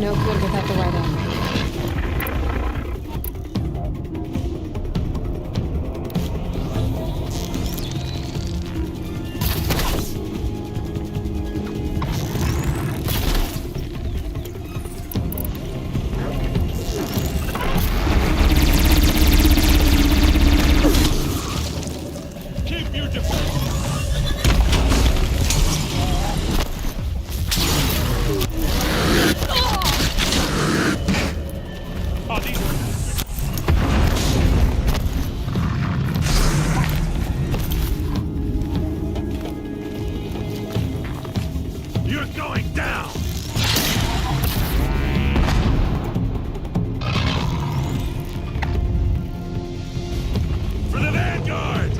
no good without the right armor. You're going down! For the Vanguard!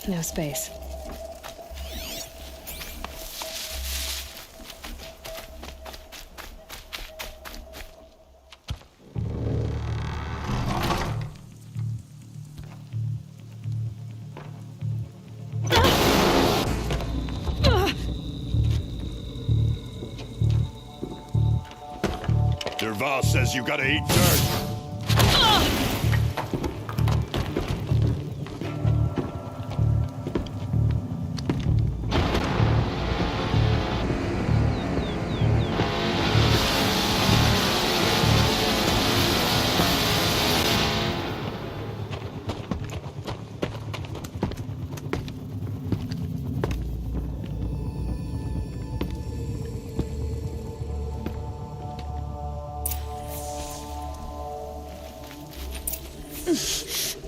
No space. Derval says you gotta eat dirt.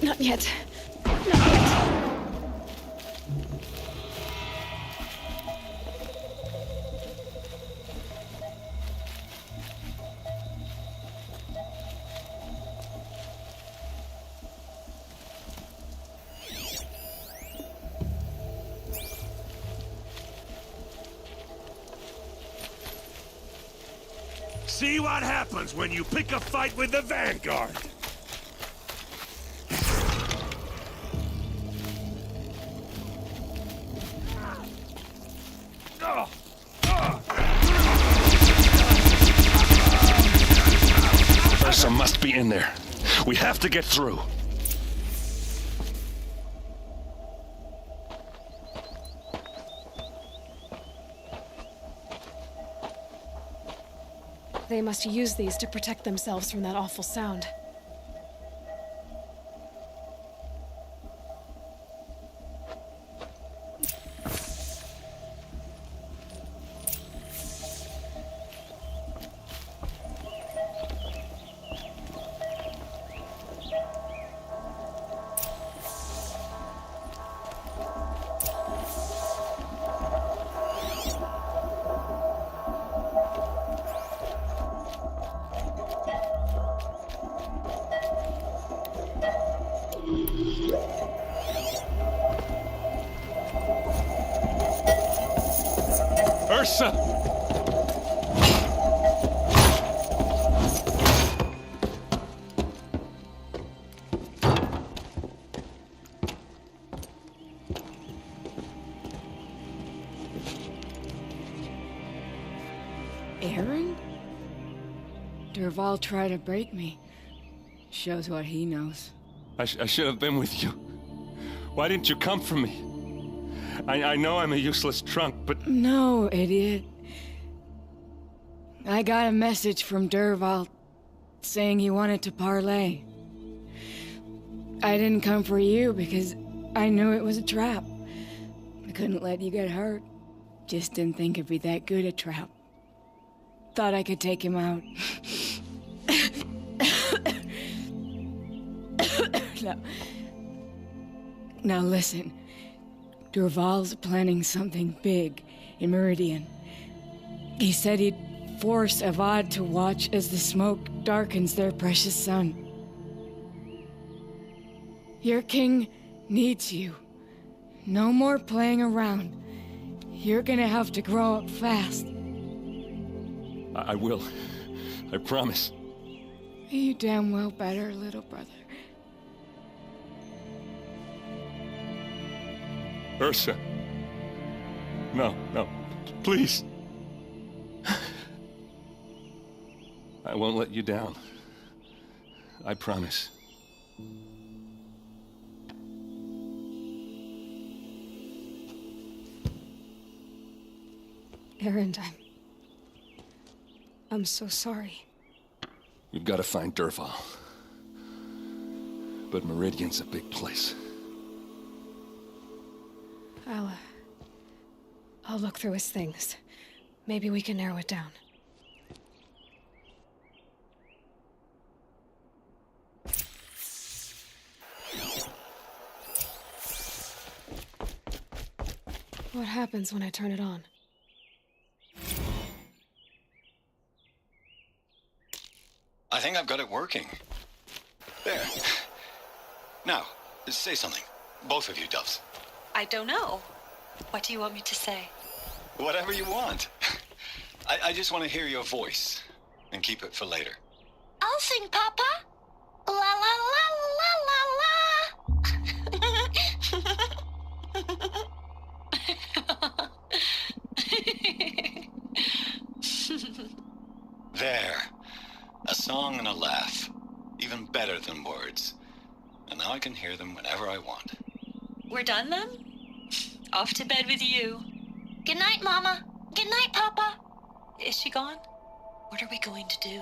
Not yet. Not yet. See what happens when you pick a fight with the Vanguard. Ursa must be in there. We have to get through. They must use these to protect themselves from that awful sound. Ursa! Aaron? Derval tried to break me. Shows what he knows. I should have been with you. Why didn't you come for me? I know I'm a useless trunk, but... No, idiot. I got a message from Derval saying he wanted to parlay. I didn't come for you because I knew it was a trap. I couldn't let you get hurt. Just didn't think it'd be that good a trap. Thought I could take him out. No. Now listen. Durval's planning something big in Meridian. He said he'd force Avad to watch as the smoke darkens their precious sun. Your king needs you. No more playing around. You're gonna have to grow up fast. I will. I promise. You damn well better, little brother. Ursa. No, no. Please. I won't let you down. I promise. Erend, I'm so sorry. We've got to find Derval. But Meridian's a big place. I'll look through his things. Maybe we can narrow it down. What happens when I turn it on? I think I've got it working. There. Now, say something. Both of you, Doves. I don't know. What do you want me to say? Whatever you want. I just want to hear your voice. And keep it for later. I'll sing, Papa. La la la la la la. There. A song and a laugh. Even better than words. And now I can hear them whenever I want. We're done then? Off to bed with you. Good night, Mama. Good night, Papa. Is she gone? What are we going to do?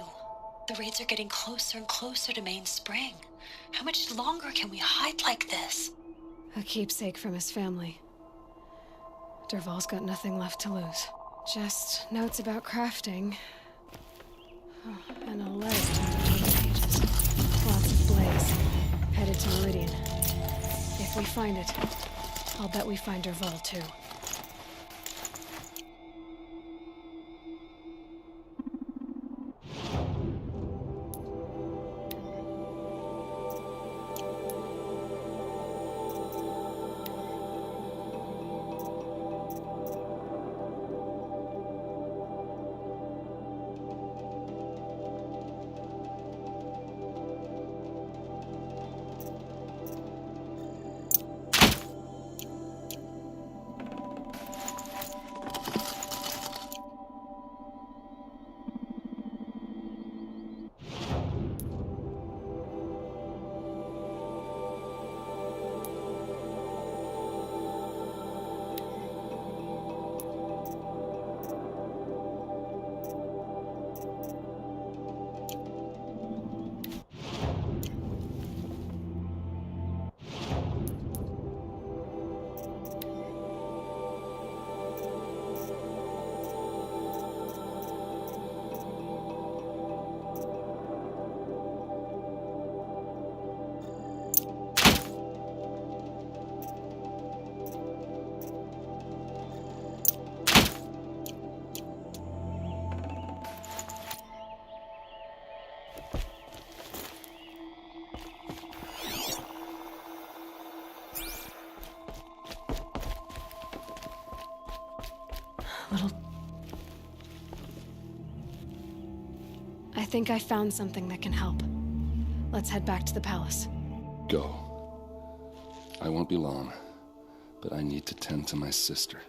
The raids are getting closer and closer to Main Spring. How much longer can we hide like this? A keepsake from his family. Derval's got nothing left to lose. Just notes about crafting. Oh, and a letter on the pages. Lots of blaze. Headed to Meridian. If we find it, I'll bet we find Derval too. I think I found something that can help. Let's head back to the palace. Go. I won't be long, but I need to tend to my sister.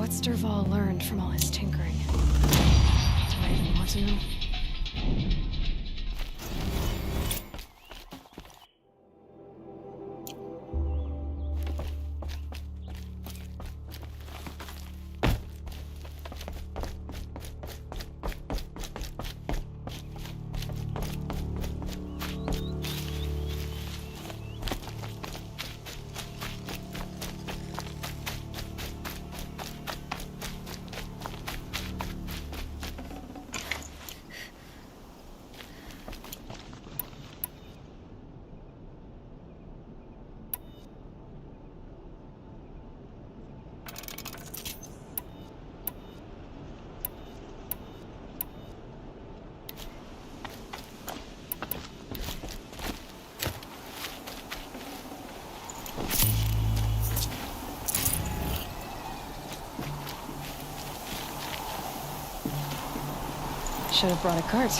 What's Dervahl learned from all his tinkering? Do I even want to know? Should have brought a cart.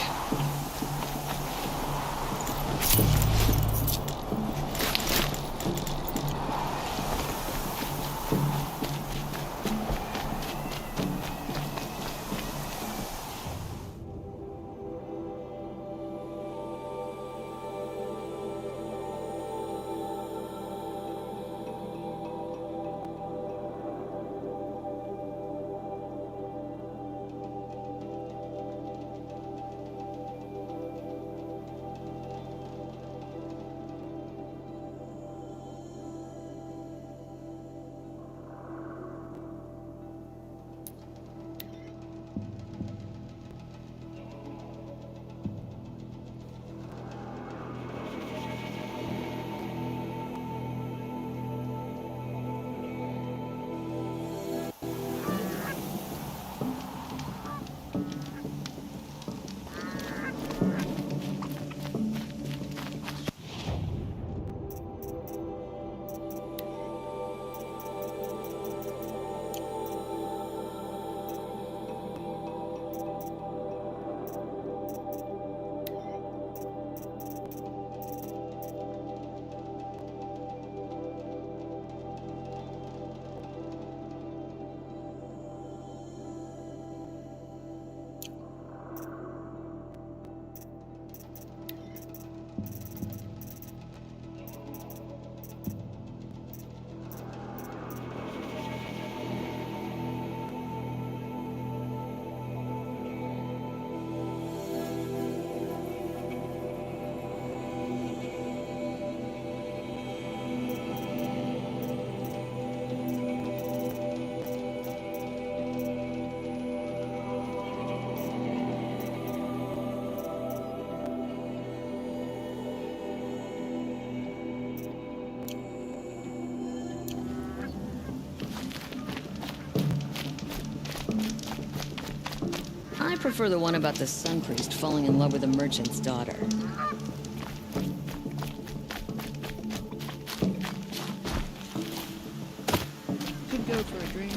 I prefer the one about the sun priest falling in love with a merchant's daughter. Could go for a drink.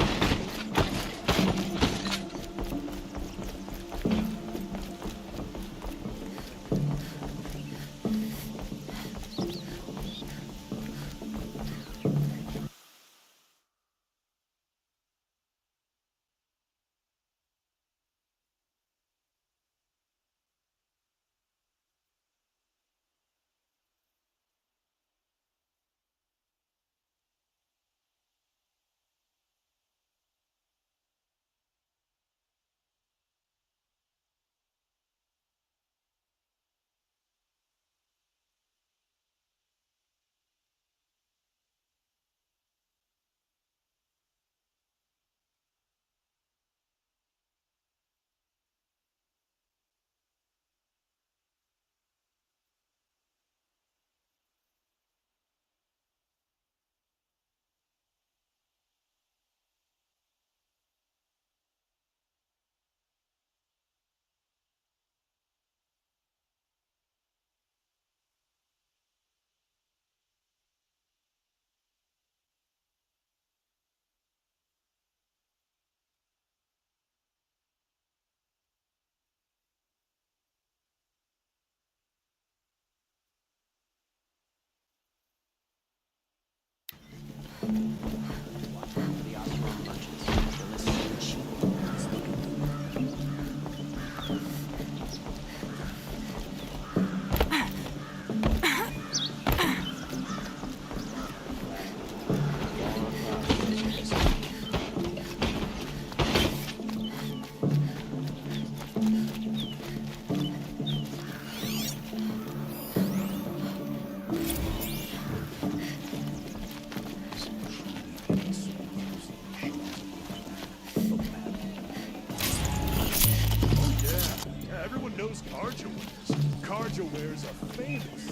These are famous.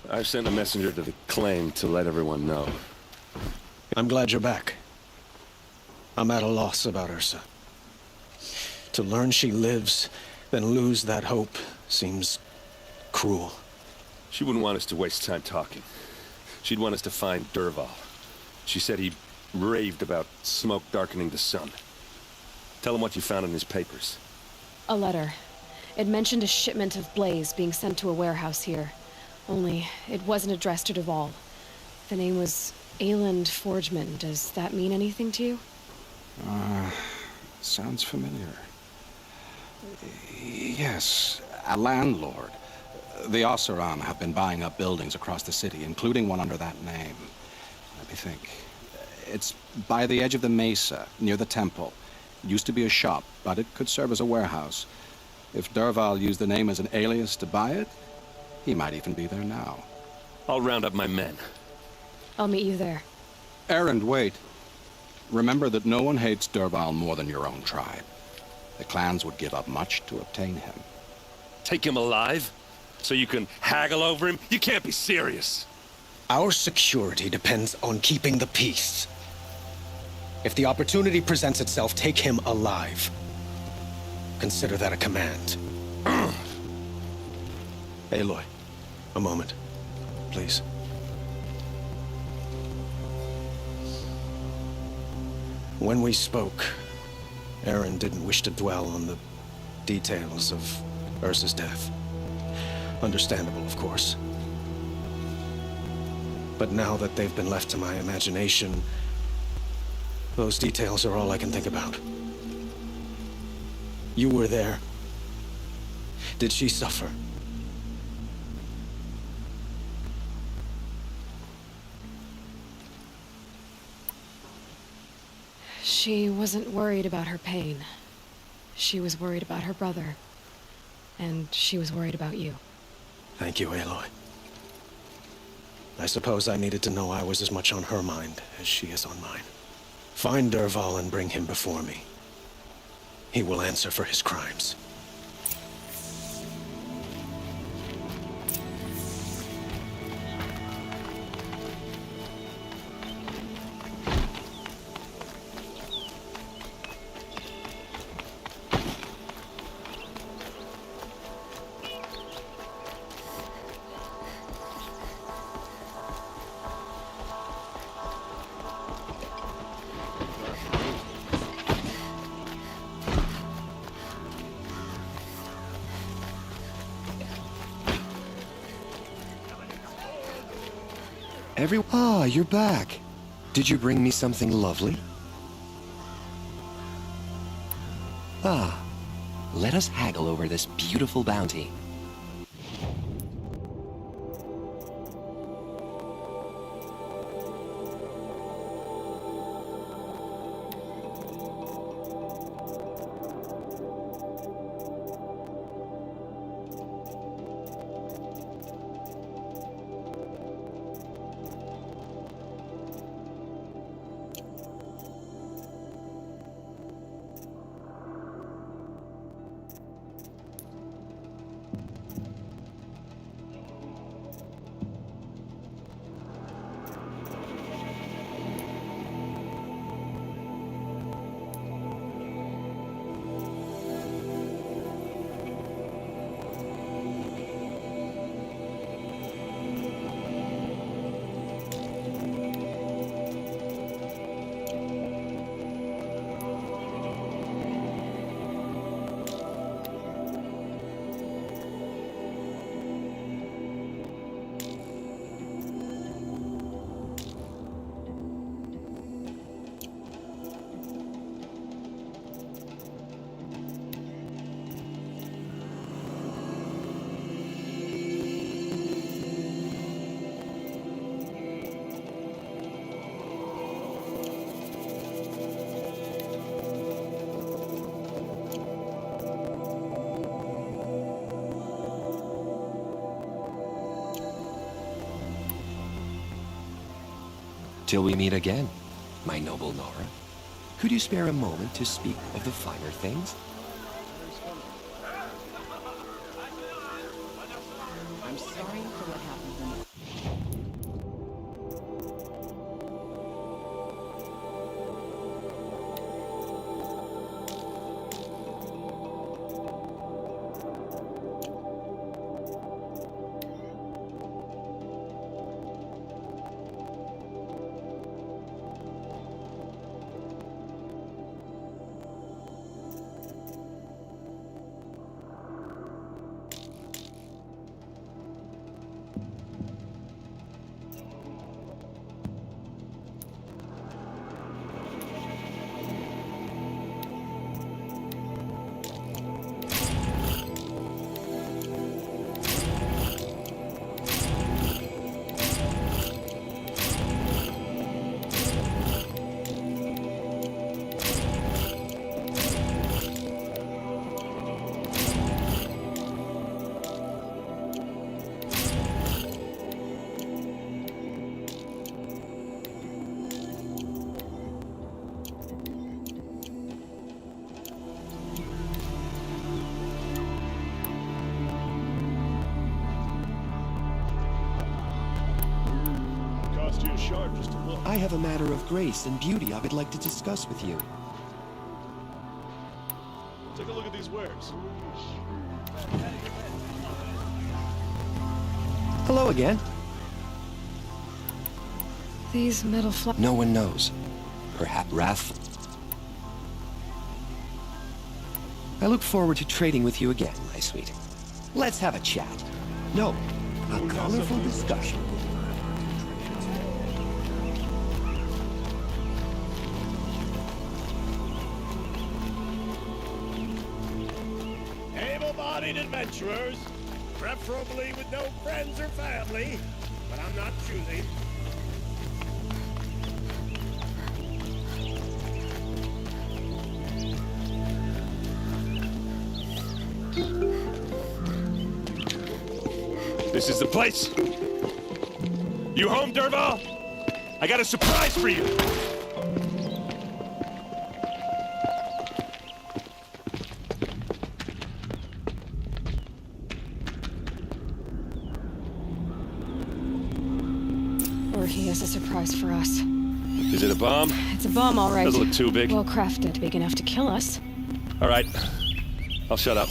I've sent a messenger to the claim to let everyone know. I'm glad you're back. I'm at a loss about Ursa. To learn she lives, then lose that hope, seems cruel. She wouldn't want us to waste time talking. She'd want us to find Dervahl. She said he raved about smoke darkening the sun. Tell him what you found in his papers. A letter. It mentioned a shipment of blaze being sent to a warehouse here. Only, it wasn't addressed to Dervahl. The name was Ayland Forgeman. Does that mean anything to you? Sounds familiar. Yes, a landlord. The Oseram have been buying up buildings across the city, including one under that name. Let me think. It's by the edge of the mesa, near the temple. It used to be a shop, but it could serve as a warehouse. If Dervahl used the name as an alias to buy it, he might even be there now. I'll round up my men. I'll meet you there. Erend, wait. Remember that no one hates Dervahl more than your own tribe. The clans would give up much to obtain him. Take him alive? So you can haggle over him? You can't be serious. Our security depends on keeping the peace. If the opportunity presents itself, take him alive. Consider that a command. Aloy, a moment, please. When we spoke, Erend didn't wish to dwell on the details of Ursa's death. Understandable, of course. But now that they've been left to my imagination, those details are all I can think about. You were there. Did she suffer? She wasn't worried about her pain. She was worried about her brother. And she was worried about you. Thank you, Aloy. I suppose I needed to know I was as much on her mind as she is on mine. Find Dervahl and bring him before me. He will answer for his crimes. Ah, you're back. Did you bring me something lovely? Ah, let us haggle over this beautiful bounty. Till we meet again, my noble Nora. Could you spare a moment to speak of the finer things? I'm sorry for what happened. I have a matter of grace and beauty I would like to discuss with you. Take a look at these wares. Hello again. These metal No one knows. Perhaps wrathful. I look forward to trading with you again, my sweet. Let's have a chat. No, a colorful discussion. Able-bodied adventurers, preferably with no friends or family, but I'm not choosing. This is the place. You home, Dervahl? I got a surprise for you. Or he has a surprise for us. Is it a bomb? It's a bomb, all right. Doesn't look too big. Well crafted, big enough to kill us. All right. I'll shut up.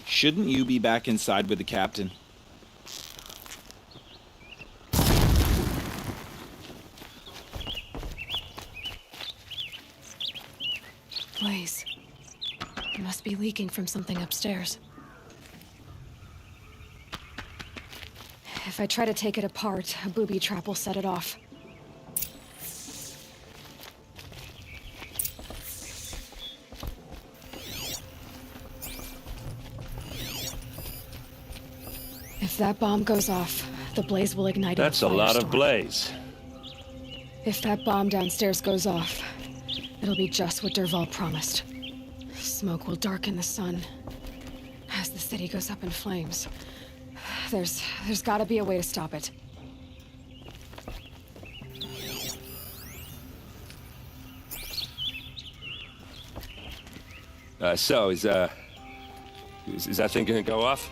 Shouldn't you be back inside with the captain? Blaze. It must be leaking from something upstairs. If I try to take it apart, a booby trap will set it off. If that bomb goes off, the blaze will ignite. That's a lot of blaze. If that bomb downstairs goes off, it'll be just what Dervahl promised. Smoke will darken the sun as the city goes up in flames. There's gotta be a way to stop it. So is that thing gonna go off?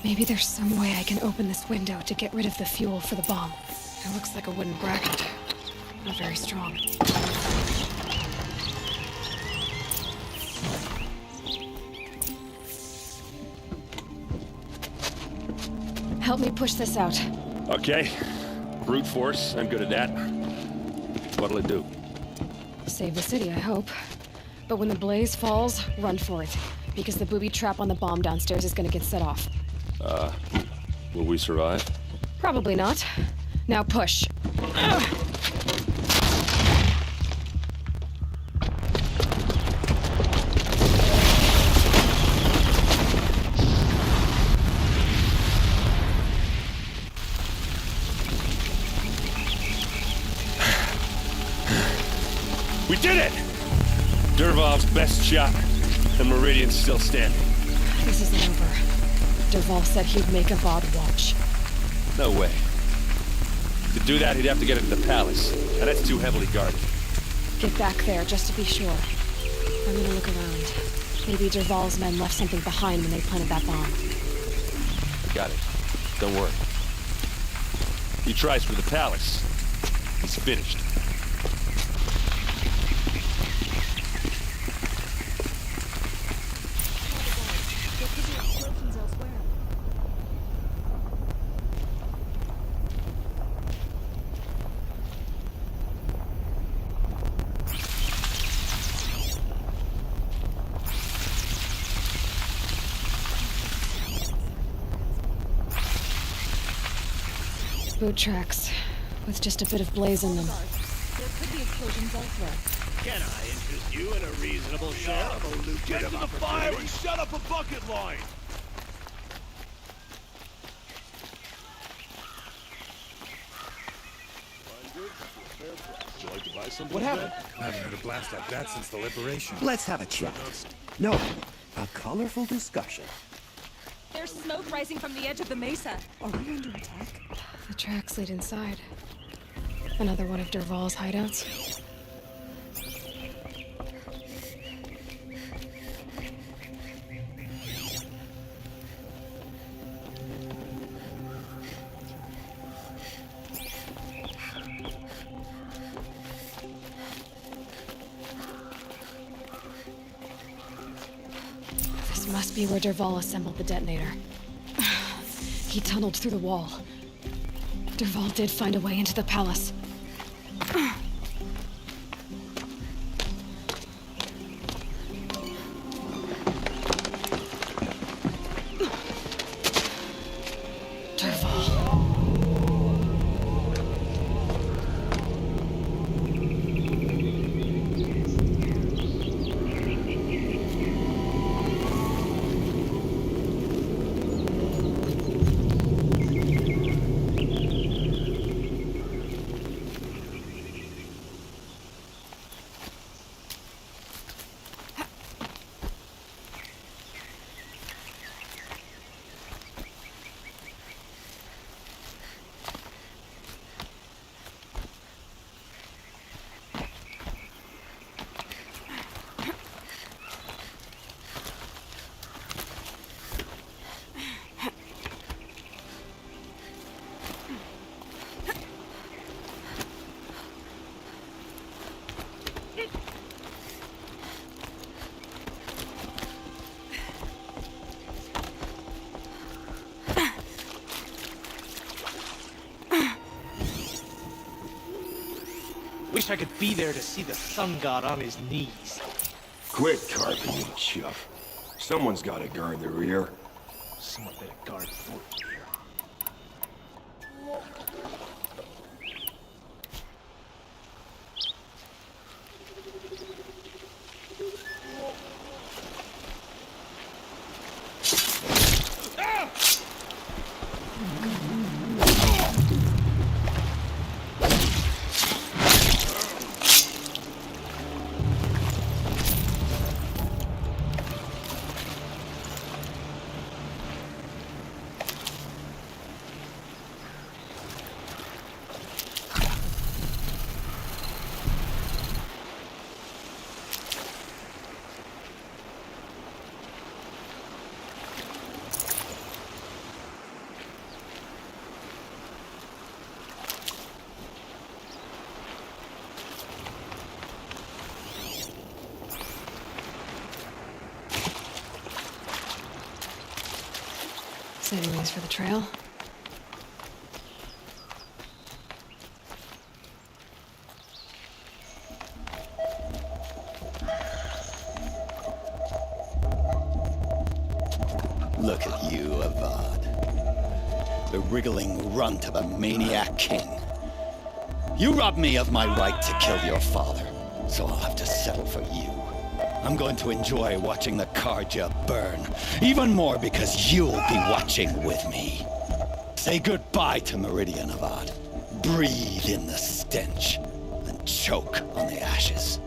Maybe there's some way I can open this window to get rid of the fuel for the bomb. It looks like a wooden bracket. Not very strong. Help me push this out. Okay. Brute force, I'm good at that. What'll it do? Save the city, I hope. But when the blaze falls, run for it. Because the booby trap on the bomb downstairs is gonna get set off. Will we survive? Probably not. Now push. We did it! Dervahl's best shot, and Meridian's still standing. This isn't over. Dervahl said he'd make Avad watch. No way. To do that, he'd have to get into the palace, and that's too heavily guarded. Get back there, just to be sure. I'm gonna look around. Maybe Dervahl's men left something behind when they planted that bomb. Got it. Don't worry. He tries for the palace. He's finished. Boot tracks, with just a bit of blaze in them. There could be explosions elsewhere. Can I interest you in a reasonable share of a lucrative Get to the fire opportunity? and shut up a bucket line! Would you like to buy something? What happened? I haven't heard a blast like that since the liberation. Let's have a chat. No, a colorful discussion. There's smoke rising from the edge of the mesa. Are we under attack? The tracks lead inside. Another one of Dervahl's hideouts. This must be where Dervahl assembled the detonator. He tunneled through the wall. Dervahl did find a way into the palace. Wish I could be there to see the sun god on his knees. Quit carping, you chuff. Someone's got to guard the rear. Someone better guard the fort here. Saving these for the trail. Look at you, Avad. The wriggling runt of a maniac king. You robbed me of my right to kill your father, so I'll have to settle for you. I'm going to enjoy watching the Karja burn, even more because you'll be watching with me. Say goodbye to Meridian, Avad. Breathe in the stench, and choke on the ashes.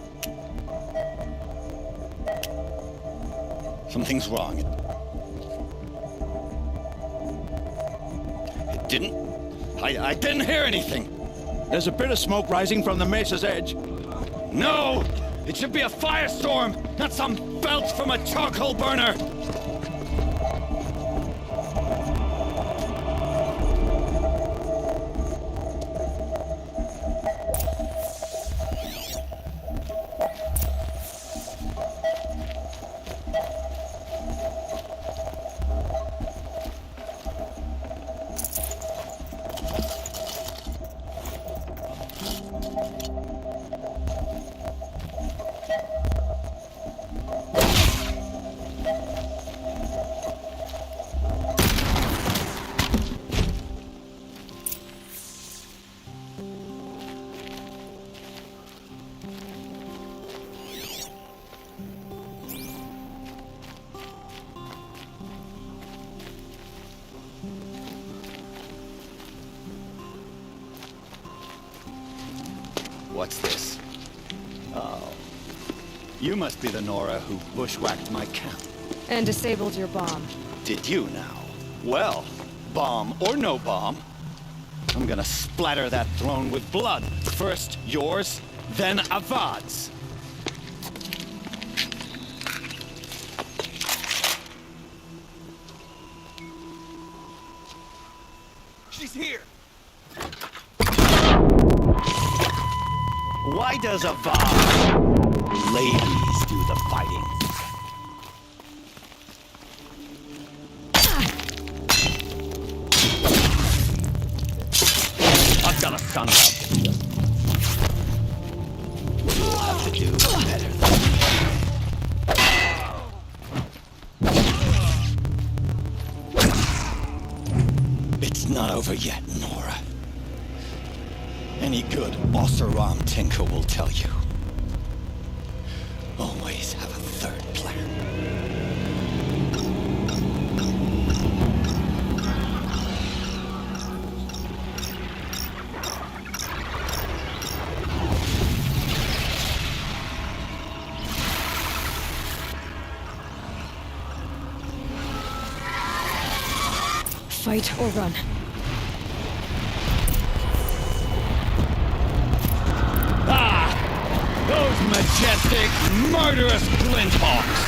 Something's wrong. It didn't... I didn't hear anything. There's a bit of smoke rising from the mesa's edge. No! It should be a firestorm, not some belch from a charcoal burner! What's this? Oh. You must be the Nora who bushwhacked my camp. And disabled your bomb. Did you now? Well, bomb or no bomb, I'm gonna splatter that throne with blood. First yours, then Avad's. She's here! Why does Avad ladies do the fighting? I've got a son out there. You'll have to do better than me. It's not over yet, Nora. Any good Oseram tinker will tell you. Always have a third plan. Fight or run. Those majestic, murderous Glinthawks!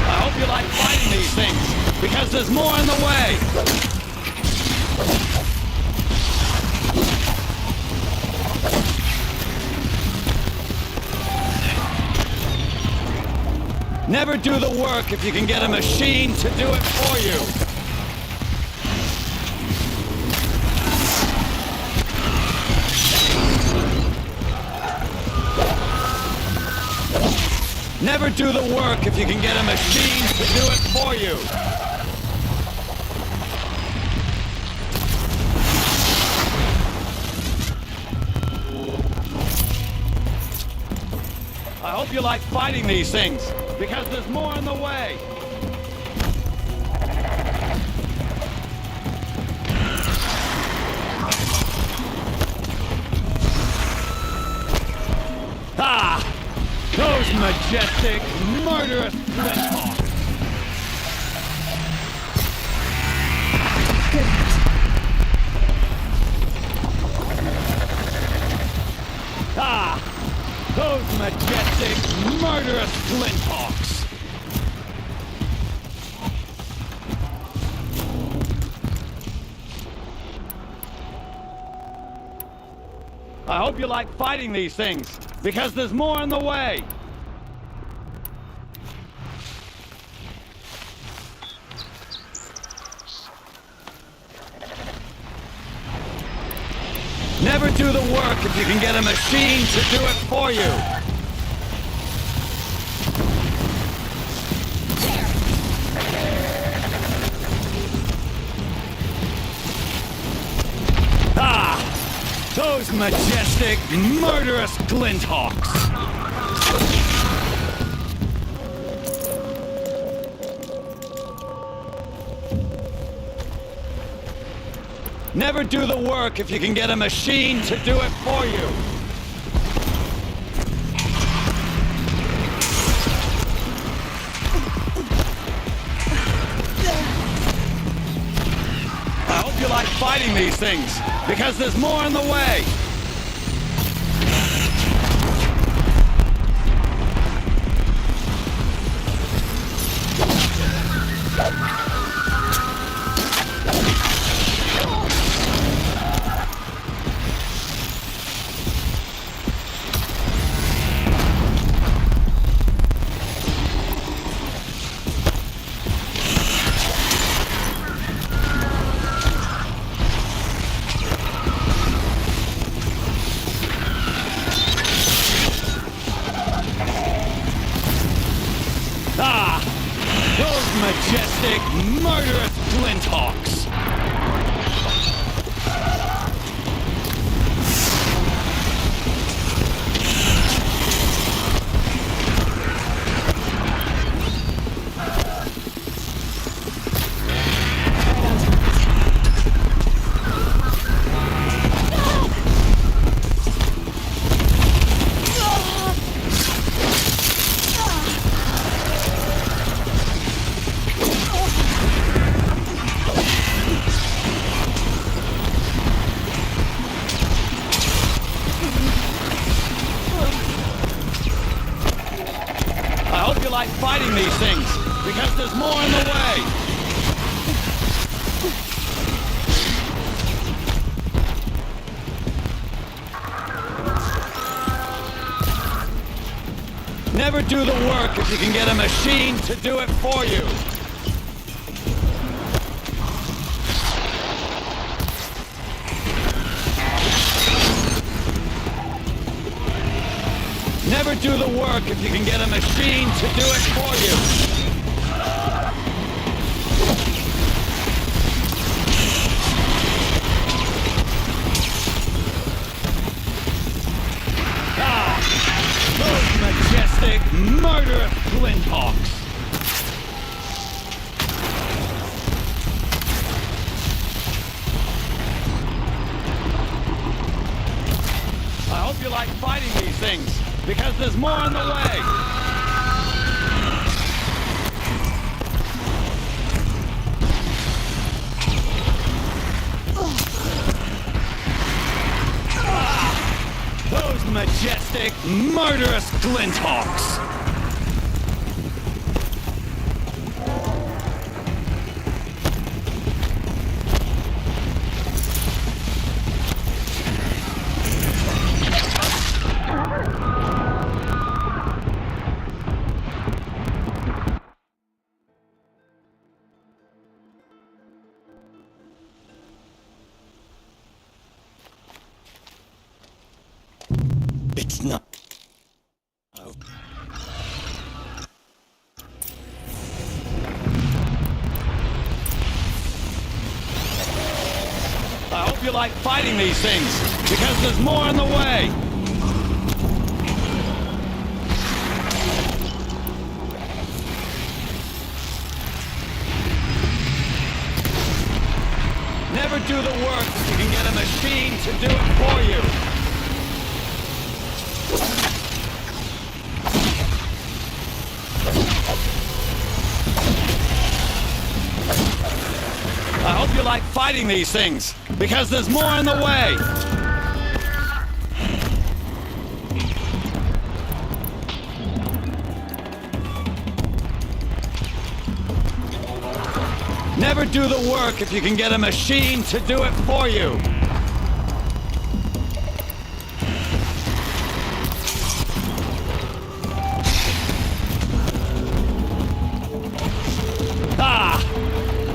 I hope you like fighting these things, because there's more in the way! Never do the work if you can get a machine to do it for you. Never do the work if you can get a machine to do it for you. I hope you like fighting these things, because there's more in the way. Ah! Those majestic, murderous Glinthawks! Ah! Those majestic, murderous Glinthawks! I hope you like fighting these things, because there's more in the way! Never do the work if you can get a machine to do it for you! Ah! Those majestic, murderous Glinthawks! Never do the work if you can get a machine to do it for you. I hope you like fighting these things, because there's more in the way. Majestic, murderous Glinthawks! Like fighting these things, because there's more in the way. Never do the work if you can get a machine to do it for you. Never do the work if you can get a machine to do it for you. Those majestic, murderous Glinthawks. I hope you like fighting these things, because there's more in the way. Those majestic, murderous Glinthawks. It's not. Oh. I hope you like fighting these things, because there's more in the way. Never do the work if you can get a machine to do it for you. I hope you like fighting these things, because there's more in the way. Never do the work if you can get a machine to do it for you.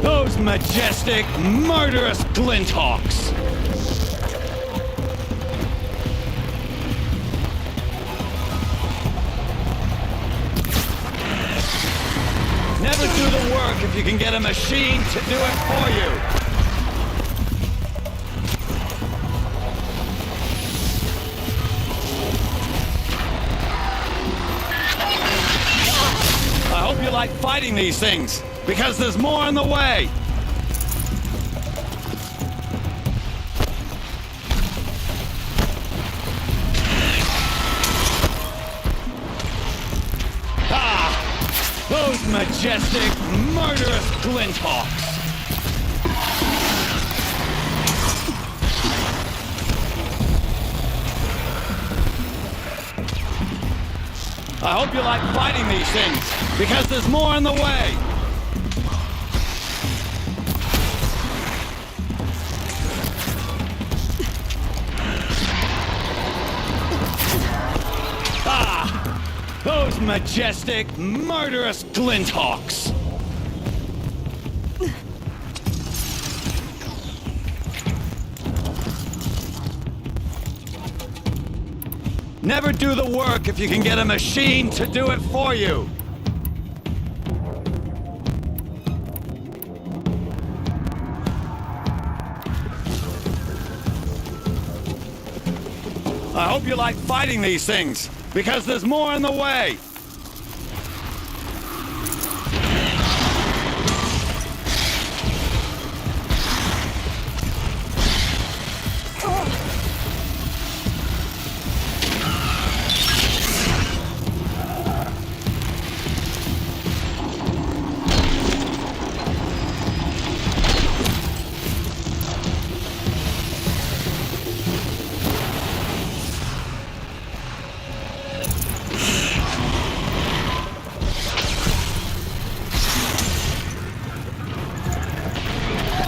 Those majestic, murderous Glinthawks. Never do the work if you can get a machine to do it for you. I hope you like fighting these things, because there's more in the way. majestic, murderous glinthawks! I hope you like fighting these things, because there's more on the way! Those majestic, murderous glinthawks! Never do the work if you can get a machine to do it for you! I hope you like fighting these things, because there's more on the way!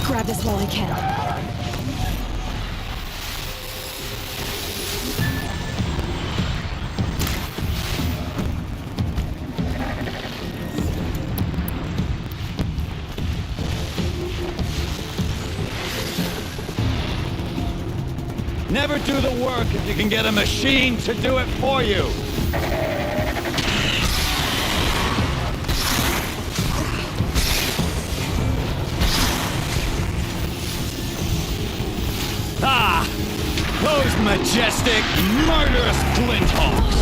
Grab this while I can. Never do the work if you can get a machine to do it for you! Those majestic, murderous glinthawks!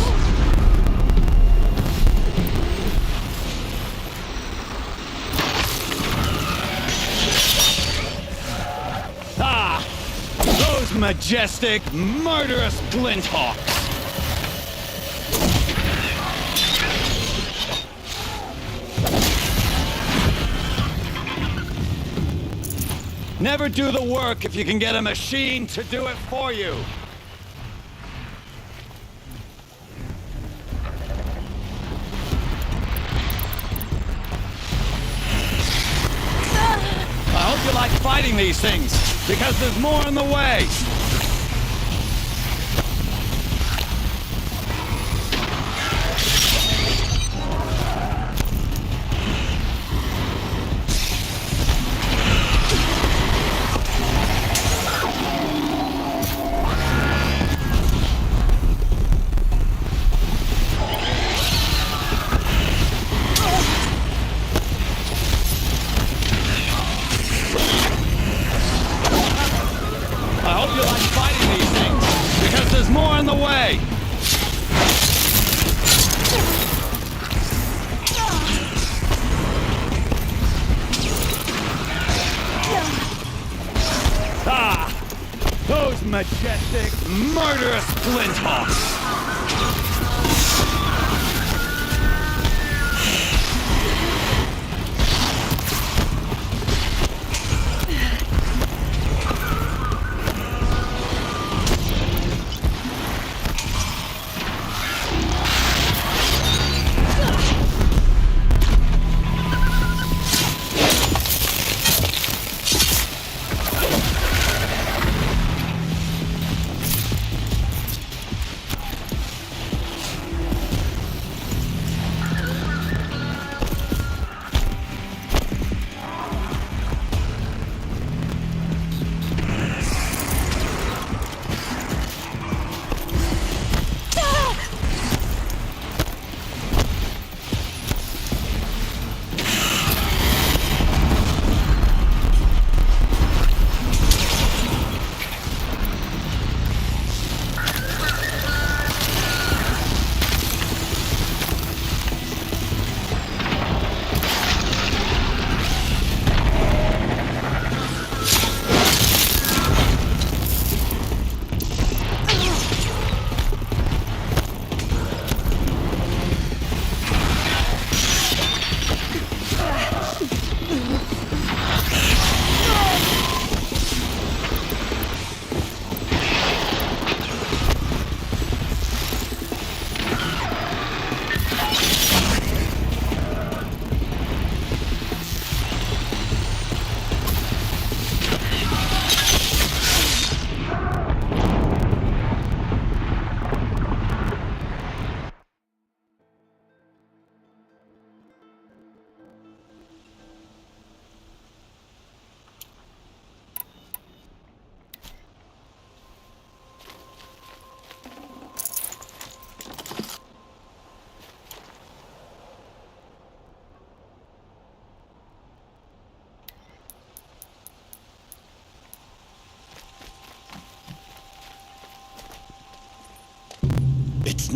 Those majestic, murderous glinthawks! Never do the work if you can get a machine to do it for you! I hope you like fighting these things, because there's more on the way! Those majestic, murderous glinthawks!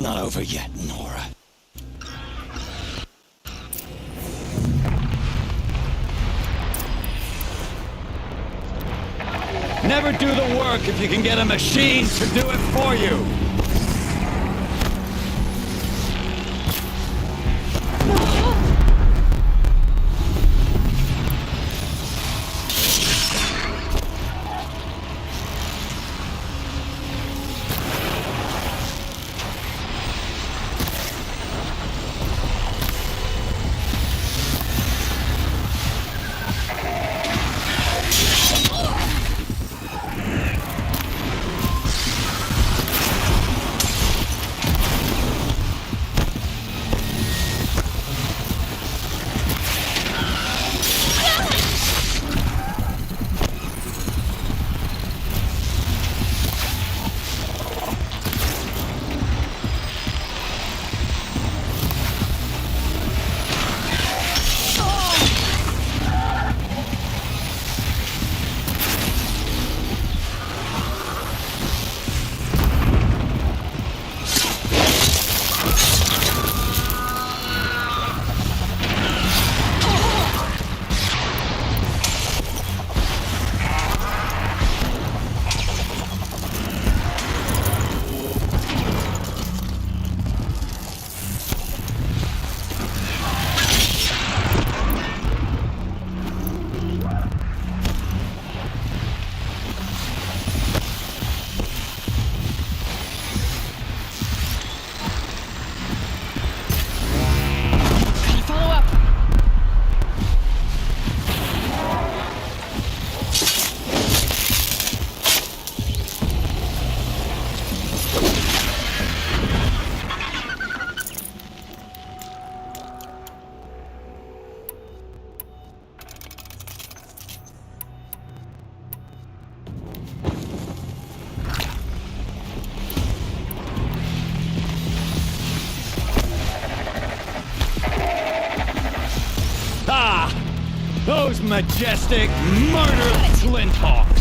not over yet, Nora. Never do the work if you can get a machine to do it for you. Those majestic, murderous Flinthawks!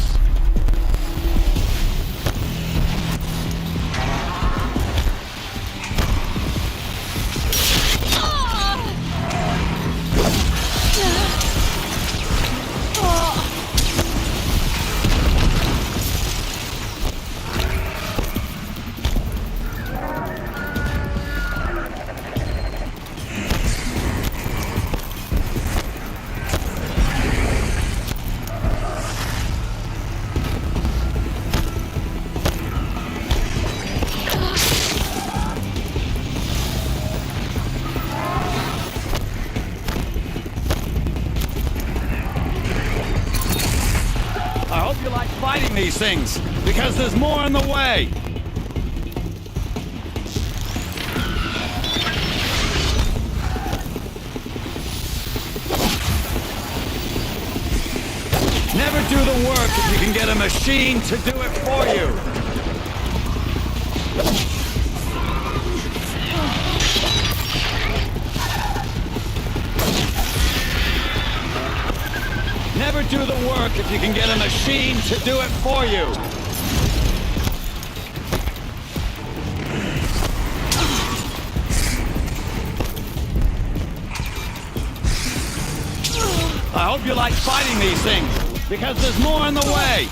These things, because there's more on the way! Never do the work if you can get a machine to do it for you! Never do the work if you can get a machine to do it for you. I hope you like fighting these things, because there's more on the way.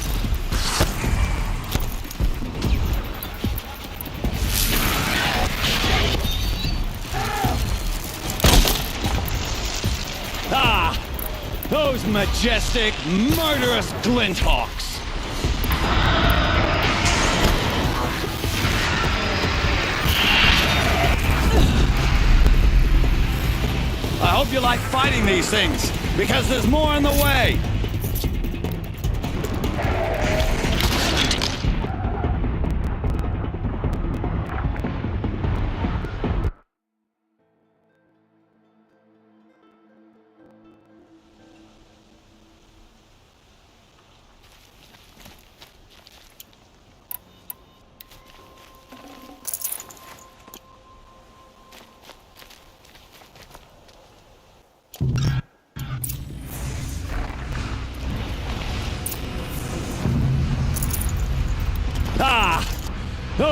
Those majestic, murderous Flinthawks! I hope you like fighting these things, because there's more on the way!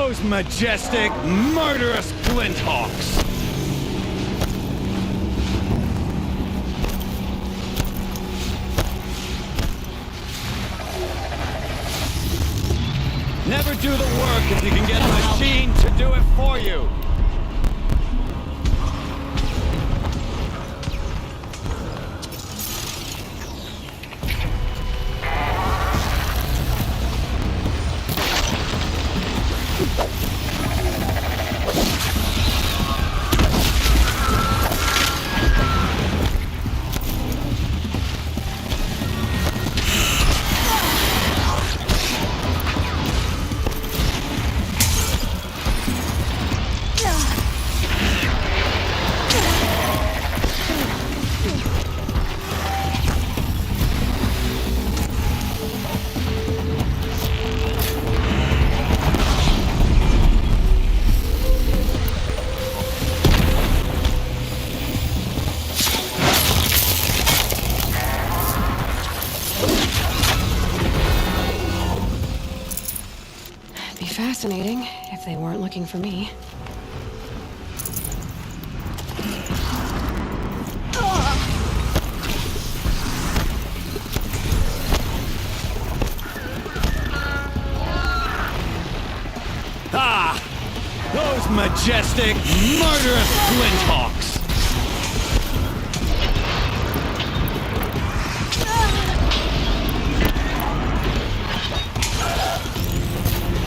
Those majestic, murderous flinthawks! Never do the work if you can get a machine to do it for you! Fascinating, if they weren't looking for me. Ah! Those majestic, murderous flinthawks!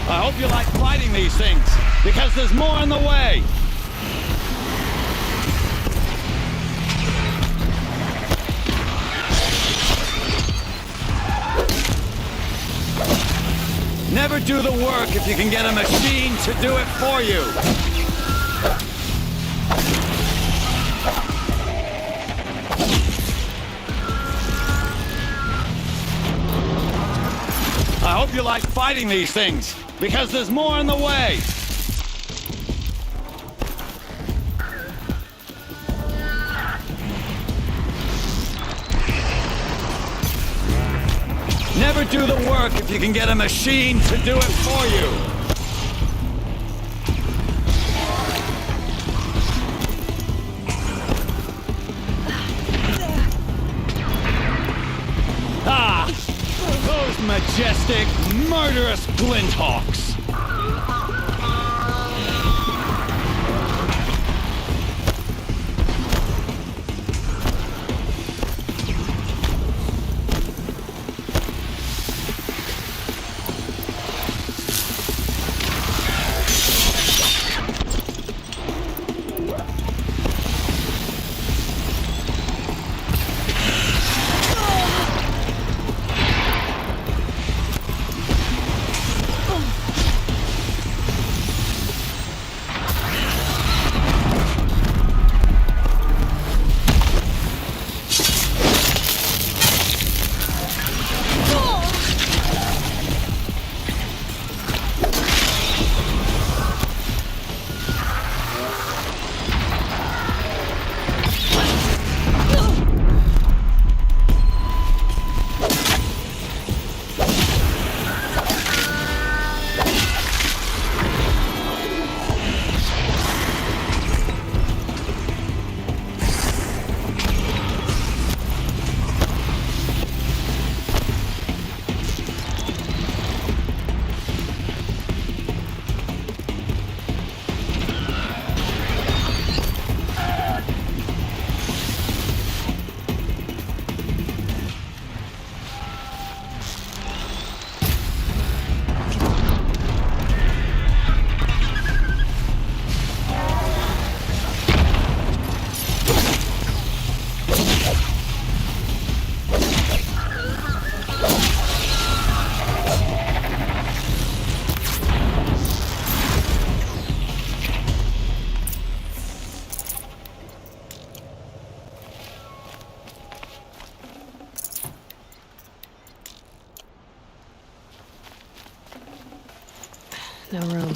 I hope you like fighting these things, because there's more on the way! Never do the work if you can get a machine to do it for you! I hope you like fighting these things, because there's more on the way! Never do the work if you can get a machine to do it for you! Ah! Those majestic, murderous flinthawks! No room.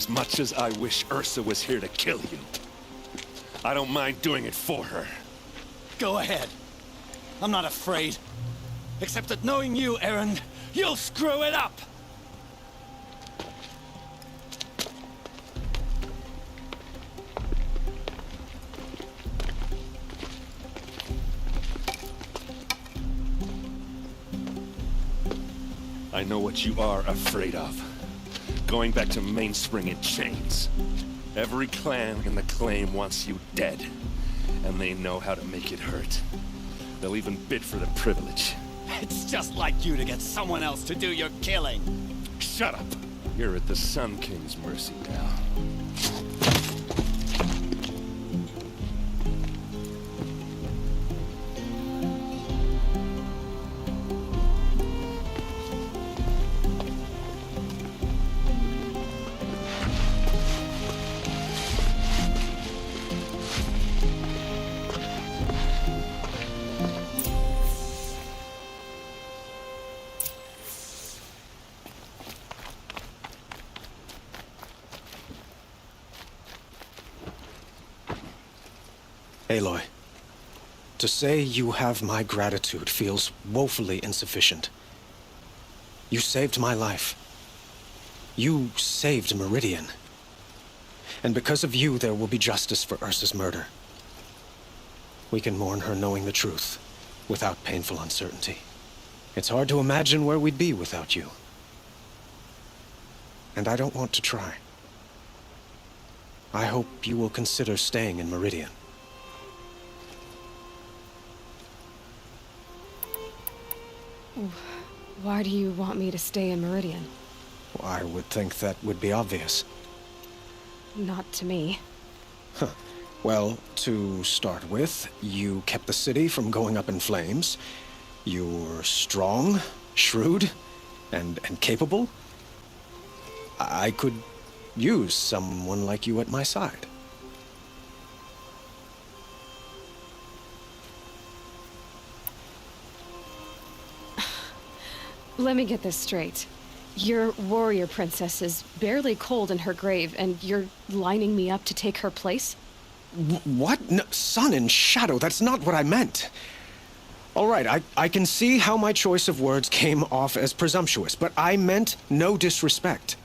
as much as I wish Ursa was here to kill you, I don't mind doing it for her. Go ahead. I'm not afraid. Except that knowing you, Aaron, you'll screw it up! I know what you are afraid of. Going back to Mainspring in chains. Every clan in the claim wants you dead. And they know how to make it hurt. They'll even bid for the privilege. It's just like you to get someone else to do your killing. Shut up. You're at the Sun King's mercy now. Aloy, to say you have my gratitude feels woefully insufficient. You saved my life. You saved Meridian. And because of you, there will be justice for Ursa's murder. We can mourn her knowing the truth, without painful uncertainty. It's hard to imagine where we'd be without you. And I don't want to try. I hope you will consider staying in Meridian. Why do you want me to stay in Meridian? Well, I would think that would be obvious. Not to me. Huh. Well, to start with, you kept the city from going up in flames. You're strong, shrewd, and capable. I could use someone like you at my side. Let me get this straight. Your warrior princess is barely cold in her grave, and you're lining me up to take her place? What? No, sun and shadow, that's not what I meant. All right, I can see how my choice of words came off as presumptuous, but I meant no disrespect.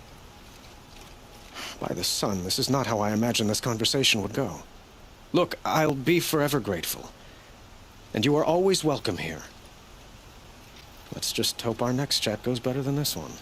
By the sun, this is not how I imagined this conversation would go. Look, I'll be forever grateful. And you are always welcome here. Let's just hope our next chat goes better than this one.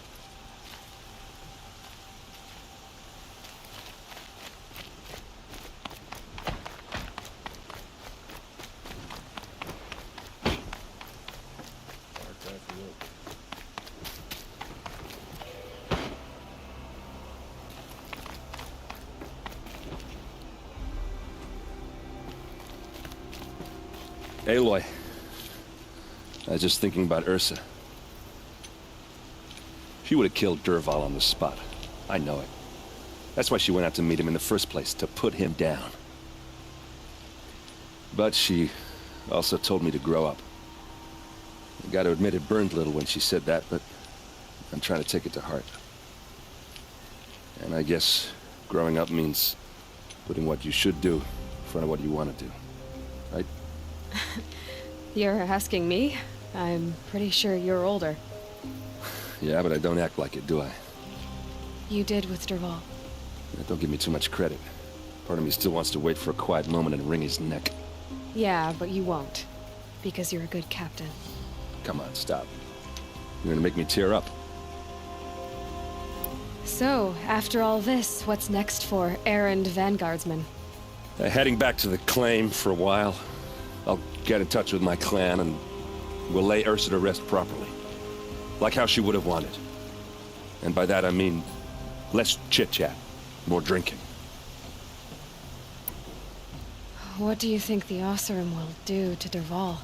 Aloy. I was just thinking about Ursa. She would have killed Dervahl on the spot. I know it. That's why she went out to meet him in the first place, to put him down. But she also told me to grow up. I gotta admit it burned a little when she said that, but I'm trying to take it to heart. And I guess growing up means putting what you should do in front of what you want to do. Right? You're asking me? I'm pretty sure you're older. Yeah, but I don't act like it, do I? You did with Dervahl. Don't give me too much credit. Part of me still wants to wait for a quiet moment and wring his neck. Yeah, but you won't. Because you're a good captain. Come on, stop. You're gonna make me tear up. So, after all this, what's next for errand vanguardsman? Heading back to the claim for a while. I'll get in touch with my clan and we'll lay Ursa to rest properly. Like how she would have wanted. And by that I mean less chit-chat, more drinking. What do you think the Oseram will do to Dervahl?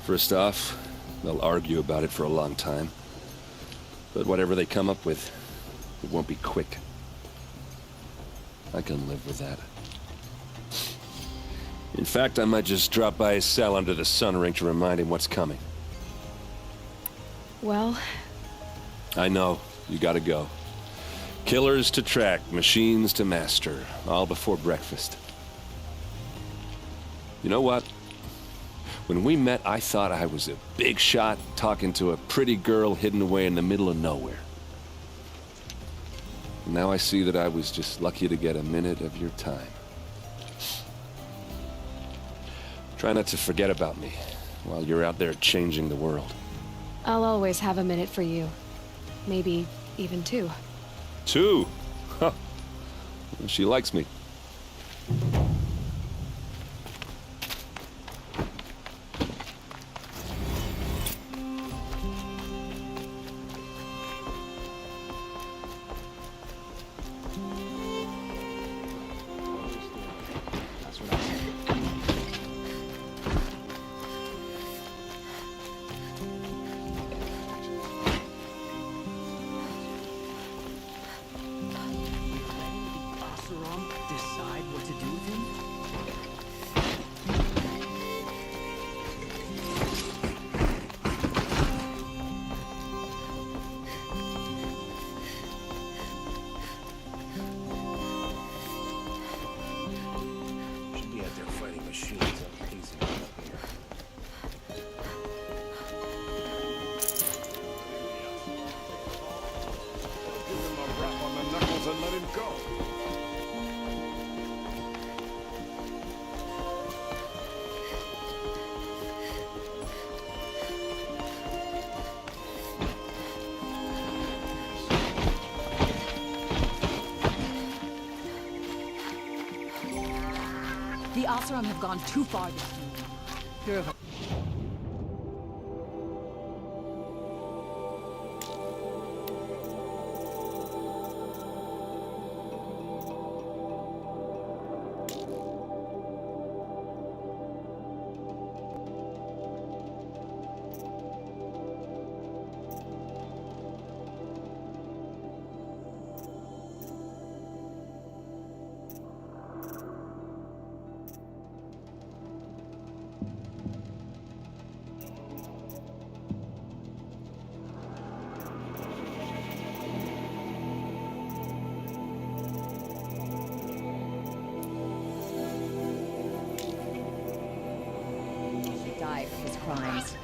First off, they'll argue about it for a long time. But whatever they come up with, it won't be quick. I can live with that. In fact, I might just drop by his cell under the sun ring to remind him what's coming. Well... I know. You gotta go. Killers to track, machines to master, all before breakfast. You know what? When we met, I thought I was a big shot talking to a pretty girl hidden away in the middle of nowhere. Now I see that I was just lucky to get a minute of your time. Try not to forget about me while you're out there changing the world. I'll always have a minute for you. Maybe even 2. 2? Huh. She likes me. Decide what to do with him? Should be out there fighting machines up easy up here. Give him a rap on the knuckles and let him go. The Oseram have gone too far this time. Purify. Die for his crimes.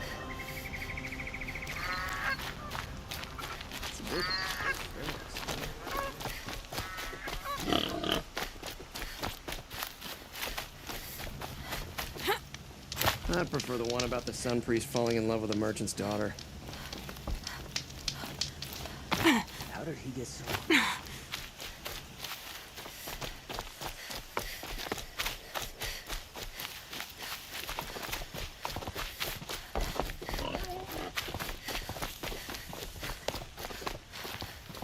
I prefer the one about the sun priest falling in love with a merchant's daughter. How did he get so...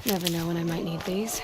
Never know when I might need these.